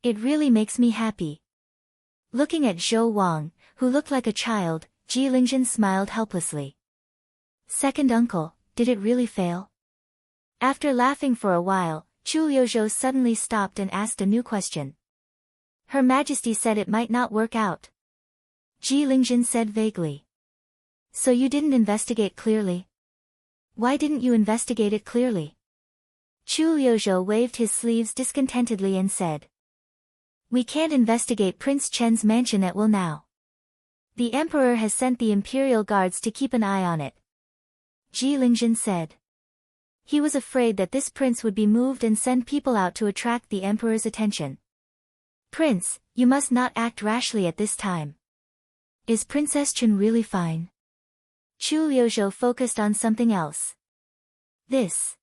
It really makes me happy. Looking at Zhou Wang, who looked like a child, Ji Lingjun smiled helplessly. Second uncle, did it really fail? After laughing for a while, Chu Liuzhou suddenly stopped and asked a new question. Her Majesty said it might not work out. Ji Lingjun said vaguely. So you didn't investigate clearly? Why didn't you investigate it clearly? Chu Liuzhou waved his sleeves discontentedly and said. We can't investigate Prince Chen's mansion at will now. The Emperor has sent the Imperial Guards to keep an eye on it. Ji Lingjun said. He was afraid that this prince would be moved and send people out to attract the Emperor's attention. Prince, you must not act rashly at this time. Is Princess Chen really fine? Chu Liuzhou focused on something else. This.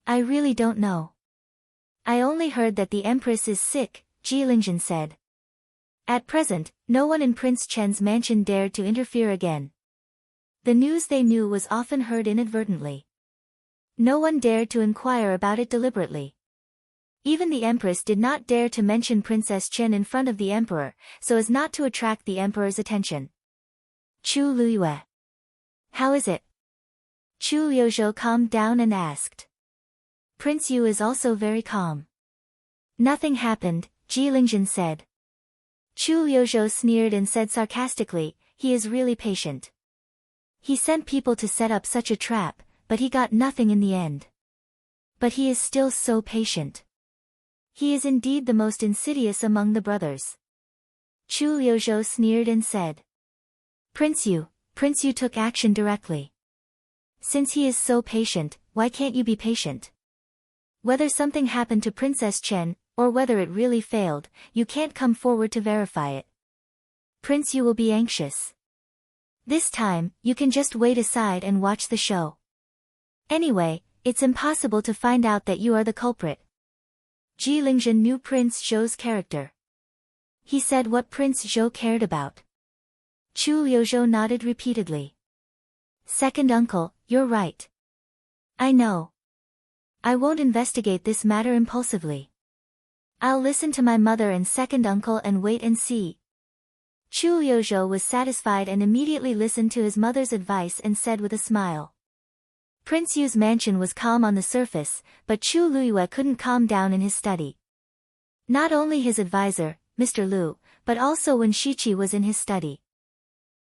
I really don't know. I only heard that the Empress is sick, Ji Lingjun said. At present, no one in Prince Chen's mansion dared to interfere again. The news they knew was often heard inadvertently. No one dared to inquire about it deliberately. Even the Empress did not dare to mention Princess Chen in front of the Emperor, so as not to attract the Emperor's attention. Chu Luiyue. How is it? Chu Liuzhou calmed down and asked. Prince Yu is also very calm. Nothing happened, Ji Lingjun said. Chu Liuzhou sneered and said sarcastically, he is really patient. He sent people to set up such a trap, but he got nothing in the end. But he is still so patient. He is indeed the most insidious among the brothers. Chu Liuzhou sneered and said. Prince Yu took action directly. Since he is so patient, why can't you be patient? Whether something happened to Princess Chen, or whether it really failed, you can't come forward to verify it. Prince Yu will be anxious. This time, you can just wait aside and watch the show. Anyway, it's impossible to find out that you are the culprit. Ji Lingjun knew Prince Zhou's character. He said what Prince Zhou cared about. Chu Liuzhou nodded repeatedly. Second uncle, you're right. I know. I won't investigate this matter impulsively. I'll listen to my mother and second uncle and wait and see. Chu Liuzhou was satisfied and immediately listened to his mother's advice and said with a smile. Prince Yu's mansion was calm on the surface, but Chu Luiyue couldn't calm down in his study. Not only his advisor, Mr. Lu, but also Wen Shiqi was in his study.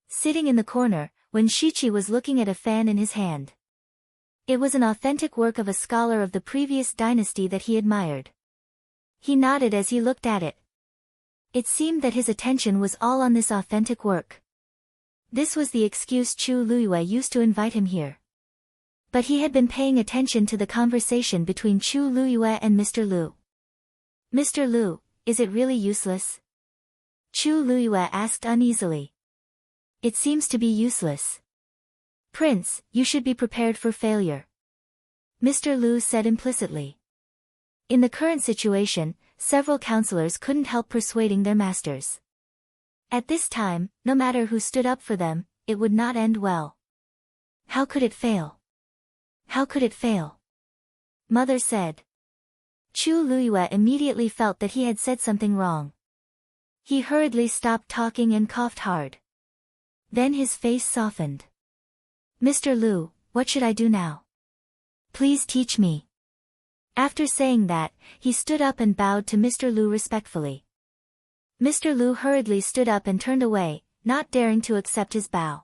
Sitting in the corner, Wen Shiqi was looking at a fan in his hand. It was an authentic work of a scholar of the previous dynasty that he admired. He nodded as he looked at it. It seemed that his attention was all on this authentic work. This was the excuse Chu Luiyue used to invite him here. But he had been paying attention to the conversation between Chu Luiyue and Mr. Lu. Mr. Lu, is it really useless? Chu Luiyue asked uneasily. It seems to be useless. Prince, you should be prepared for failure. Mr. Lu said implicitly. In the current situation, several counselors couldn't help persuading their masters. At this time, no matter who stood up for them, it would not end well. How could it fail? How could it fail? Mother said. Chu Luiyue immediately felt that he had said something wrong. He hurriedly stopped talking and coughed hard. Then his face softened. Mr. Lu, what should I do now? Please teach me. After saying that, he stood up and bowed to Mr. Lu respectfully. Mr. Lu hurriedly stood up and turned away, not daring to accept his bow.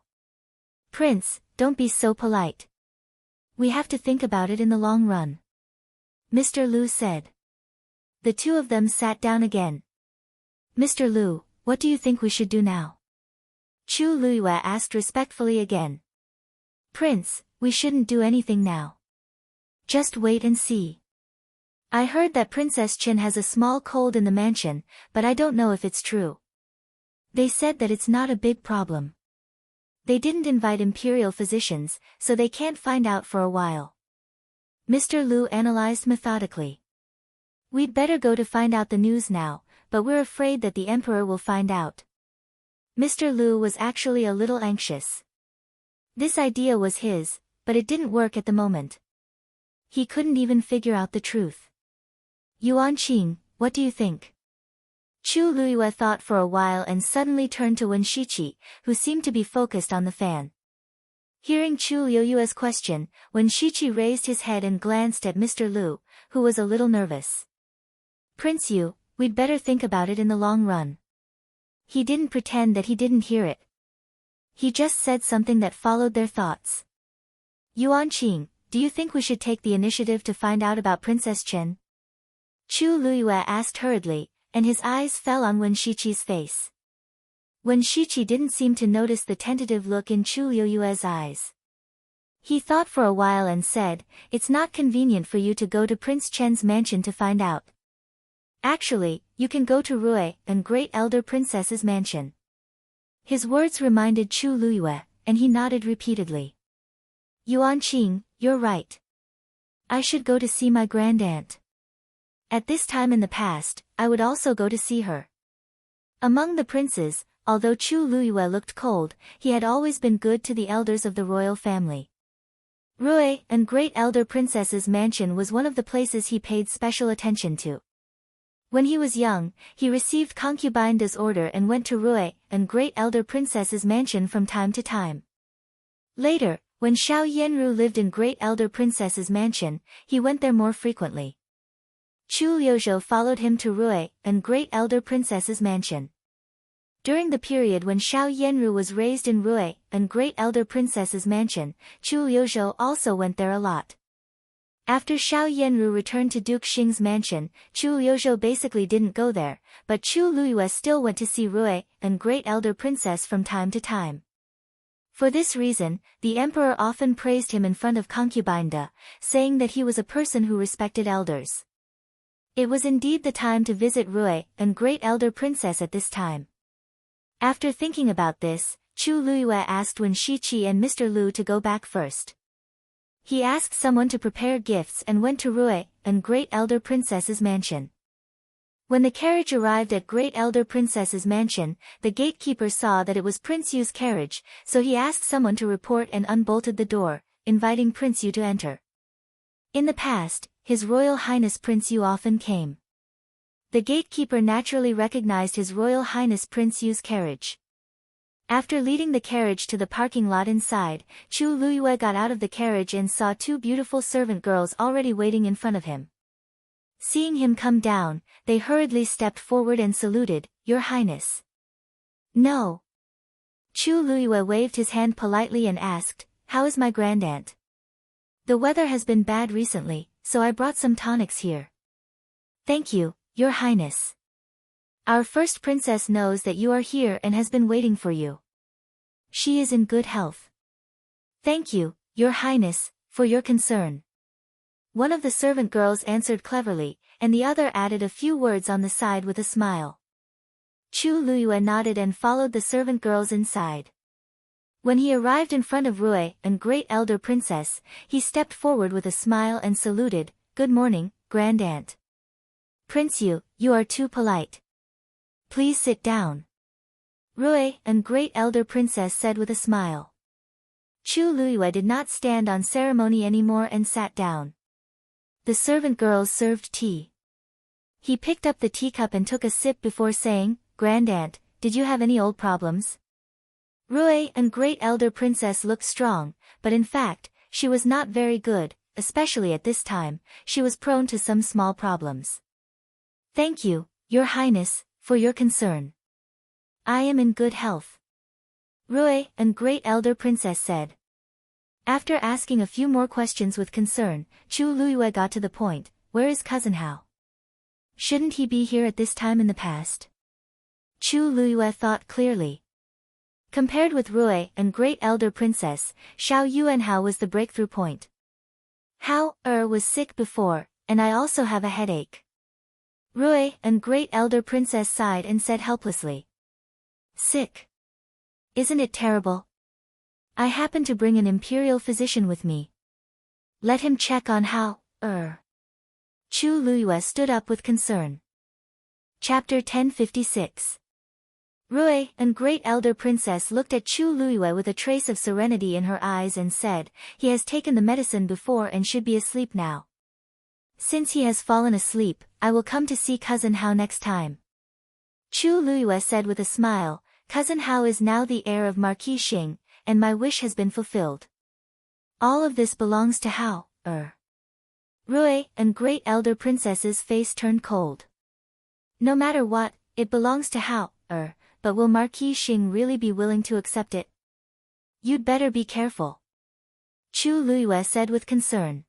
Prince, don't be so polite. We have to think about it in the long run. Mr. Lu said. The two of them sat down again. Mr. Lu, what do you think we should do now? Chu Luiyue asked respectfully again. Prince, we shouldn't do anything now. Just wait and see. I heard that Princess Chen has a small cold in the mansion, but I don't know if it's true. They said that it's not a big problem. They didn't invite imperial physicians, so they can't find out for a while. Mr. Lu analyzed methodically. We'd better go to find out the news now, but we're afraid that the emperor will find out. Mr. Lu was actually a little anxious. This idea was his, but it didn't work at the moment. He couldn't even figure out the truth. Yuan Qing, what do you think? Chu Luiyue thought for a while and suddenly turned to Wen Shiqi, who seemed to be focused on the fan. Hearing Chu Luiyue's question, Wen Shiqi raised his head and glanced at Mr. Lu, who was a little nervous. Prince Yu, we'd better think about it in the long run. He didn't pretend that he didn't hear it. He just said something that followed their thoughts. Yuan Qing, do you think we should take the initiative to find out about Princess Chen? Chu Luiyue asked hurriedly, and his eyes fell on Wen Shiqi's face. Wen Shiqi didn't seem to notice the tentative look in Chu Luiyue's eyes. He thought for a while and said, "It's not convenient for you to go to Prince Chen's mansion to find out. Actually, you can go to Rui and Great Elder Princess's mansion." His words reminded Chu Luiyue, and he nodded repeatedly. Yuan Qing, you're right. I should go to see my grandaunt. At this time in the past, I would also go to see her. Among the princes, although Chu Luiyue looked cold, he had always been good to the elders of the royal family. Rui and Great Elder Princess's mansion was one of the places he paid special attention to. When he was young, he received concubine Da's order and went to Rui and Great Elder Princess's mansion from time to time. Later, when Xiao Yanru lived in Great Elder Princess's mansion, he went there more frequently. Chu Liuzhou followed him to Rui and Great Elder Princess's mansion. During the period when Xiao Yanru was raised in Rui and Great Elder Princess's mansion, Chu Liuzhou also went there a lot. After Xiao Yanru returned to Duke Xing's mansion, Chu Liuzhou basically didn't go there, but Chu Luiyue still went to see Rui and Great Elder Princess from time to time. For this reason, the emperor often praised him in front of concubine Da, saying that he was a person who respected elders. It was indeed the time to visit Rui and Great Elder Princess at this time. After thinking about this, Chu Luiyue asked Wen Shiqi and Mr. Lu to go back first. He asked someone to prepare gifts and went to Rui and Great Elder Princess's mansion. When the carriage arrived at Great Elder Princess's mansion, the gatekeeper saw that it was Prince Yu's carriage, so he asked someone to report and unbolted the door, inviting Prince Yu to enter. In the past, His Royal Highness Prince Yu often came. The gatekeeper naturally recognized His Royal Highness Prince Yu's carriage. After leading the carriage to the parking lot inside, Chu Luiyue got out of the carriage and saw two beautiful servant girls already waiting in front of him. Seeing him come down, they hurriedly stepped forward and saluted, "Your Highness." "No." Chu Luiyue waved his hand politely and asked, "How is my grandaunt?" "The weather has been bad recently, so I brought some tonics here." "Thank you, Your Highness. Our first princess knows that you are here and has been waiting for you. She is in good health." "Thank you, Your Highness, for your concern." One of the servant girls answered cleverly, and the other added a few words on the side with a smile. Chu Luiyue nodded and followed the servant girls inside. When he arrived in front of Rui and Great Elder Princess, he stepped forward with a smile and saluted, "Good morning, grandaunt." "Prince Yu, you are too polite. Please sit down." Rui and Great Elder Princess said with a smile. Chu Luiyue did not stand on ceremony anymore and sat down. The servant girls served tea. He picked up the teacup and took a sip before saying, "Grandaunt, did you have any old problems?" Rui and Great Elder Princess looked strong, but in fact, she was not very good, especially at this time, she was prone to some small problems. "Thank you, Your Highness, for your concern. I am in good health," Rui and Great Elder Princess said. After asking a few more questions with concern, Chu Luiyue got to the point, "Where is Cousin Hao? Shouldn't he be here at this time in the past?" Chu Luiyue thought clearly. Compared with Rui and Great Elder Princess, Xiao Yuanhao was the breakthrough point. "Hao was sick before, and I also have a headache." Rui and Great Elder Princess sighed and said helplessly. "Sick? Isn't it terrible? I happen to bring an imperial physician with me. Let him check on Hao." Chu Luyue stood up with concern. Chapter 1056. Rui, and Great Elder Princess looked at Chu Luyue with a trace of serenity in her eyes and said, "He has taken the medicine before and should be asleep now. Since he has fallen asleep, I will come to see Cousin Hao next time." Chu Luyue said with a smile, "Cousin Hao is now the heir of Marquis Xing, and my wish has been fulfilled. All of this belongs to Hao, Rui, and Great Elder Princess's face turned cold. "No matter what, it belongs to Hao, but will Marquis Xing really be willing to accept it? You'd better be careful," Chu Luyue said with concern.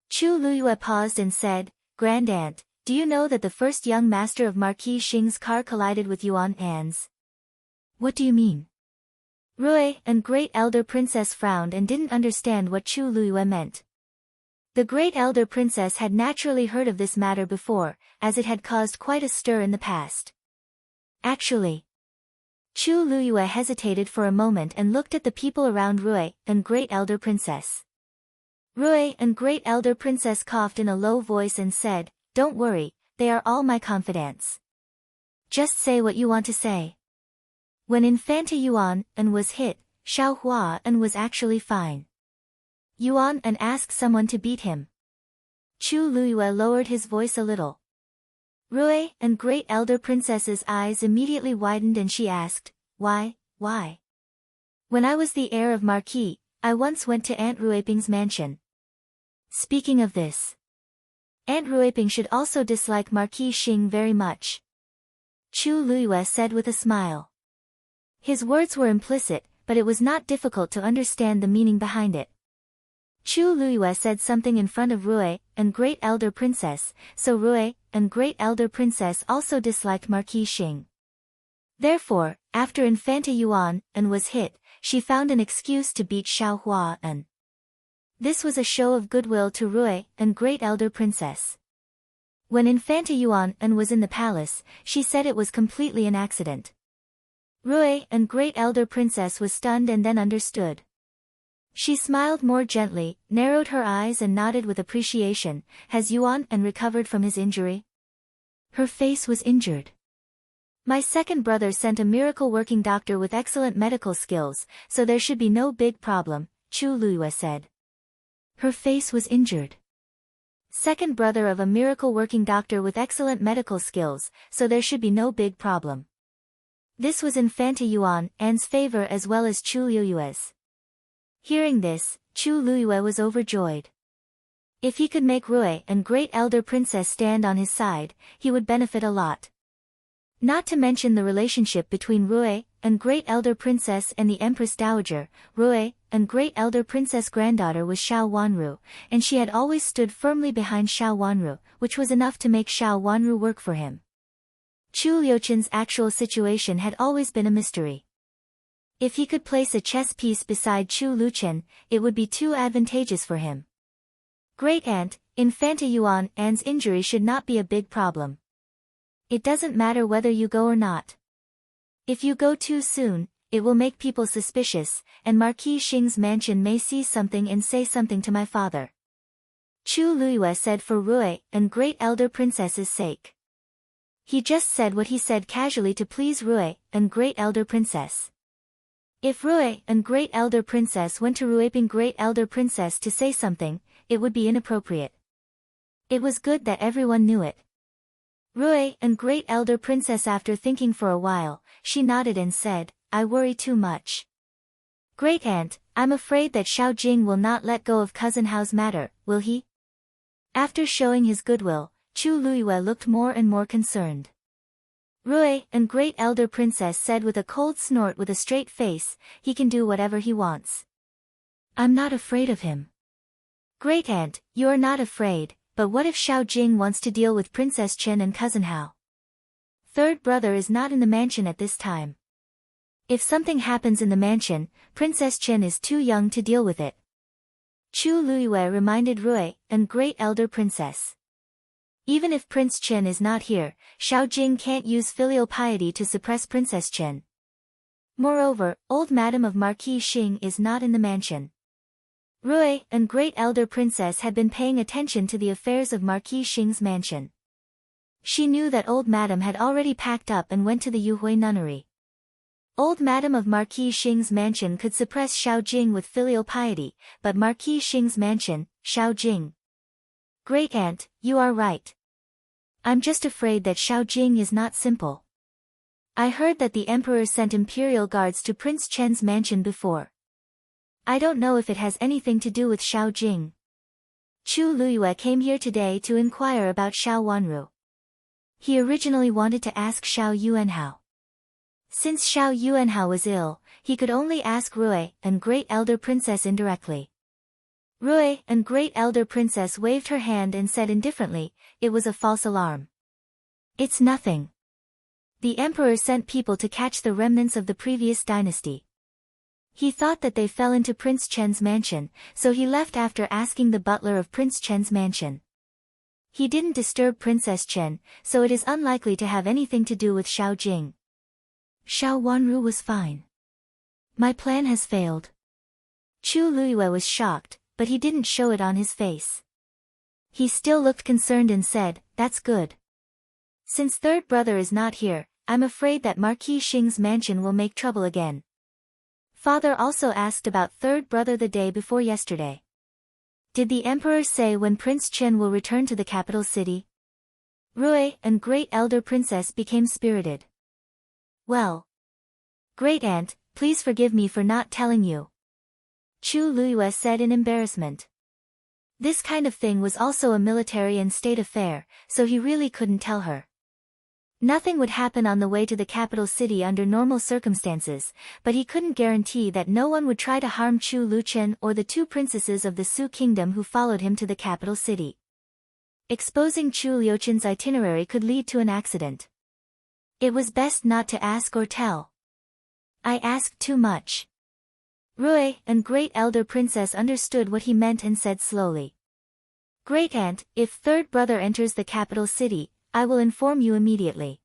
Chu Luyue paused and said, "Grand Aunt, do you know that the first young master of Marquis Xing's car collided with Yuan An's?" "What do you mean?" Rui, and Great Elder Princess frowned and didn't understand what Chu Luyue meant. The Great Elder Princess had naturally heard of this matter before, as it had caused quite a stir in the past. Actually, Chu Luyue hesitated for a moment and looked at the people around Rui, and Great Elder Princess. Rui, and Great Elder Princess coughed in a low voice and said, "Don't worry, they are all my confidants. Just say what you want to say." When Infanta Yuan and was hit, Xiao Hua and was actually fine. Yuan and asked someone to beat him. Chu Luyue lowered his voice a little. Rui, and Great Elder Princess's eyes immediately widened and she asked, Why? When I was the heir of Marquis, I once went to Aunt Ruiping's mansion. Speaking of this, Aunt Ruiping should also dislike Marquis Xing very much, Chu Luyue said with a smile. His words were implicit, but it was not difficult to understand the meaning behind it. Chu Luyue said something in front of Rui, and Great Elder Princess, so Rui, and Great Elder Princess also disliked Marquis Xing. Therefore, after Infanta Yuan and was hit, she found an excuse to beat Xiao Hua and. This was a show of goodwill to Rui, and Great Elder Princess. When Infanta Yuan and was in the palace, she said it was completely an accident. Rui, and Great Elder Princess was stunned and then understood. She smiled more gently, narrowed her eyes and nodded with appreciation. Has Yuan and recovered from his injury? Her face was injured. My second brother sent a miracle-working doctor with excellent medical skills, so there should be no big problem, Chu Luyue said. Her face was injured. Second brother of a miracle-working doctor with excellent medical skills, so there should be no big problem. This was Infanta Yuan An's favor as well as Chu Luyue's. Hearing this, Chu Luyue was overjoyed. If he could make Rui and Great Elder Princess stand on his side, he would benefit a lot. Not to mention the relationship between Rui and Great Elder Princess and the Empress Dowager. Rui and Great Elder Princess granddaughter was Xiao Wanru, and she had always stood firmly behind Xiao Wanru, which was enough to make Xiao Wanru work for him. Chu Liuchen's actual situation had always been a mystery. If he could place a chess piece beside Chu Liuchen, it would be too advantageous for him. Great Aunt, Infanta Yuan An's injury should not be a big problem. It doesn't matter whether you go or not. If you go too soon, it will make people suspicious, and Marquis Xing's mansion may see something and say something to my father. Chu Luyue said for Rui and Great Elder Princess's sake. He just said what he said casually to please Rui and Great Elder Princess. If Rui and Great Elder Princess went to Ruiping Great Elder Princess to say something, it would be inappropriate. It was good that everyone knew it. Rui and Great Elder Princess, after thinking for a while, she nodded and said, I worry too much. Great Aunt, I'm afraid that Xiao Jing will not let go of Cousin Hao's matter, will he? After showing his goodwill, Chu Luyue looked more and more concerned. Rui and Great Elder Princess said with a cold snort with a straight face, he can do whatever he wants. I'm not afraid of him. Great Aunt, you're not afraid, but what if Xiao Jing wants to deal with Princess Chen and Cousin Hao? Third brother is not in the mansion at this time. If something happens in the mansion, Princess Chen is too young to deal with it. Chu Luyue reminded Rui and Great Elder Princess. Even if Prince Chen is not here, Xiao Jing can't use filial piety to suppress Princess Chen. Moreover, old Madam of Marquis Xing is not in the mansion. Rui, and great elder princess, had been paying attention to the affairs of Marquis Xing's mansion. She knew that old madam had already packed up and went to the Yuhui nunnery. Old madam of Marquis Xing's mansion could suppress Xiao Jing with filial piety, but Marquis Xing's mansion, Xiao Jing. Great aunt, you are right. I'm just afraid that Xiao Jing is not simple. I heard that the emperor sent imperial guards to Prince Chen's mansion before. I don't know if it has anything to do with Xiao Jing. Chu Luyue came here today to inquire about Xiao Wanru. He originally wanted to ask Xiao Yuanhao. Since Xiao Yuanhao was ill, he could only ask Rui, and great elder princess, indirectly. Rui, and great elder princess, waved her hand and said indifferently, it was a false alarm. It's nothing. The emperor sent people to catch the remnants of the previous dynasty. He thought that they fell into Prince Chen's mansion, so he left after asking the butler of Prince Chen's mansion. He didn't disturb Princess Chen, so it is unlikely to have anything to do with Xiao Jing. Xiao Wanru was fine. My plan has failed. Chu Luyue was shocked, but he didn't show it on his face. He still looked concerned and said, that's good. Since third brother is not here, I'm afraid that Marquis Xing's mansion will make trouble again. Father also asked about third brother the day before yesterday. Did the emperor say when Prince Chen will return to the capital city? Rui, and great elder princess, became spirited. Well. Great aunt, please forgive me for not telling you. Chu Luyue said in embarrassment. This kind of thing was also a military and state affair, so he really couldn't tell her. Nothing would happen on the way to the capital city under normal circumstances, but he couldn't guarantee that no one would try to harm Chu Luchen or the two princesses of the Su kingdom who followed him to the capital city. Exposing Chu Liuchen's itinerary could lead to an accident. It was best not to ask or tell. I asked too much. Rui, and great elder princess, understood what he meant and said slowly. Great aunt, if third brother enters the capital city, I will inform you immediately.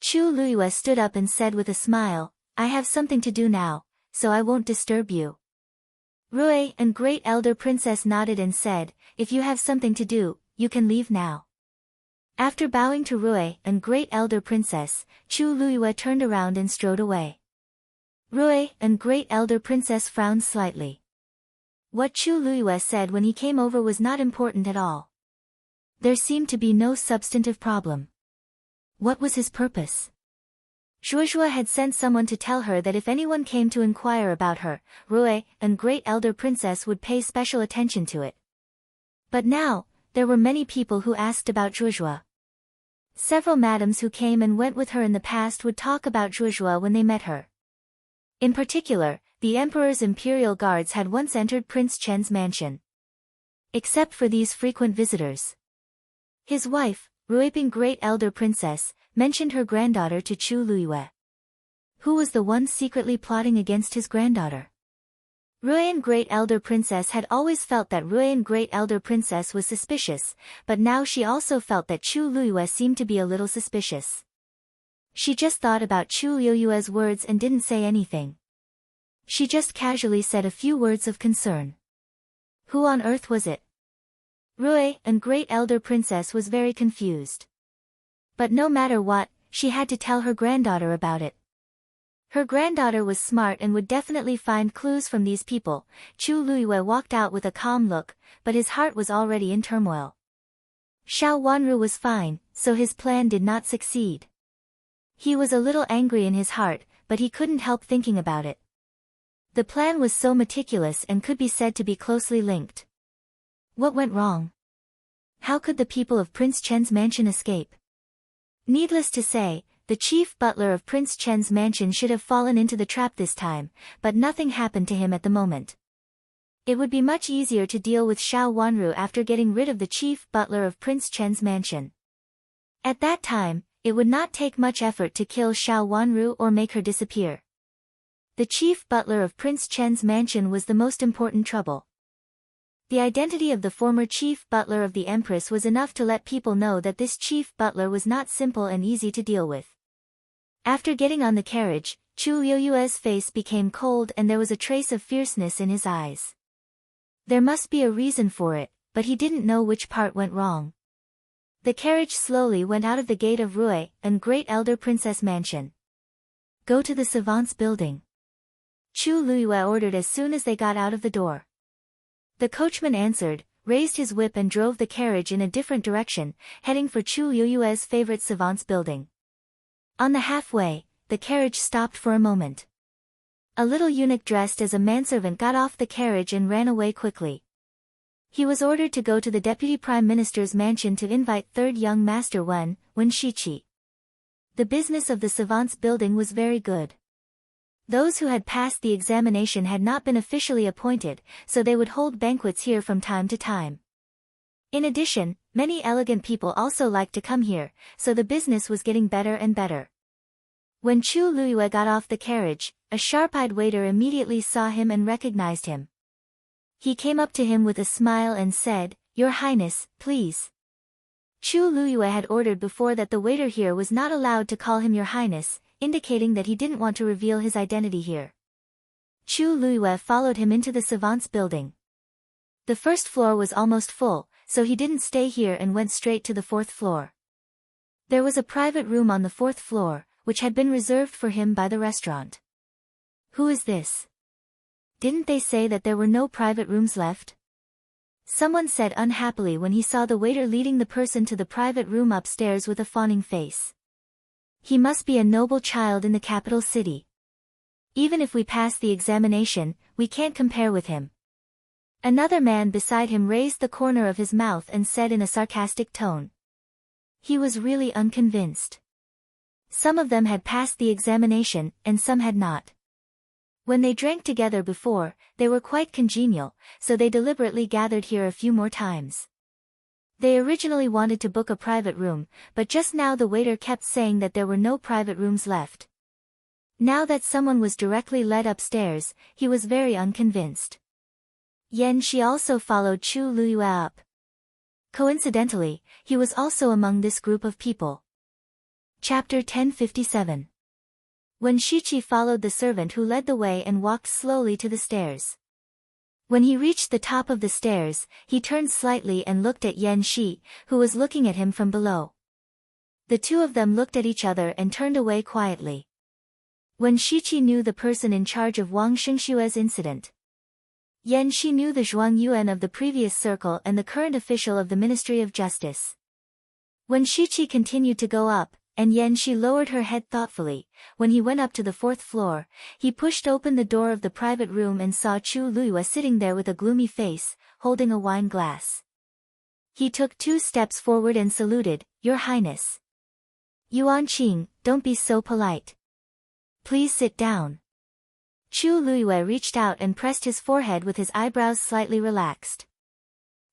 Chu Luyue stood up and said with a smile, I have something to do now, so I won't disturb you. Rui, and great elder princess, nodded and said, if you have something to do, you can leave now. After bowing to Rui, and great elder princess, Chu Luyue turned around and strode away. Rui, and great elder princess, frowned slightly. What Chu Luyue said when he came over was not important at all. There seemed to be no substantive problem. What was his purpose? Zhuozhua had sent someone to tell her that if anyone came to inquire about her, Rui, and great elder princess, would pay special attention to it. But now, there were many people who asked about Zhuozhua. Several madams who came and went with her in the past would talk about Zhuozhua when they met her. In particular, the emperor's imperial guards had once entered Prince Chen's mansion. Except for these frequent visitors. His wife, Ruiping great elder princess, mentioned her granddaughter to Chu Luyue. Who was the one secretly plotting against his granddaughter? Ruian great elder princess had always felt that Ruian great elder princess was suspicious, but now she also felt that Chu Luyue seemed to be a little suspicious. She just thought about Chu Luyue's words and didn't say anything. She just casually said a few words of concern. Who on earth was it? Rui, and great elder princess, was very confused. But no matter what, she had to tell her granddaughter about it. Her granddaughter was smart and would definitely find clues from these people. Chu Luyue walked out with a calm look, but his heart was already in turmoil. Xiao Wanru was fine, so his plan did not succeed. He was a little angry in his heart, but he couldn't help thinking about it. The plan was so meticulous and could be said to be closely linked. What went wrong? How could the people of Prince Chen's mansion escape? Needless to say, the chief butler of Prince Chen's mansion should have fallen into the trap this time, but nothing happened to him at the moment. It would be much easier to deal with Xiao Wanru after getting rid of the chief butler of Prince Chen's mansion. At that time, it would not take much effort to kill Xiao Wanru or make her disappear. The chief butler of Prince Chen's mansion was the most important trouble. The identity of the former chief butler of the Empress was enough to let people know that this chief butler was not simple and easy to deal with. After getting on the carriage, Chu Liuyue's face became cold and there was a trace of fierceness in his eyes. There must be a reason for it, but he didn't know which part went wrong. The carriage slowly went out of the gate of Rui, and great elder princess mansion. Go to the savant's building, Chu Luiyue ordered as soon as they got out of the door. The coachman answered, raised his whip and drove the carriage in a different direction, heading for Chu Luiyue's favorite savant's building. On the halfway, the carriage stopped for a moment. A little eunuch dressed as a manservant got off the carriage and ran away quickly. He was ordered to go to the deputy prime minister's mansion to invite third young master Wen Shiqi. The business of the savant's building was very good. Those who had passed the examination had not been officially appointed, so they would hold banquets here from time to time. In addition, many elegant people also liked to come here, so the business was getting better and better. When Chu Luiyue got off the carriage, a sharp-eyed waiter immediately saw him and recognized him. He came up to him with a smile and said, "Your Highness, please." Chu Luiyue had ordered before that the waiter here was not allowed to call him Your Highness, indicating that he didn't want to reveal his identity here. Chu Luiyue followed him into the savant's building. The first floor was almost full, so he didn't stay here and went straight to the fourth floor. There was a private room on the fourth floor, which had been reserved for him by the restaurant. Who is this? Didn't they say that there were no private rooms left? Someone said unhappily when he saw the waiter leading the person to the private room upstairs with a fawning face. He must be a noble child in the capital city. Even if we pass the examination, we can't compare with him. Another man beside him raised the corner of his mouth and said in a sarcastic tone. He was really unconvinced. Some of them had passed the examination, and some had not. When they drank together before, they were quite congenial, so they deliberately gathered here a few more times. They originally wanted to book a private room, but just now the waiter kept saying that there were no private rooms left. Now that someone was directly led upstairs, he was very unconvinced. Yan Shi also followed Chu Luiyue up. Coincidentally, he was also among this group of people. Chapter 1057. When Shiqi followed the servant who led the way and walked slowly to the stairs. When he reached the top of the stairs, he turned slightly and looked at Yan Shi, who was looking at him from below. The two of them looked at each other and turned away quietly. When Shiqi knew the person in charge of Wang Xingxue's incident. Yan Shi knew the Zhuang Yuan of the previous circle and the current official of the Ministry of Justice. When Shiqi continued to go up, and Yan Shi lowered her head thoughtfully, when he went up to the fourth floor, he pushed open the door of the private room and saw Chu Luiyue sitting there with a gloomy face, holding a wine glass. He took 2 steps forward and saluted, "Your Highness." "Yuan Qing, don't be so polite. Please sit down." Chu Luiyue reached out and pressed his forehead with his eyebrows slightly relaxed.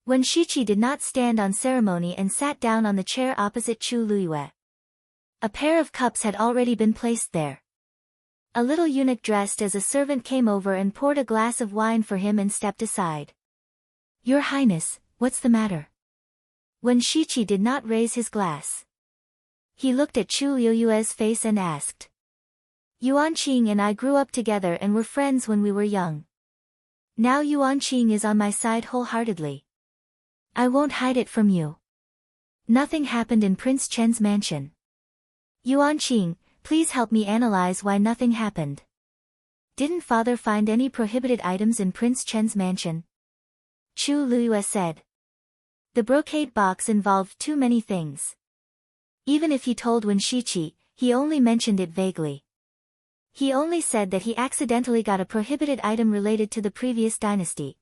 When Shiqi did not stand on ceremony and sat down on the chair opposite Chu Luiyue. A pair of cups had already been placed there. A little eunuch dressed as a servant came over and poured a glass of wine for him and stepped aside. "Your Highness, what's the matter?" When Shiqi did not raise his glass. He looked at Chu Luiyue's face and asked. "Yuan Qing and I grew up together and were friends when we were young. Now Yuan Qing is on my side wholeheartedly. I won't hide it from you. Nothing happened in Prince Chen's mansion. Yuan Qing, please help me analyze why nothing happened. Didn't father find any prohibited items in Prince Chen's mansion?" Chu Luiyue said. The brocade box involved too many things. Even if he told Wen Shiqi, he only mentioned it vaguely. He only said that he accidentally got a prohibited item related to the previous dynasty.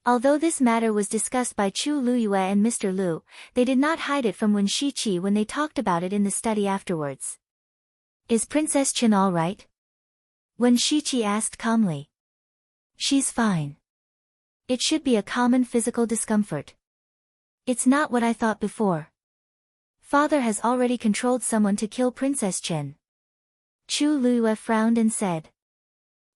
Although this matter was discussed by Chu Luiyue and Mr. Lu, they did not hide it from Wen Shiqi when they talked about it in the study afterwards. "Is Princess Chen all right?" Wen Shiqi asked calmly. "She's fine. It should be a common physical discomfort. It's not what I thought before. Father has already controlled someone to kill Princess Chen." Chu Luiyue frowned and said.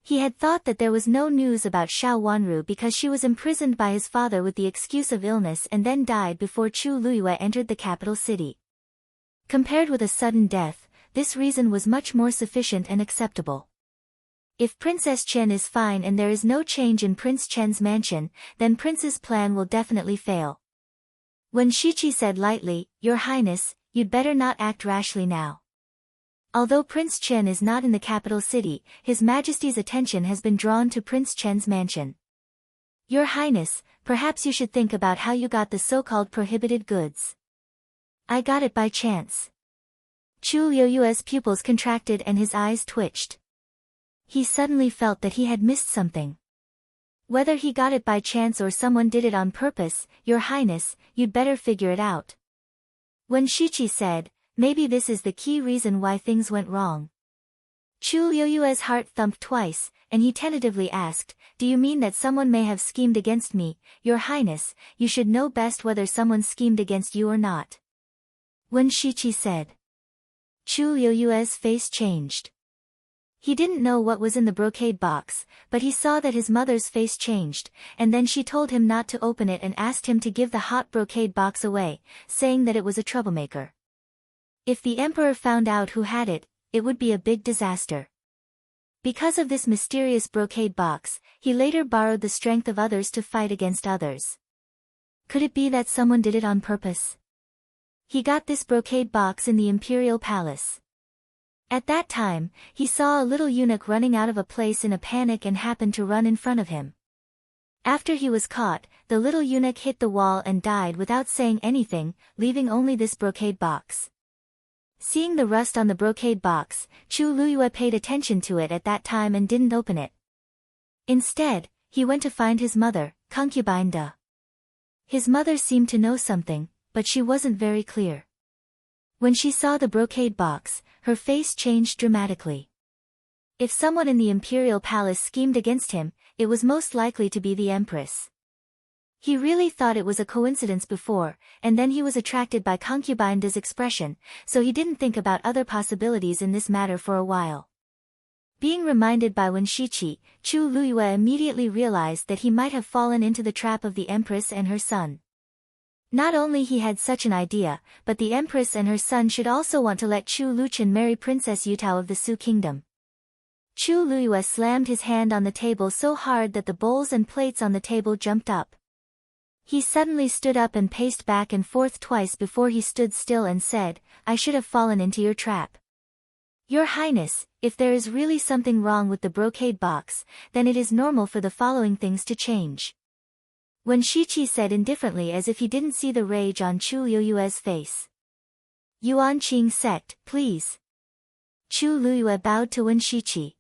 He had thought that there was no news about Xiao Wanru because she was imprisoned by his father with the excuse of illness and then died before Chu Luiyue entered the capital city. Compared with a sudden death, this reason was much more sufficient and acceptable. If Princess Chen is fine and there is no change in Prince Chen's mansion, then Prince's plan will definitely fail. Wen Shiqi said lightly, Your Highness, you'd better not act rashly now. Although Prince Chen is not in the capital city, His Majesty's attention has been drawn to Prince Chen's mansion. Your Highness, perhaps you should think about how you got the so-called prohibited goods. I got it by chance. Chu Liuyue's pupils contracted and his eyes twitched. He suddenly felt that he had missed something. Whether he got it by chance or someone did it on purpose, Your Highness, you'd better figure it out. Wen Shiqi said, maybe this is the key reason why things went wrong. Chu Liuyue's heart thumped twice, and he tentatively asked, Do you mean that someone may have schemed against me? Your Highness, you should know best whether someone schemed against you or not. Wen Shiqi said. Chu Liuyue's face changed. He didn't know what was in the brocade box, but he saw that his mother's face changed, and then she told him not to open it and asked him to give the hot brocade box away, saying that it was a troublemaker. If the emperor found out who had it, it would be a big disaster. Because of this mysterious brocade box, he later borrowed the strength of others to fight against others. Could it be that someone did it on purpose? He got this brocade box in the imperial palace. At that time, he saw a little eunuch running out of a place in a panic and happened to run in front of him. After he was caught, the little eunuch hit the wall and died without saying anything, leaving only this brocade box. Seeing the rust on the brocade box, Chu Liyue paid attention to it at that time and didn't open it. Instead, he went to find his mother, concubine De. His mother seemed to know something, but she wasn't very clear. When she saw the brocade box, her face changed dramatically. If someone in the imperial palace schemed against him, it was most likely to be the empress. He really thought it was a coincidence before, and then he was attracted by concubine De's expression, so he didn't think about other possibilities in this matter for a while. Being reminded by Wen Shiqi, Chu Liyue immediately realized that he might have fallen into the trap of the empress and her son. Not only he had such an idea, but the empress and her son should also want to let Chu Luqian marry Princess Yutao of the Su Kingdom. Chu Liyue slammed his hand on the table so hard that the bowls and plates on the table jumped up. He suddenly stood up and paced back and forth twice before he stood still and said, I should have fallen into your trap. Your Highness, if there is really something wrong with the brocade box, then it is normal for the following things to change. Wen Shiqi said indifferently as if he didn't see the rage on Chu Liyue's face. Yuanqing sect, please. Chu Liyue bowed to Wen Shiqi.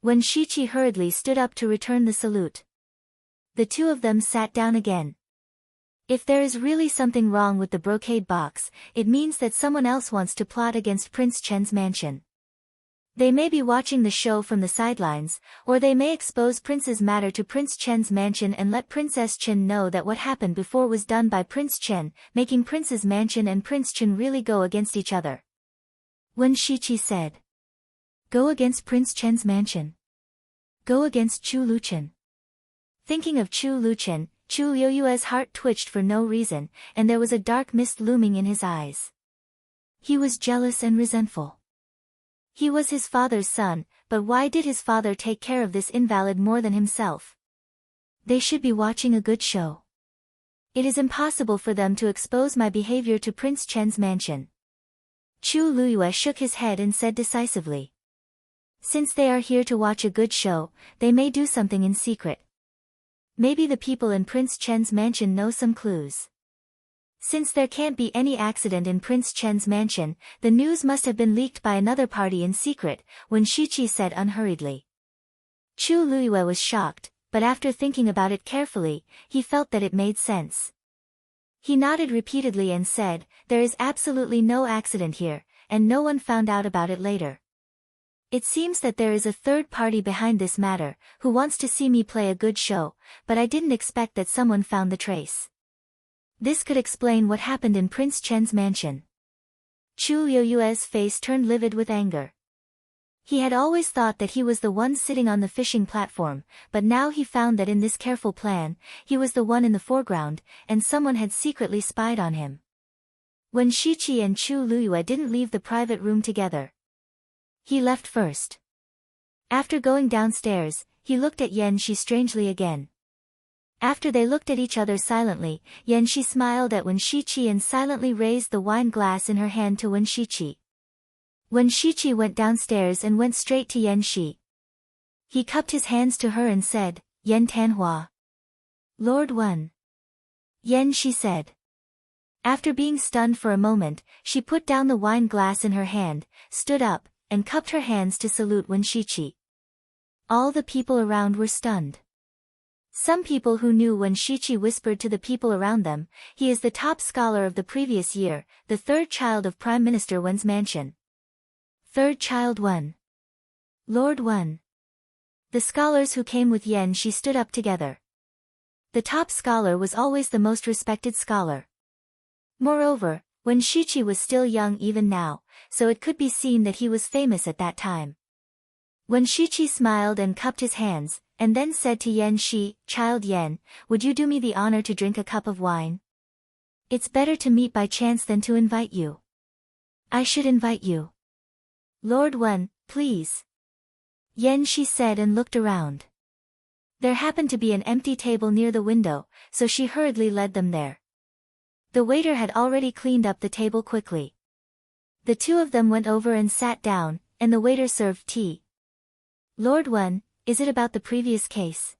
Wen Shiqi hurriedly stood up to return the salute. The two of them sat down again. If there is really something wrong with the brocade box, it means that someone else wants to plot against Prince Chen's mansion. They may be watching the show from the sidelines, or they may expose Prince's matter to Prince Chen's mansion and let Princess Chen know that what happened before was done by Prince Chen, making Prince's mansion and Prince Chen really go against each other. Wen Shiqi said. Go against Prince Chen's mansion. Go against Chu Luqian. Thinking of Chu Luqian, Chu Liyue's heart twitched for no reason, and there was a dark mist looming in his eyes. He was jealous and resentful. He was his father's son, but why did his father take care of this invalid more than himself? They should be watching a good show. It is impossible for them to expose my behavior to Prince Chen's mansion. Chu Liyue shook his head and said decisively. Since they are here to watch a good show, they may do something in secret. Maybe the people in Prince Chen's mansion know some clues. Since there can't be any accident in Prince Chen's mansion, the news must have been leaked by another party in secret, Wen Shiqi said unhurriedly. Chu Liyue was shocked, but after thinking about it carefully, he felt that it made sense. He nodded repeatedly and said, There is absolutely no accident here, and no one found out about it later. It seems that there is a third party behind this matter, who wants to see me play a good show, but I didn't expect that someone found the trace. This could explain what happened in Prince Chen's mansion. Chu Liyue's face turned livid with anger. He had always thought that he was the one sitting on the fishing platform, but now he found that in this careful plan, he was the one in the foreground, and someone had secretly spied on him. Wen Shiqi and Chu Liyue didn't leave the private room together. He left first. After going downstairs, he looked at Yan Shi strangely again. After they looked at each other silently, Yan Shi smiled at Wen Shiqi and silently raised the wine glass in her hand to Wen Shiqi. Wen Shiqi went downstairs and went straight to Yan Shi. He cupped his hands to her and said, Yan Tanhua. Lord Wen. Yan Shi said. After being stunned for a moment, she put down the wine glass in her hand, stood up, and cupped her hands to salute Wen Shiqi. All the people around were stunned. Some people who knew Wen Shiqi whispered to the people around them, he is the top scholar of the previous year, the third child of Prime Minister Wen's mansion. Third child Wen. Lord Wen. The scholars who came with Yan Shi stood up together. The top scholar was always the most respected scholar. Moreover, Wen Shiqi was still young even now, so it could be seen that he was famous at that time. Wen Shiqi smiled and cupped his hands, and then said to Yan Shi, Child Yan, would you do me the honor to drink a cup of wine? It's better to meet by chance than to invite you. I should invite you. Lord Wen, please. Yan Shi said and looked around. There happened to be an empty table near the window, so she hurriedly led them there. The waiter had already cleaned up the table quickly. The two of them went over and sat down, and the waiter served tea. Lord Wen, is it about the previous case?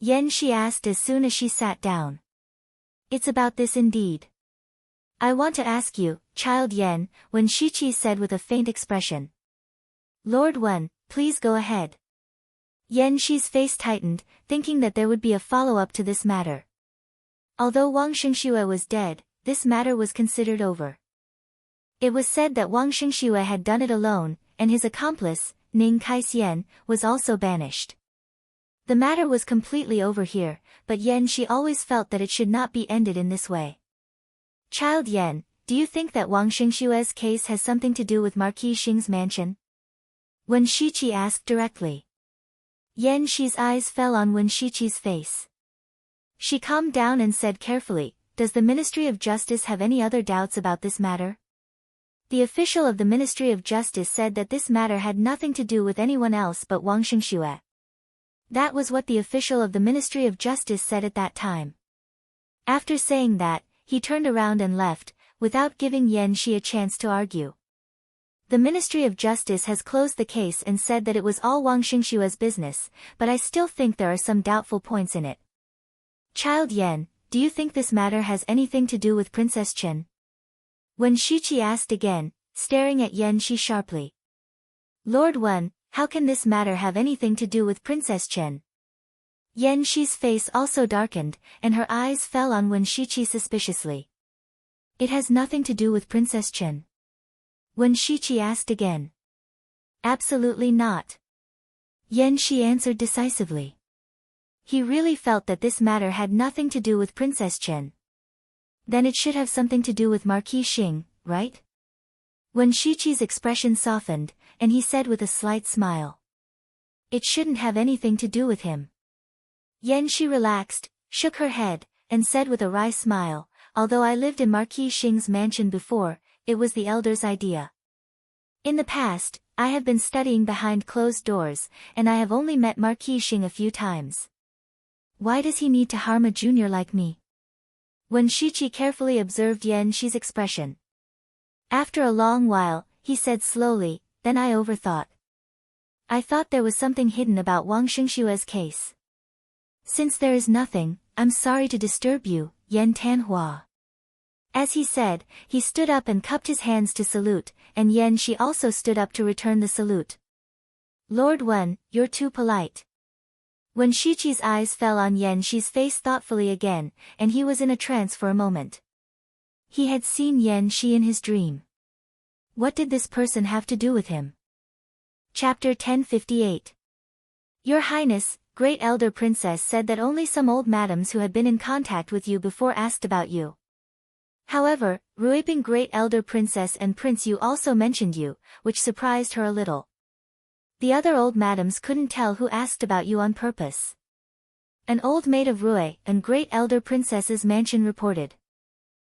Yan Shi asked as soon as she sat down. It's about this indeed. I want to ask you, Child Yan, Wen Shiqi said with a faint expression. Lord Wen, please go ahead. Yan Shi's face tightened, thinking that there would be a follow-up to this matter. Although Wang Xingxue was dead, this matter was considered over. It was said that Wang Xingxue had done it alone, and his accomplice, Ning Kaixian, was also banished. The matter was completely over here, but Yan Shi always felt that it should not be ended in this way. Child Yan, do you think that Wang Xingxue's case has something to do with Marquis Xing's mansion? Wen Shiqi asked directly. Yan Shi's eyes fell on Wen Shiqi's face. She calmed down and said carefully, Does the Ministry of Justice have any other doubts about this matter? The official of the Ministry of Justice said that this matter had nothing to do with anyone else but Wang Xingxue. That was what the official of the Ministry of Justice said at that time. After saying that, he turned around and left, without giving Yan Shi a chance to argue. The Ministry of Justice has closed the case and said that it was all Wang Xingxue's business, but I still think there are some doubtful points in it. Child Yan, do you think this matter has anything to do with Princess Chen? Wen Shiqi asked again, staring at Yan Shi sharply. Lord Wen, how can this matter have anything to do with Princess Chen? Yan Shi's face also darkened, and her eyes fell on Wen Shiqi suspiciously. It has nothing to do with Princess Chen. Wen Shiqi asked again. Absolutely not. Yan Shi answered decisively. He really felt that this matter had nothing to do with Princess Chen. Then it should have something to do with Marquis Xing, right? Wen Shiqi's expression softened, and he said with a slight smile. It shouldn't have anything to do with him. Yan Shi relaxed, shook her head, and said with a wry smile, Although I lived in Marquis Xing's mansion before, it was the elder's idea. In the past, I have been studying behind closed doors, and I have only met Marquis Xing a few times. Why does he need to harm a junior like me? Wen Shiqi carefully observed Yan Shi's expression. After a long while, he said slowly, Then I overthought. I thought there was something hidden about Wang Xingxue's case. Since there is nothing, I'm sorry to disturb you, Yan Tanhua. As he said, he stood up and cupped his hands to salute, and Yan Shi also stood up to return the salute. Lord Wen, you're too polite. Wen Shiqi's eyes fell on Yan Shi's face thoughtfully again, and he was in a trance for a moment. He had seen Yan Shi in his dream. What did this person have to do with him? Chapter 1058. Your Highness, Great Elder Princess said that only some old madams who had been in contact with you before asked about you. However, Ruiping Great Elder Princess and Prince Yu also mentioned you, which surprised her a little. The other old madams couldn't tell who asked about you on purpose. An old maid of Rui and Great Elder Princess's mansion reported.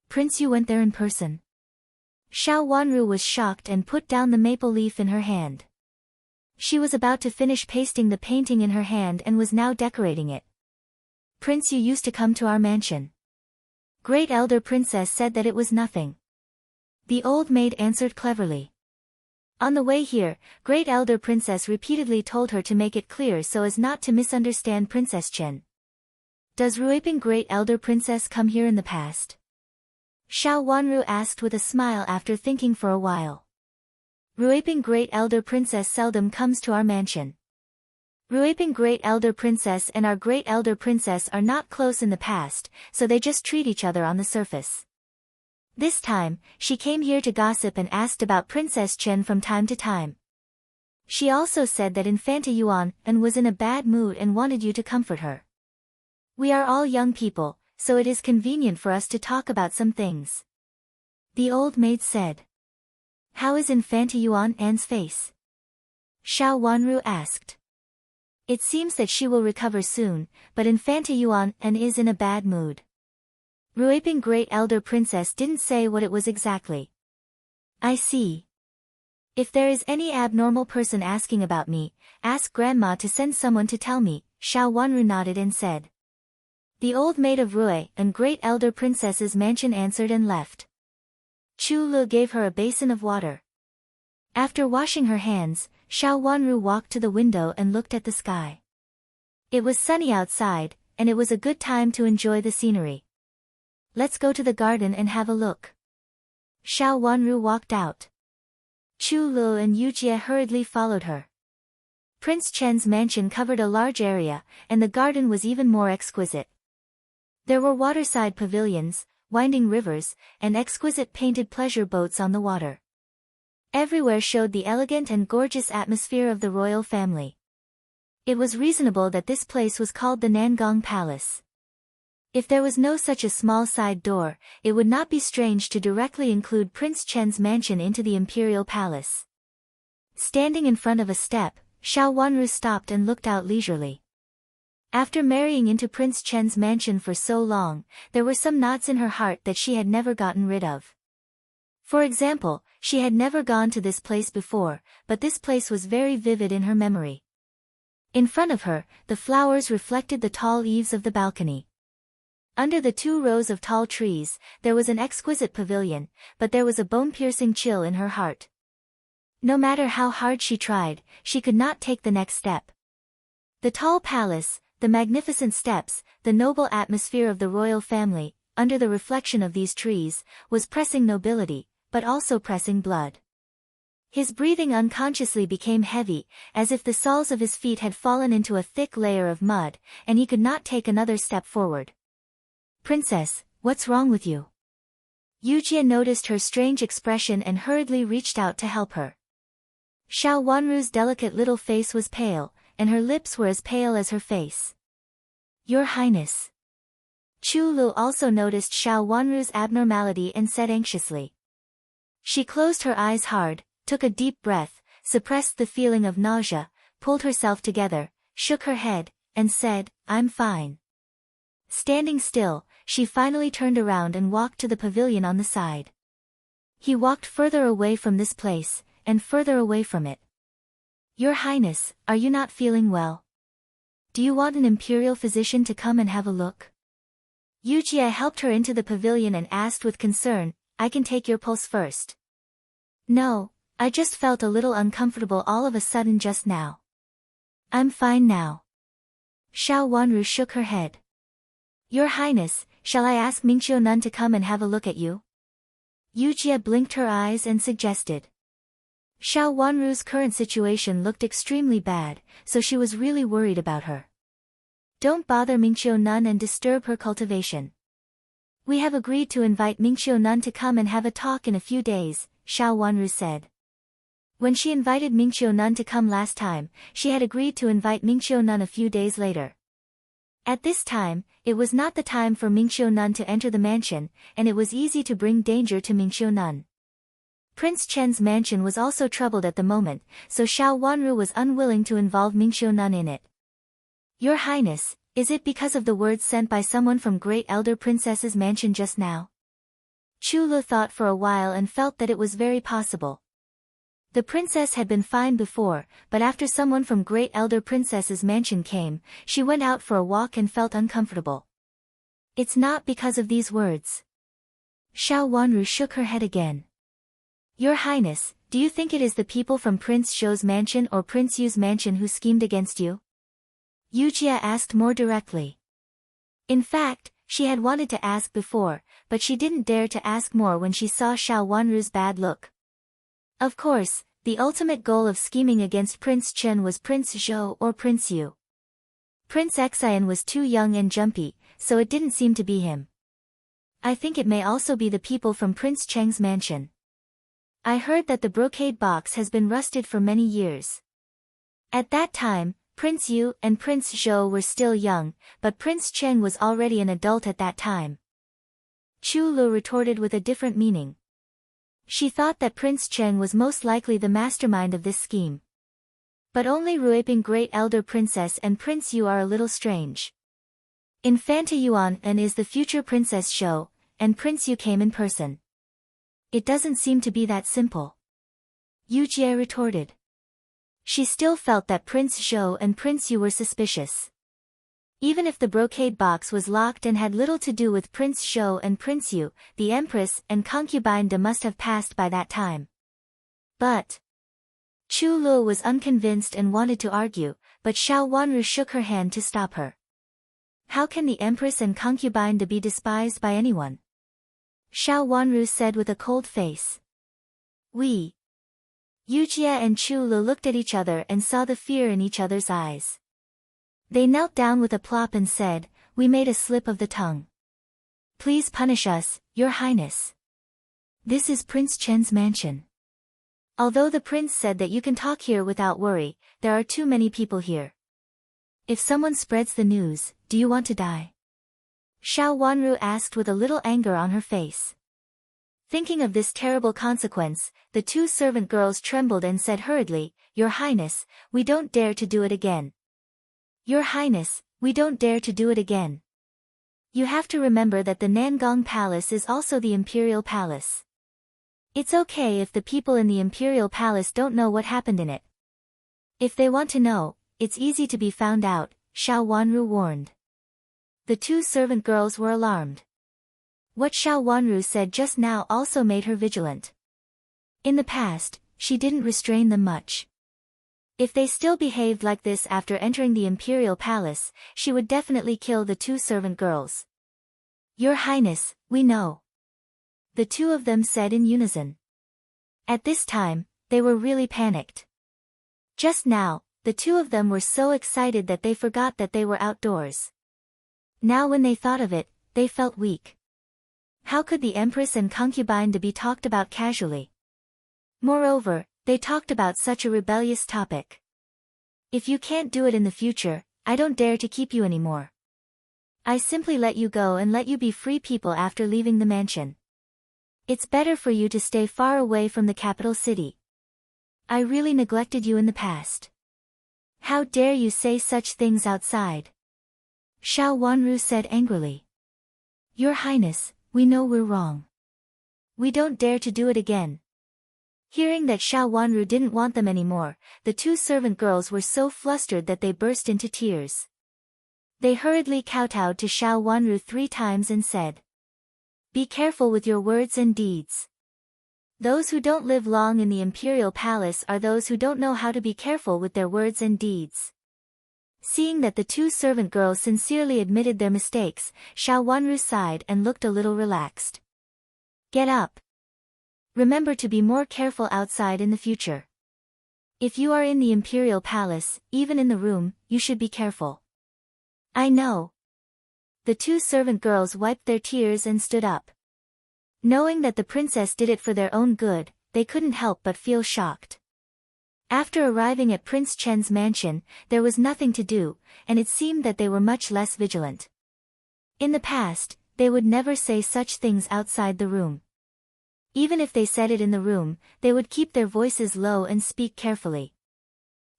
Prince Yu went there in person. Xiao Wanru was shocked and put down the maple leaf in her hand. She was about to finish pasting the painting in her hand and was now decorating it. Prince, you used to come to our mansion. Great Elder Princess said that it was nothing. The old maid answered cleverly. On the way here, Great Elder Princess repeatedly told her to make it clear so as not to misunderstand Princess Chen. Does Ruiping Great Elder Princess come here in the past? Xiao Wanru asked with a smile after thinking for a while. Ruiping Great Elder Princess seldom comes to our mansion. Ruiping Great Elder Princess and our Great Elder Princess are not close in the past, so they just treat each other on the surface. This time, she came here to gossip and asked about Princess Chen from time to time. She also said that Infanta Yuan was in a bad mood and wanted you to comfort her. We are all young people, so it is convenient for us to talk about some things. The old maid said. How is Infanta Yuan's face? Xiao Wanru asked. It seems that she will recover soon, but Infanta Yuan is in a bad mood. Ruiping Great Elder Princess didn't say what it was exactly. I see. If there is any abnormal person asking about me, ask Grandma to send someone to tell me, Xiao Wanru nodded and said. The old maid of Rui and Great Elder Princess's mansion answered and left. Chu Lu gave her a basin of water. After washing her hands, Xiao Wanru walked to the window and looked at the sky. It was sunny outside, and it was a good time to enjoy the scenery. Let's go to the garden and have a look. Xiao Wanru walked out. Chu Lu and Yujie hurriedly followed her. Prince Chen's mansion covered a large area, and the garden was even more exquisite. There were waterside pavilions, winding rivers, and exquisite painted pleasure boats on the water. Everywhere showed the elegant and gorgeous atmosphere of the royal family. It was reasonable that this place was called the Nangong Palace. If there was no such a small side door, it would not be strange to directly include Prince Chen's mansion into the imperial palace. Standing in front of a step, Xiao Wanru stopped and looked out leisurely. After marrying into Prince Chen's mansion for so long, there were some knots in her heart that she had never gotten rid of. For example, she had never gone to this place before, but this place was very vivid in her memory. In front of her, the flowers reflected the tall eaves of the balcony. Under the 2 rows of tall trees, there was an exquisite pavilion, but there was a bone-piercing chill in her heart. No matter how hard she tried, she could not take the next step. The tall palace, the magnificent steps, the noble atmosphere of the royal family, under the reflection of these trees, was pressing nobility, but also pressing blood. His breathing unconsciously became heavy, as if the soles of his feet had fallen into a thick layer of mud, and he could not take another step forward. Princess, what's wrong with you? Yujie noticed her strange expression and hurriedly reached out to help her. Xiao Wanru's delicate little face was pale, and her lips were as pale as her face. Your Highness. Chu Lu also noticed Xiao Wanru's abnormality and said anxiously. She closed her eyes hard, took a deep breath, suppressed the feeling of nausea, pulled herself together, shook her head, and said, I'm fine. Standing still, she finally turned around and walked to the pavilion on the side. He walked further away from this place, and further away from it. Your Highness, are you not feeling well? Do you want an imperial physician to come and have a look? Yujie helped her into the pavilion and asked with concern, I can take your pulse first. No, I just felt a little uncomfortable all of a sudden just now. I'm fine now. Xiao Wanru shook her head. Your Highness, shall I ask Mingqiu Nun to come and have a look at you? Yujie blinked her eyes and suggested. Xiao Wanru's current situation looked extremely bad, so she was really worried about her. Don't bother Mingqiu Nun and disturb her cultivation. We have agreed to invite Mingqiu Nun to come and have a talk in a few days, Xiao Wanru said. When she invited Mingqiu Nun to come last time, she had agreed to invite Mingqiu Nun a few days later. At this time, it was not the time for Mingqiu Nun to enter the mansion, and it was easy to bring danger to Mingqiu Nun. Prince Chen's mansion was also troubled at the moment, so Xiao Wanru was unwilling to involve Mingqiu Nun in it. Your Highness, is it because of the words sent by someone from Great Elder Princess's mansion just now? Chu Lu thought for a while and felt that it was very possible. The princess had been fine before, but after someone from Great Elder Princess's mansion came, she went out for a walk and felt uncomfortable. It's not because of these words. Xiao Wanru shook her head again. Your Highness, do you think it is the people from Prince Zhou's mansion or Prince Yu's mansion who schemed against you? Yujia asked more directly. In fact, she had wanted to ask before, but she didn't dare to ask more when she saw Xiao Wanru's bad look. Of course, the ultimate goal of scheming against Prince Chen was Prince Zhou or Prince Yu. Prince Xian was too young and jumpy, so it didn't seem to be him. I think it may also be the people from Prince Cheng's mansion. I heard that the brocade box has been rusted for many years. At that time, Prince Yu and Prince Zhou were still young, but Prince Cheng was already an adult at that time. Chu Lu retorted with a different meaning. She thought that Prince Cheng was most likely the mastermind of this scheme. But only Ruiping Great Elder Princess and Prince Yu are a little strange. Infanta Yuan and is the future Princess Zhou, and Prince Yu came in person. It doesn't seem to be that simple. Yu Jie retorted. She still felt that Prince Zhou and Prince Yu were suspicious. Even if the brocade box was locked and had little to do with Prince Zhou and Prince Yu, the Empress and concubine De must have passed by that time. But Chu Lu was unconvinced and wanted to argue, but Xiao Wanru shook her hand to stop her. How can the Empress and concubine De be despised by anyone? Xiao Wanru said with a cold face. Yujia and Chu Lu looked at each other and saw the fear in each other's eyes. They knelt down with a plop and said, "We made a slip of the tongue. Please punish us, Your Highness. This is Prince Chen's mansion. Although the prince said that you can talk here without worry, there are too many people here. If someone spreads the news, do you want to die?" Xiao Wanru asked with a little anger on her face. Thinking of this terrible consequence, the two servant girls trembled and said hurriedly, "Your Highness, we don't dare to do it again. Your Highness, we don't dare to do it again. You have to remember that the Nangong Palace is also the Imperial Palace. It's okay if the people in the Imperial Palace don't know what happened in it. If they want to know, it's easy to be found out," Xiao Wanru warned. The two servant girls were alarmed. What Xiao Wanru said just now also made her vigilant. In the past, she didn't restrain them much. If they still behaved like this after entering the Imperial Palace, she would definitely kill the two servant girls. "Your Highness, we know," the two of them said in unison. At this time, they were really panicked. Just now, the two of them were so excited that they forgot that they were outdoors. Now when they thought of it, they felt weak. How could the Empress and concubine to be talked about casually? Moreover, they talked about such a rebellious topic. "If you can't do it in the future, I don't dare to keep you anymore. I simply let you go and let you be free people after leaving the mansion. It's better for you to stay far away from the capital city. I really neglected you in the past. How dare you say such things outside?" Xiao Wanru said angrily. "Your Highness, we know we're wrong. We don't dare to do it again." Hearing that Xiao Wanru didn't want them anymore, the two servant girls were so flustered that they burst into tears. They hurriedly kowtowed to Xiao Wanru 3 times and said, "Be careful with your words and deeds. Those who don't live long in the Imperial Palace are those who don't know how to be careful with their words and deeds." Seeing that the two servant girls sincerely admitted their mistakes, Xiao Wanru sighed and looked a little relaxed. "Get up. Remember to be more careful outside in the future. If you are in the Imperial Palace, even in the room, you should be careful." "I know." The two servant girls wiped their tears and stood up. Knowing that the princess did it for their own good, they couldn't help but feel shocked. After arriving at Prince Chen's mansion, there was nothing to do, and it seemed that they were much less vigilant. In the past, they would never say such things outside the room. Even if they said it in the room, they would keep their voices low and speak carefully.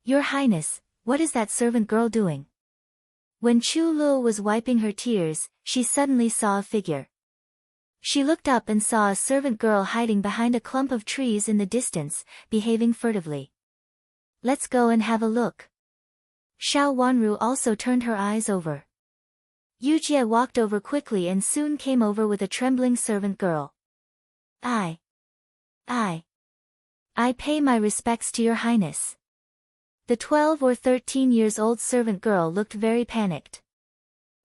"Your Highness, what is that servant girl doing?" When Chu Lu was wiping her tears, she suddenly saw a figure. She looked up and saw a servant girl hiding behind a clump of trees in the distance, behaving furtively. Let's go and have a look. Xiao Wanru also turned her eyes over. Yujie walked over quickly and soon came over with a trembling servant girl. I pay my respects to your highness. The 12 or 13 years old servant girl looked very panicked.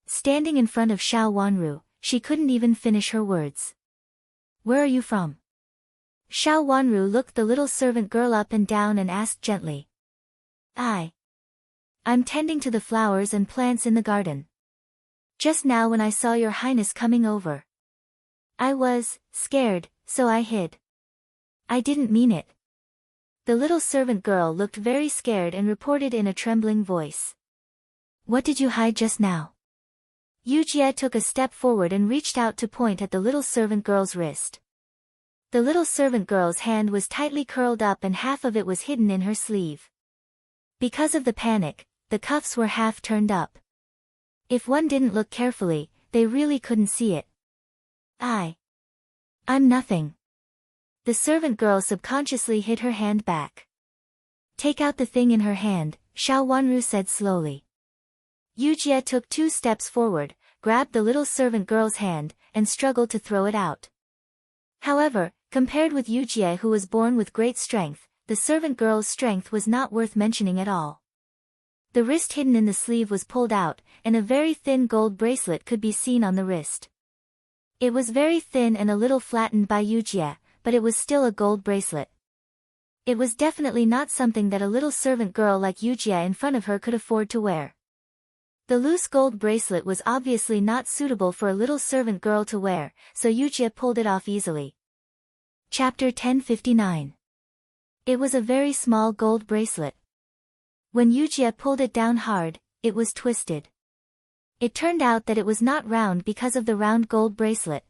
Standing in front of Xiao Wanru, she couldn't even finish her words. Where are you from? Xiao Wanru looked the little servant girl up and down and asked gently. I'm tending to the flowers and plants in the garden. Just now when I saw your highness coming over, I was scared, so I hid. I didn't mean it. The little servant girl looked very scared and reported in a trembling voice. What did you hide just now? Yujie took a step forward and reached out to point at the little servant girl's wrist. The little servant girl's hand was tightly curled up and half of it was hidden in her sleeve. Because of the panic, the cuffs were half turned up. If one didn't look carefully, they really couldn't see it. I'm nothing. The servant girl subconsciously hid her hand back. Take out the thing in her hand, Xiao Wanru said slowly. Yujie took 2 steps forward, grabbed the little servant girl's hand, and struggled to throw it out. However, compared with Yujie who was born with great strength, the servant girl's strength was not worth mentioning at all. The wrist hidden in the sleeve was pulled out, and a very thin gold bracelet could be seen on the wrist. It was very thin and a little flattened by Yujie, but it was still a gold bracelet. It was definitely not something that a little servant girl like Yujie in front of her could afford to wear. The loose gold bracelet was obviously not suitable for a little servant girl to wear, so Yujie pulled it off easily. Chapter 1059. It was a very small gold bracelet. When Yujie pulled it down hard, it was twisted. It turned out that it was not round because of the round gold bracelet.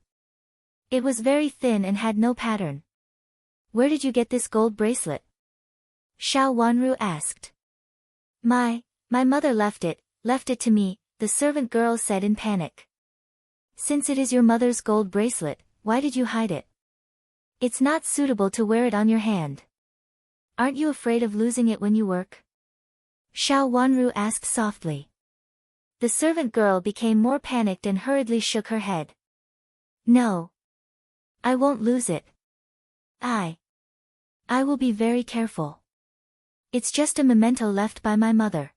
It was very thin and had no pattern. Where did you get this gold bracelet? Xiao Wanru asked. My mother left it to me, the servant girl said in panic. Since it is your mother's gold bracelet, why did you hide it? It's not suitable to wear it on your hand. Aren't you afraid of losing it when you work? Xiao Wanru asked softly. The servant girl became more panicked and hurriedly shook her head. No. I won't lose it. I will be very careful. It's just a memento left by my mother.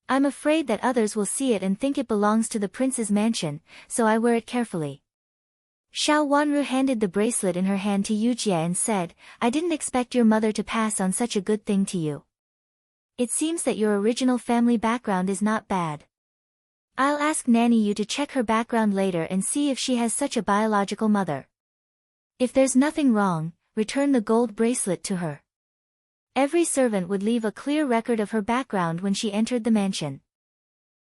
I'm afraid that others will see it and think it belongs to the prince's mansion, so I wear it carefully. Xiao Wanru handed the bracelet in her hand to Yujie and said, I didn't expect your mother to pass on such a good thing to you. It seems that your original family background is not bad. I'll ask Nanny Yu to check her background later and see if she has such a biological mother. If there's nothing wrong, return the gold bracelet to her. Every servant would leave a clear record of her background when she entered the mansion.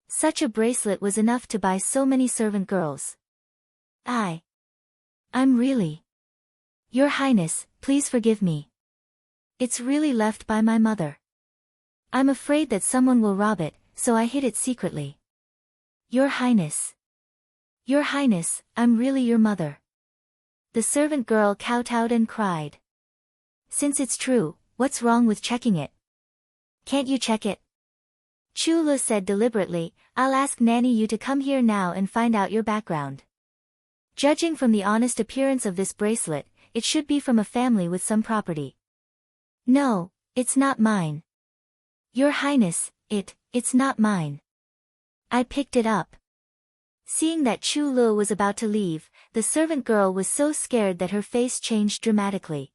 Such a bracelet was enough to buy so many servant girls. I'm really. Your Highness, please forgive me. It's really left by my mother. I'm afraid that someone will rob it, so I hid it secretly. Your Highness. Your Highness, I'm really your mother. The servant girl kowtowed and cried. Since it's true, what's wrong with checking it? Can't you check it? Chu Lu said deliberately, I'll ask Nanny Yu to come here now and find out your background. Judging from the honest appearance of this bracelet, it should be from a family with some property. No, it's not mine. Your Highness, it's not mine. I picked it up. Seeing that Chu Lu was about to leave, the servant girl was so scared that her face changed dramatically.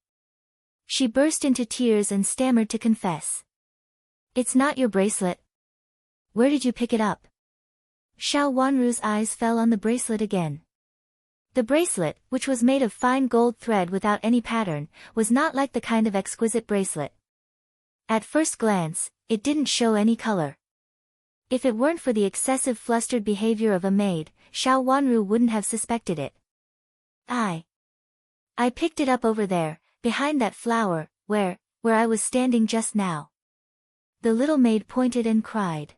She burst into tears and stammered to confess. It's not your bracelet. Where did you pick it up? Xiao Wanru's eyes fell on the bracelet again. The bracelet, which was made of fine gold thread without any pattern, was not like the kind of exquisite bracelet. At first glance, it didn't show any color. If it weren't for the excessive flustered behavior of a maid, Xiao Wanru wouldn't have suspected it. I picked it up over there, behind that flower, where I was standing just now. The little maid pointed and cried.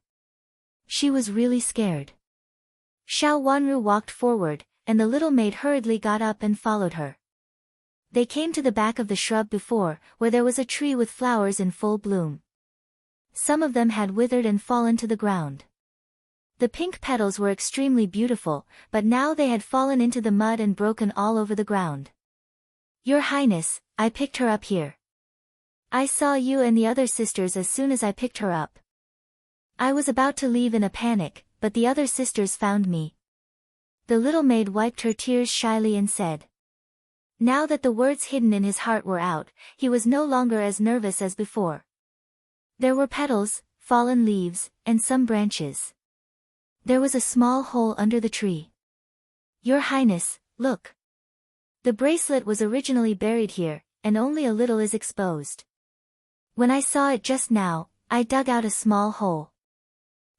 She was really scared. Xiao Wanru walked forward, and the little maid hurriedly got up and followed her. They came to the back of the shrub before, where there was a tree with flowers in full bloom. Some of them had withered and fallen to the ground. The pink petals were extremely beautiful, but now they had fallen into the mud and broken all over the ground. Your Highness, I picked her up here. I saw you and the other sisters as soon as I picked her up. I was about to leave in a panic, but the other sisters found me. The little maid wiped her tears shyly and said. Now that the words hidden in his heart were out, he was no longer as nervous as before. There were petals, fallen leaves, and some branches. There was a small hole under the tree. Your Highness, look. The bracelet was originally buried here, and only a little is exposed. When I saw it just now, I dug out a small hole.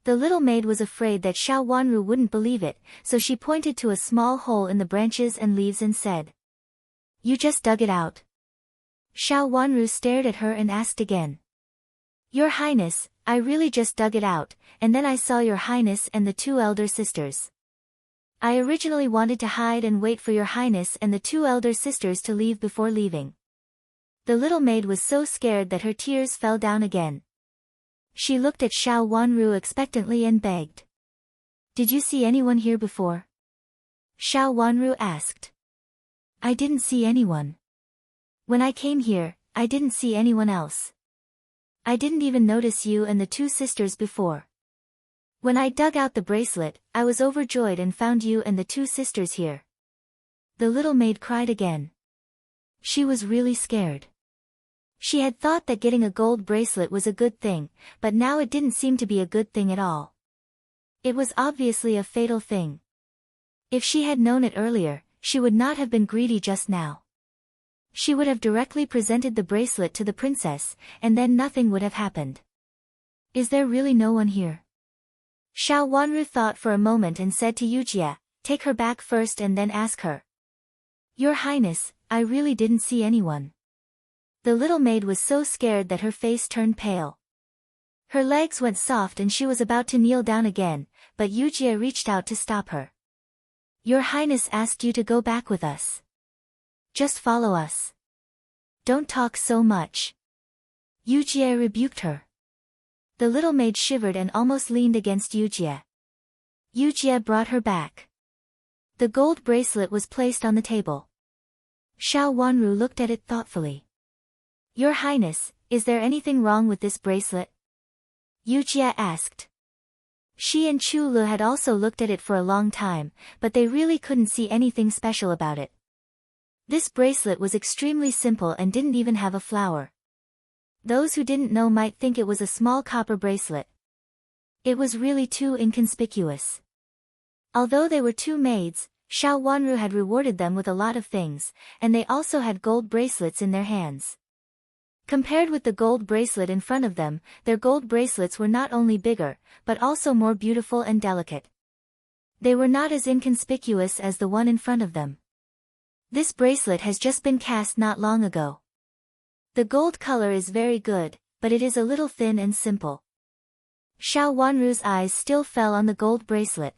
The little maid was afraid that Xiao Wanru wouldn't believe it, so she pointed to a small hole in the branches and leaves and said. You just dug it out. Xiao Wanru stared at her and asked again. Your Highness, I really just dug it out, and then I saw Your Highness and the two elder sisters. I originally wanted to hide and wait for Your Highness and the two elder sisters to leave before leaving. The little maid was so scared that her tears fell down again. She looked at Xiao Wanru expectantly and begged. Did you see anyone here before? Xiao Wanru asked. I didn't see anyone. When I came here, I didn't see anyone else. I didn't even notice you and the two sisters before. When I dug out the bracelet, I was overjoyed and found you and the two sisters here. The little maid cried again. She was really scared. She had thought that getting a gold bracelet was a good thing, but now it didn't seem to be a good thing at all. It was obviously a fatal thing. If she had known it earlier, she would not have been greedy just now. She would have directly presented the bracelet to the princess, and then nothing would have happened. Is there really no one here? Xiao Wanru thought for a moment and said to Yujie, take her back first and then ask her. Your Highness, I really didn't see anyone. The little maid was so scared that her face turned pale. Her legs went soft and she was about to kneel down again, but Yujie reached out to stop her. Your Highness asked you to go back with us. Just follow us. Don't talk so much. Yujie rebuked her. The little maid shivered and almost leaned against Yujie. Yujie brought her back. The gold bracelet was placed on the table. Xiao Wanru looked at it thoughtfully. Your Highness, is there anything wrong with this bracelet? Yujie asked. She and Chu Lu had also looked at it for a long time, but they really couldn't see anything special about it. This bracelet was extremely simple and didn't even have a flower. Those who didn't know might think it was a small copper bracelet. It was really too inconspicuous. Although they were two maids, Xiao Wanru had rewarded them with a lot of things, and they also had gold bracelets in their hands. Compared with the gold bracelet in front of them, their gold bracelets were not only bigger, but also more beautiful and delicate. They were not as inconspicuous as the one in front of them. This bracelet has just been cast not long ago. The gold color is very good, but it is a little thin and simple. Xiao Wanru's eyes still fell on the gold bracelet.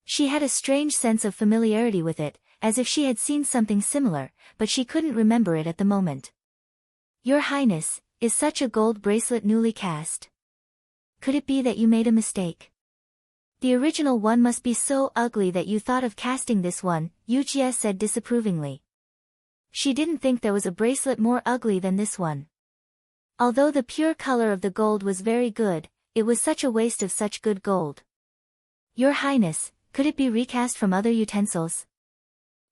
She had a strange sense of familiarity with it, as if she had seen something similar, but she couldn't remember it at the moment. Your Highness, is such a gold bracelet newly cast? Could it be that you made a mistake? The original one must be so ugly that you thought of casting this one, Yujie said disapprovingly. She didn't think there was a bracelet more ugly than this one. Although the pure color of the gold was very good, it was such a waste of such good gold. Your Highness, could it be recast from other utensils?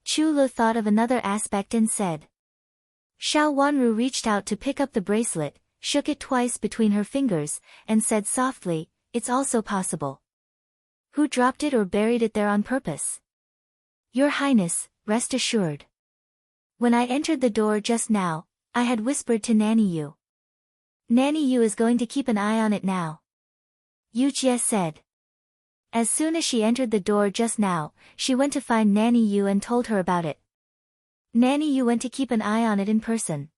Chu Lu thought of another aspect and said. Xiao Wanru reached out to pick up the bracelet, shook it twice between her fingers, and said softly, it's also possible. Who dropped it or buried it there on purpose? Your Highness, rest assured. When I entered the door just now, I had whispered to Nanny Yu. Nanny Yu is going to keep an eye on it now. Yujie said. As soon as she entered the door just now, she went to find Nanny Yu and told her about it. Nanny Yu went to keep an eye on it in person.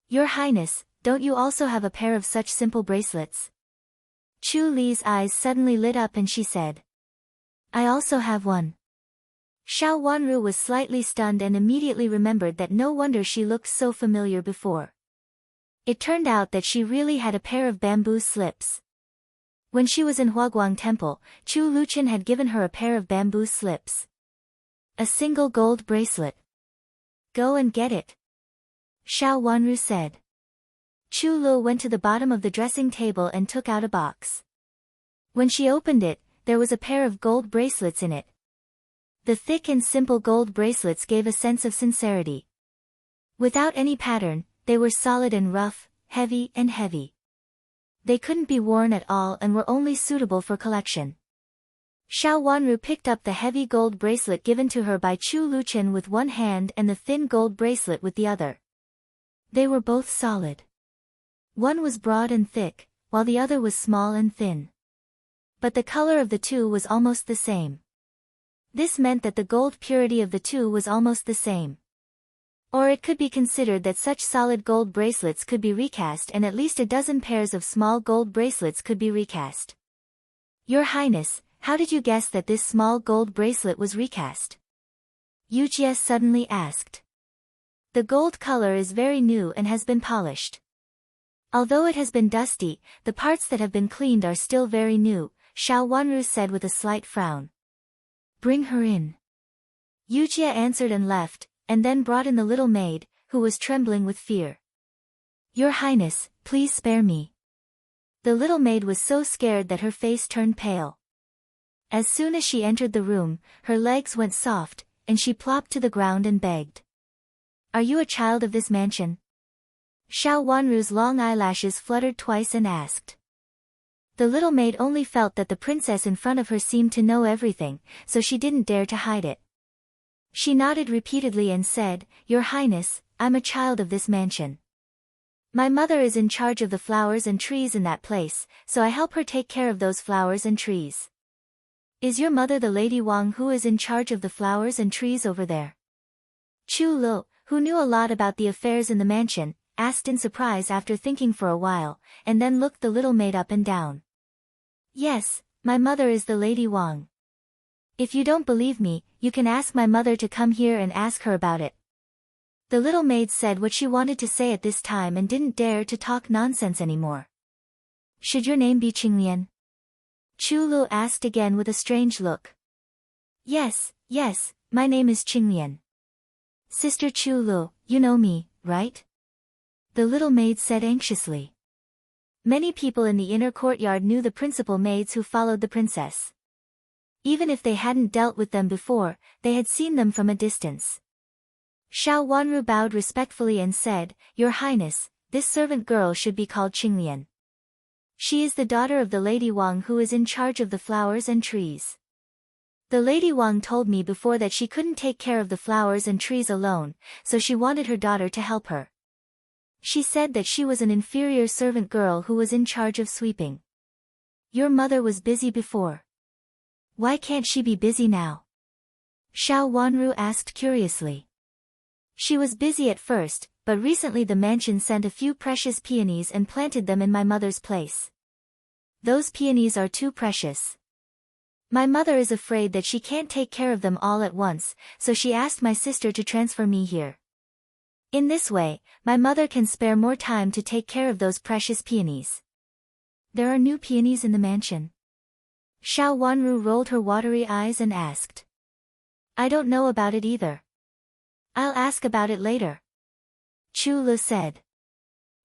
Your Highness, don't you also have a pair of such simple bracelets? Chu Li's eyes suddenly lit up and she said. I also have one. Xiao Wanru was slightly stunned and immediately remembered that no wonder she looked so familiar before. It turned out that she really had a pair of bamboo slips. When she was in Huaguang Temple, Chu Luqian had given her a pair of bamboo slips. A single gold bracelet. Go and get it. Xiao Wanru said. Chu Lu went to the bottom of the dressing table and took out a box. When she opened it, there was a pair of gold bracelets in it. The thick and simple gold bracelets gave a sense of sincerity. Without any pattern, they were solid and rough, heavy and heavy. They couldn't be worn at all and were only suitable for collection. Xiao Wanru picked up the heavy gold bracelet given to her by Chu Luqian with one hand and the thin gold bracelet with the other. They were both solid. One was broad and thick, while the other was small and thin. But the color of the two was almost the same. This meant that the gold purity of the two was almost the same. Or it could be considered that such solid gold bracelets could be recast and at least a dozen pairs of small gold bracelets could be recast. Your Highness, how did you guess that this small gold bracelet was recast? Yu Jie suddenly asked. The gold color is very new and has been polished. Although it has been dusty, the parts that have been cleaned are still very new, Xiao Wanru said with a slight frown. Bring her in. Yu Jie answered and left, and then brought in the little maid, who was trembling with fear. Your Highness, please spare me. The little maid was so scared that her face turned pale. As soon as she entered the room, her legs went soft, and she plopped to the ground and begged. Are you a child of this mansion? Xiao Wanru's long eyelashes fluttered twice and asked. The little maid only felt that the princess in front of her seemed to know everything, so she didn't dare to hide it. She nodded repeatedly and said, Your Highness, I'm a child of this mansion. My mother is in charge of the flowers and trees in that place, so I help her take care of those flowers and trees. Is your mother the Lady Wang who is in charge of the flowers and trees over there? Chu Lu, who knew a lot about the affairs in the mansion, asked in surprise after thinking for a while, and then looked the little maid up and down. Yes, my mother is the Lady Wang. If you don't believe me, you can ask my mother to come here and ask her about it. The little maid said what she wanted to say at this time and didn't dare to talk nonsense anymore. Should your name be Qinglian? Chu Lu asked again with a strange look. Yes, my name is Qinglian. Sister Chu Lu, you know me, right? The little maid said anxiously. Many people in the inner courtyard knew the principal maids who followed the princess. Even if they hadn't dealt with them before, they had seen them from a distance. Xiao Wanru bowed respectfully and said, Your Highness, this servant girl should be called Qinglian. She is the daughter of the Lady Wang who is in charge of the flowers and trees. The Lady Wang told me before that she couldn't take care of the flowers and trees alone, so she wanted her daughter to help her. She said that she was an inferior servant girl who was in charge of sweeping. Your mother was busy before. Why can't she be busy now? Xiao Wanru asked curiously. She was busy at first, but recently the mansion sent a few precious peonies and planted them in my mother's place. Those peonies are too precious. My mother is afraid that she can't take care of them all at once, so she asked my sister to transfer me here. In this way, my mother can spare more time to take care of those precious peonies. There are new peonies in the mansion. Xiao Wanru rolled her watery eyes and asked. I don't know about it either. I'll ask about it later. Chu Lu said.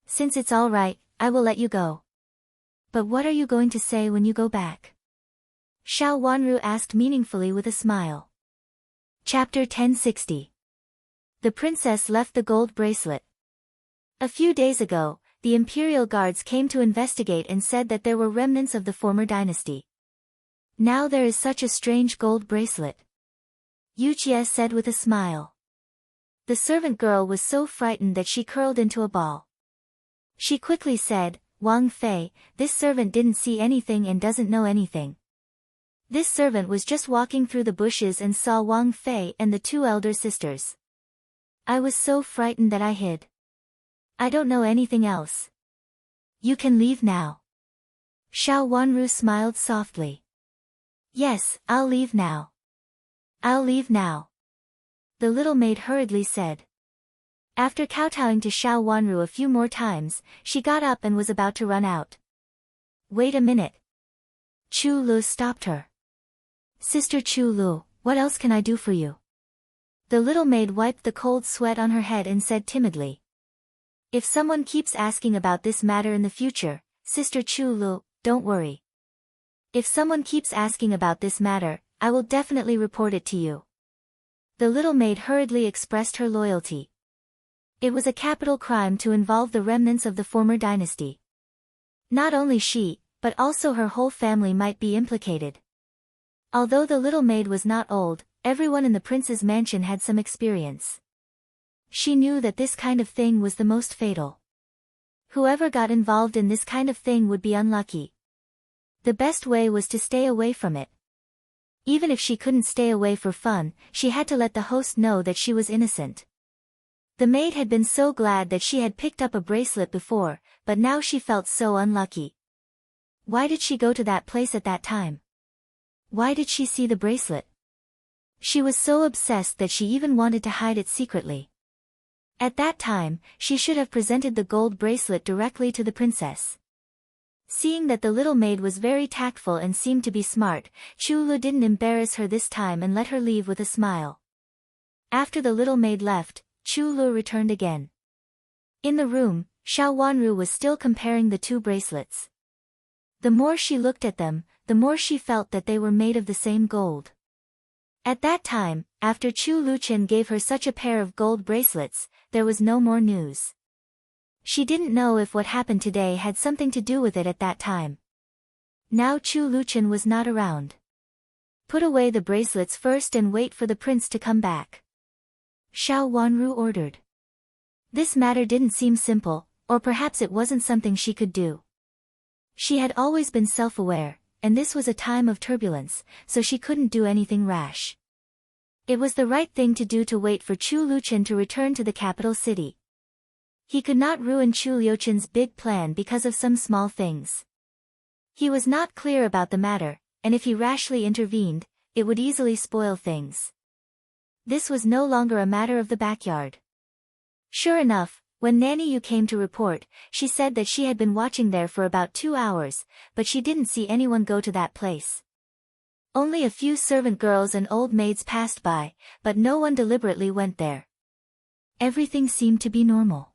Since it's all right, I will let you go. But what are you going to say when you go back? Xiao Wanru asked meaningfully with a smile. Chapter 1060. The princess left the gold bracelet. A few days ago, the imperial guards came to investigate and said that there were remnants of the former dynasty. Now there is such a strange gold bracelet. Yu Jie said with a smile. The servant girl was so frightened that she curled into a ball. She quickly said, Wang Fei, this servant didn't see anything and doesn't know anything. This servant was just walking through the bushes and saw Wang Fei and the two elder sisters. I was so frightened that I hid. I don't know anything else. You can leave now. Xiao Wanru smiled softly. Yes, I'll leave now. I'll leave now. The little maid hurriedly said. After kowtowing to Xiao Wanru a few more times, she got up and was about to run out. Wait a minute. Chu Lu stopped her. Sister Chu Lu, what else can I do for you? The little maid wiped the cold sweat on her head and said timidly. If someone keeps asking about this matter in the future, Sister Chu Lu, don't worry. If someone keeps asking about this matter, I will definitely report it to you. The little maid hurriedly expressed her loyalty. It was a capital crime to involve the remnants of the former dynasty. Not only she, but also her whole family might be implicated. Although the little maid was not old, everyone in the prince's mansion had some experience. She knew that this kind of thing was the most fatal. Whoever got involved in this kind of thing would be unlucky. The best way was to stay away from it. Even if she couldn't stay away for fun, she had to let the host know that she was innocent. The maid had been so glad that she had picked up a bracelet before, but now she felt so unlucky. Why did she go to that place at that time? Why did she see the bracelet? She was so obsessed that she even wanted to hide it secretly. At that time, she should have presented the gold bracelet directly to the princess. Seeing that the little maid was very tactful and seemed to be smart, Chu Lu didn't embarrass her this time and let her leave with a smile. After the little maid left, Chu Lu returned again. In the room, Xiao Wanru was still comparing the two bracelets. The more she looked at them, the more she felt that they were made of the same gold. At that time, after Chu Luchen gave her such a pair of gold bracelets, there was no more news. She didn't know if what happened today had something to do with it at that time. Now Chu Luchen was not around. Put away the bracelets first and wait for the prince to come back. Xiao Wanru ordered. This matter didn't seem simple, or perhaps it wasn't something she could do. She had always been self-aware, and this was a time of turbulence, so she couldn't do anything rash. It was the right thing to do to wait for Chu Luchen to return to the capital city. He could not ruin Chu Liuchen's big plan because of some small things. He was not clear about the matter, and if he rashly intervened, it would easily spoil things. This was no longer a matter of the backyard. Sure enough, when Nanny Yu came to report, she said that she had been watching there for about 2 hours, but she didn't see anyone go to that place. Only a few servant girls and old maids passed by, but no one deliberately went there. Everything seemed to be normal.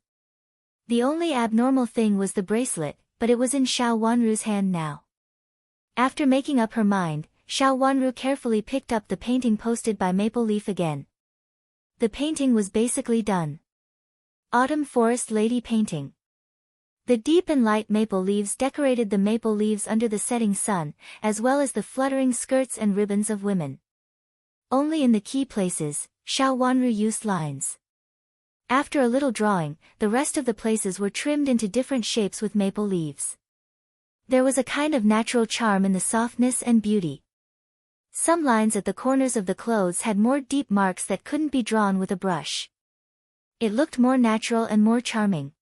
The only abnormal thing was the bracelet, but it was in Xiao Wanru's hand now. After making up her mind, Xiao Wanru carefully picked up the painting posted by Maple Leaf again. The painting was basically done. Autumn Forest Lady Painting. The deep and light maple leaves decorated the maple leaves under the setting sun, as well as the fluttering skirts and ribbons of women. Only in the key places, Xiao Wanru used lines. After a little drawing, the rest of the places were trimmed into different shapes with maple leaves. There was a kind of natural charm in the softness and beauty. Some lines at the corners of the clothes had more deep marks that couldn't be drawn with a brush. It looked more natural and more charming.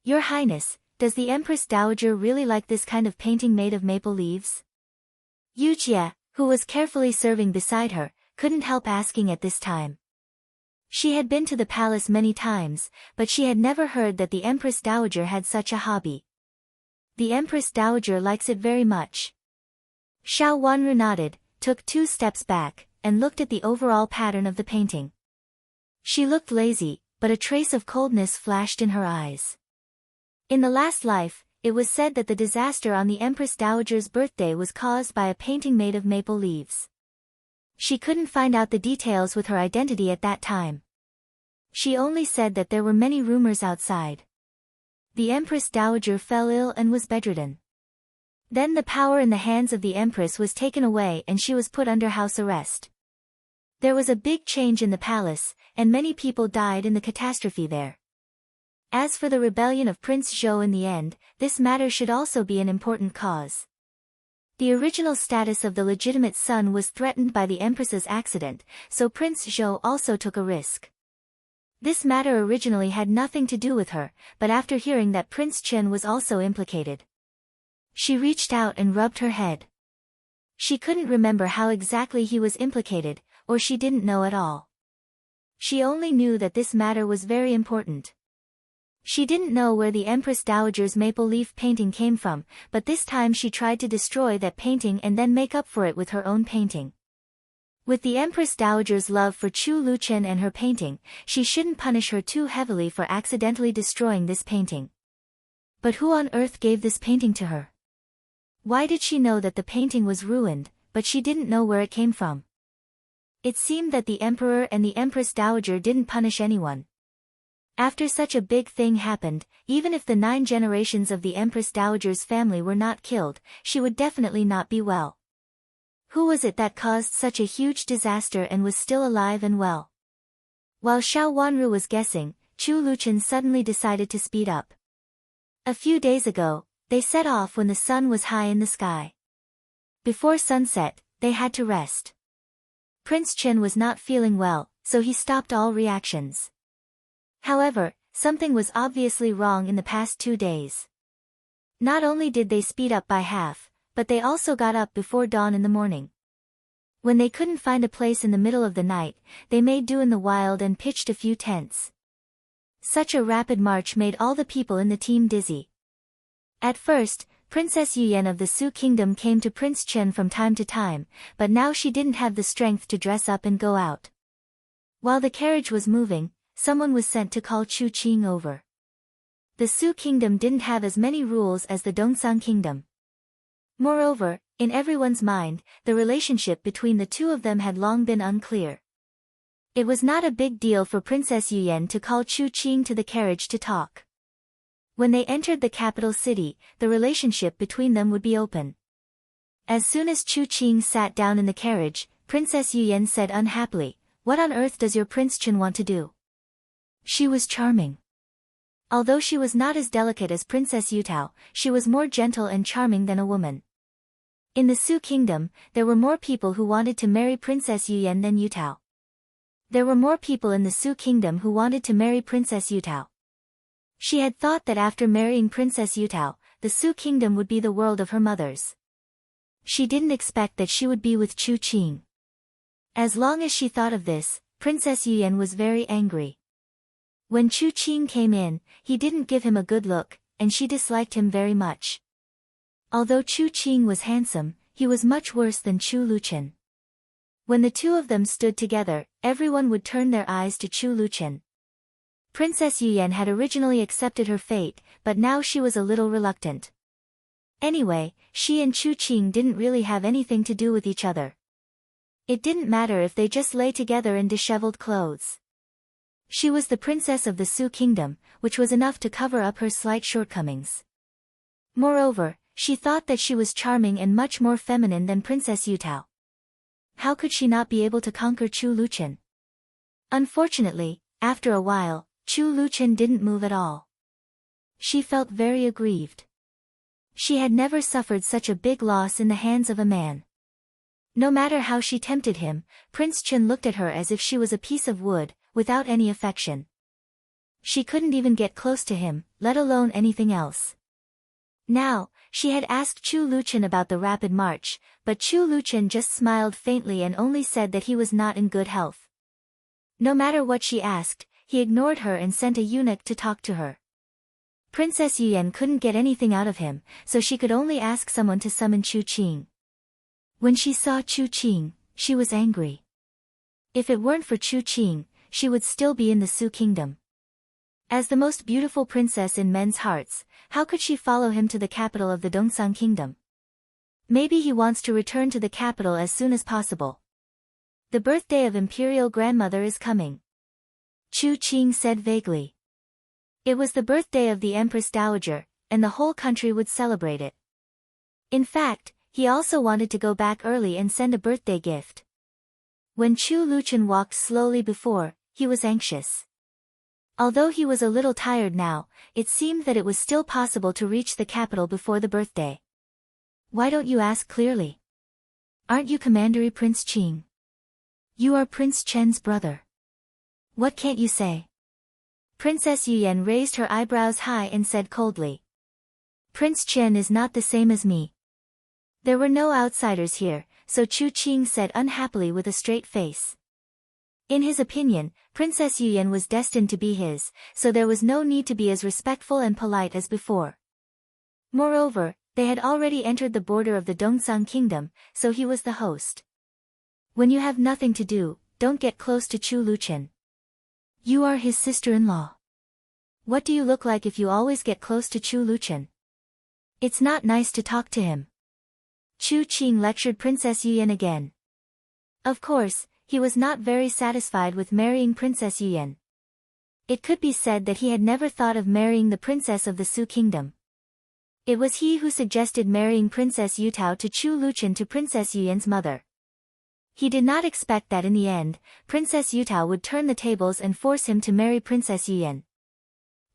Your Highness, does the Empress Dowager really like this kind of painting made of maple leaves? Yu Jie, who was carefully serving beside her, couldn't help asking at this time. She had been to the palace many times, but she had never heard that the Empress Dowager had such a hobby. The Empress Dowager likes it very much. Xiao Wanru nodded, took 2 steps back, and looked at the overall pattern of the painting. She looked lazy, but a trace of coldness flashed in her eyes. In the last life, it was said that the disaster on the Empress Dowager's birthday was caused by a painting made of maple leaves. She couldn't find out the details with her identity at that time. She only said that there were many rumors outside. The Empress Dowager fell ill and was bedridden. Then the power in the hands of the Empress was taken away and she was put under house arrest. There was a big change in the palace, and many people died in the catastrophe there. As for the rebellion of Prince Zhou in the end, this matter should also be an important cause. The original status of the legitimate son was threatened by the Empress's accident, so Prince Zhou also took a risk. This matter originally had nothing to do with her, but after hearing that Prince Chen was also implicated, she reached out and rubbed her head. She couldn't remember how exactly he was implicated, or she didn't know at all. She only knew that this matter was very important. She didn't know where the Empress Dowager's maple leaf painting came from, but this time she tried to destroy that painting and then make up for it with her own painting. With the Empress Dowager's love for Chu Luchen and her painting, she shouldn't punish her too heavily for accidentally destroying this painting. But who on earth gave this painting to her? Why did she know that the painting was ruined, but she didn't know where it came from? It seemed that the Emperor and the Empress Dowager didn't punish anyone. After such a big thing happened, even if the 9 generations of the Empress Dowager's family were not killed, she would definitely not be well. Who was it that caused such a huge disaster and was still alive and well? While Xiao Wanru was guessing, Chu Luchen suddenly decided to speed up. A few days ago, they set off when the sun was high in the sky. Before sunset, they had to rest. Prince Chen was not feeling well, so he stopped all reactions. However, something was obviously wrong in the past 2 days. Not only did they speed up by half, but they also got up before dawn in the morning. When they couldn't find a place in the middle of the night, they made do in the wild and pitched a few tents. Such a rapid march made all the people in the team dizzy. At first, Princess Yuyan of the Su Kingdom came to Prince Chen from time to time, but now she didn't have the strength to dress up and go out. While the carriage was moving, someone was sent to call Chu Qing over. The Su Kingdom didn't have as many rules as the Dongsan Kingdom. Moreover, in everyone's mind, the relationship between the two of them had long been unclear. It was not a big deal for Princess Yuyan to call Chu Qing to the carriage to talk. When they entered the capital city, the relationship between them would be open. As soon as Chu Qing sat down in the carriage, Princess Yuyan said unhappily, "What on earth does your Prince Chen want to do?" She was charming. Although she was not as delicate as Princess Yutao, she was more gentle and charming than a woman. In the Su Kingdom, there were more people who wanted to marry Princess Yuyan than Yutao. There were more people in the Su Kingdom who wanted to marry Princess Yutao. She had thought that after marrying Princess Yutao, the Su Kingdom would be the world of her mothers. She didn't expect that she would be with Chu Qing. As long as she thought of this, Princess Yuyan was very angry. When Chu Qing came in, he didn't give him a good look, and she disliked him very much. Although Chu Qing was handsome, he was much worse than Chu Luchen. When the two of them stood together, everyone would turn their eyes to Chu Luchen. Princess Yuyan had originally accepted her fate, but now she was a little reluctant. Anyway, she and Chu Qing didn't really have anything to do with each other. It didn't matter if they just lay together in disheveled clothes. She was the princess of the Su Kingdom, which was enough to cover up her slight shortcomings. Moreover, she thought that she was charming and much more feminine than Princess Yutao. How could she not be able to conquer Chu Luchen? Unfortunately, after a while, Chu Luchen didn't move at all. She felt very aggrieved. She had never suffered such a big loss in the hands of a man. No matter how she tempted him, Prince Chen looked at her as if she was a piece of wood, without any affection. She couldn't even get close to him, let alone anything else. Now, she had asked Chu Luchen about the rapid march, but Chu Luchen just smiled faintly and only said that he was not in good health. No matter what she asked, he ignored her and sent a eunuch to talk to her. Princess Yuyan couldn't get anything out of him, so she could only ask someone to summon Chu Qing. When she saw Chu Qing, she was angry. If it weren't for Chu Qing, she would still be in the Su Kingdom. As the most beautiful princess in men's hearts, how could she follow him to the capital of the Dongsan Kingdom? Maybe he wants to return to the capital as soon as possible. The birthday of Imperial Grandmother is coming. Chu Qing said vaguely. It was the birthday of the Empress Dowager, and the whole country would celebrate it. In fact, he also wanted to go back early and send a birthday gift. When Chu Luchen walked slowly before, he was anxious. Although he was a little tired now, it seemed that it was still possible to reach the capital before the birthday. Why don't you ask clearly? Aren't you Commandery Prince Qing? You are Prince Chen's brother. What can't you say? Princess Yuyan raised her eyebrows high and said coldly. Prince Chen is not the same as me. There were no outsiders here, so Chu Qing said unhappily with a straight face. In his opinion, Princess Yuyan was destined to be his, so there was no need to be as respectful and polite as before. Moreover, they had already entered the border of the Dongzang kingdom, so he was the host. When you have nothing to do, don't get close to Chu Luchen. You are his sister-in-law. What do you look like if you always get close to Chu Luchen? It's not nice to talk to him. Chu Qing lectured Princess Yuyan again. Of course, he was not very satisfied with marrying Princess Yuyan. It could be said that he had never thought of marrying the princess of the Su kingdom. It was he who suggested marrying Princess Yutao to Chu Luchen to Princess Yuyan's mother. He did not expect that in the end, Princess Yutao would turn the tables and force him to marry Princess Yuyan.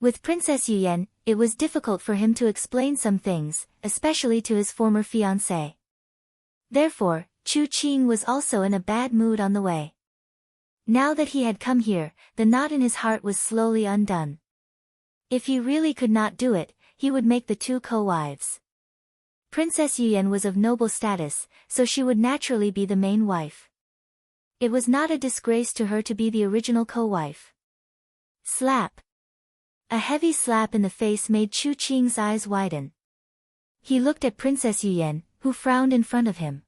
With Princess Yuyan, it was difficult for him to explain some things, especially to his former fiancée. Therefore, Chu Qing was also in a bad mood on the way. Now that he had come here, the knot in his heart was slowly undone. If he really could not do it, he would make the two co-wives. Princess Yuyan was of noble status, so she would naturally be the main wife. It was not a disgrace to her to be the original co-wife. Slap. A heavy slap in the face made Chu Qing's eyes widen. He looked at Princess Yuyan, who frowned in front of him.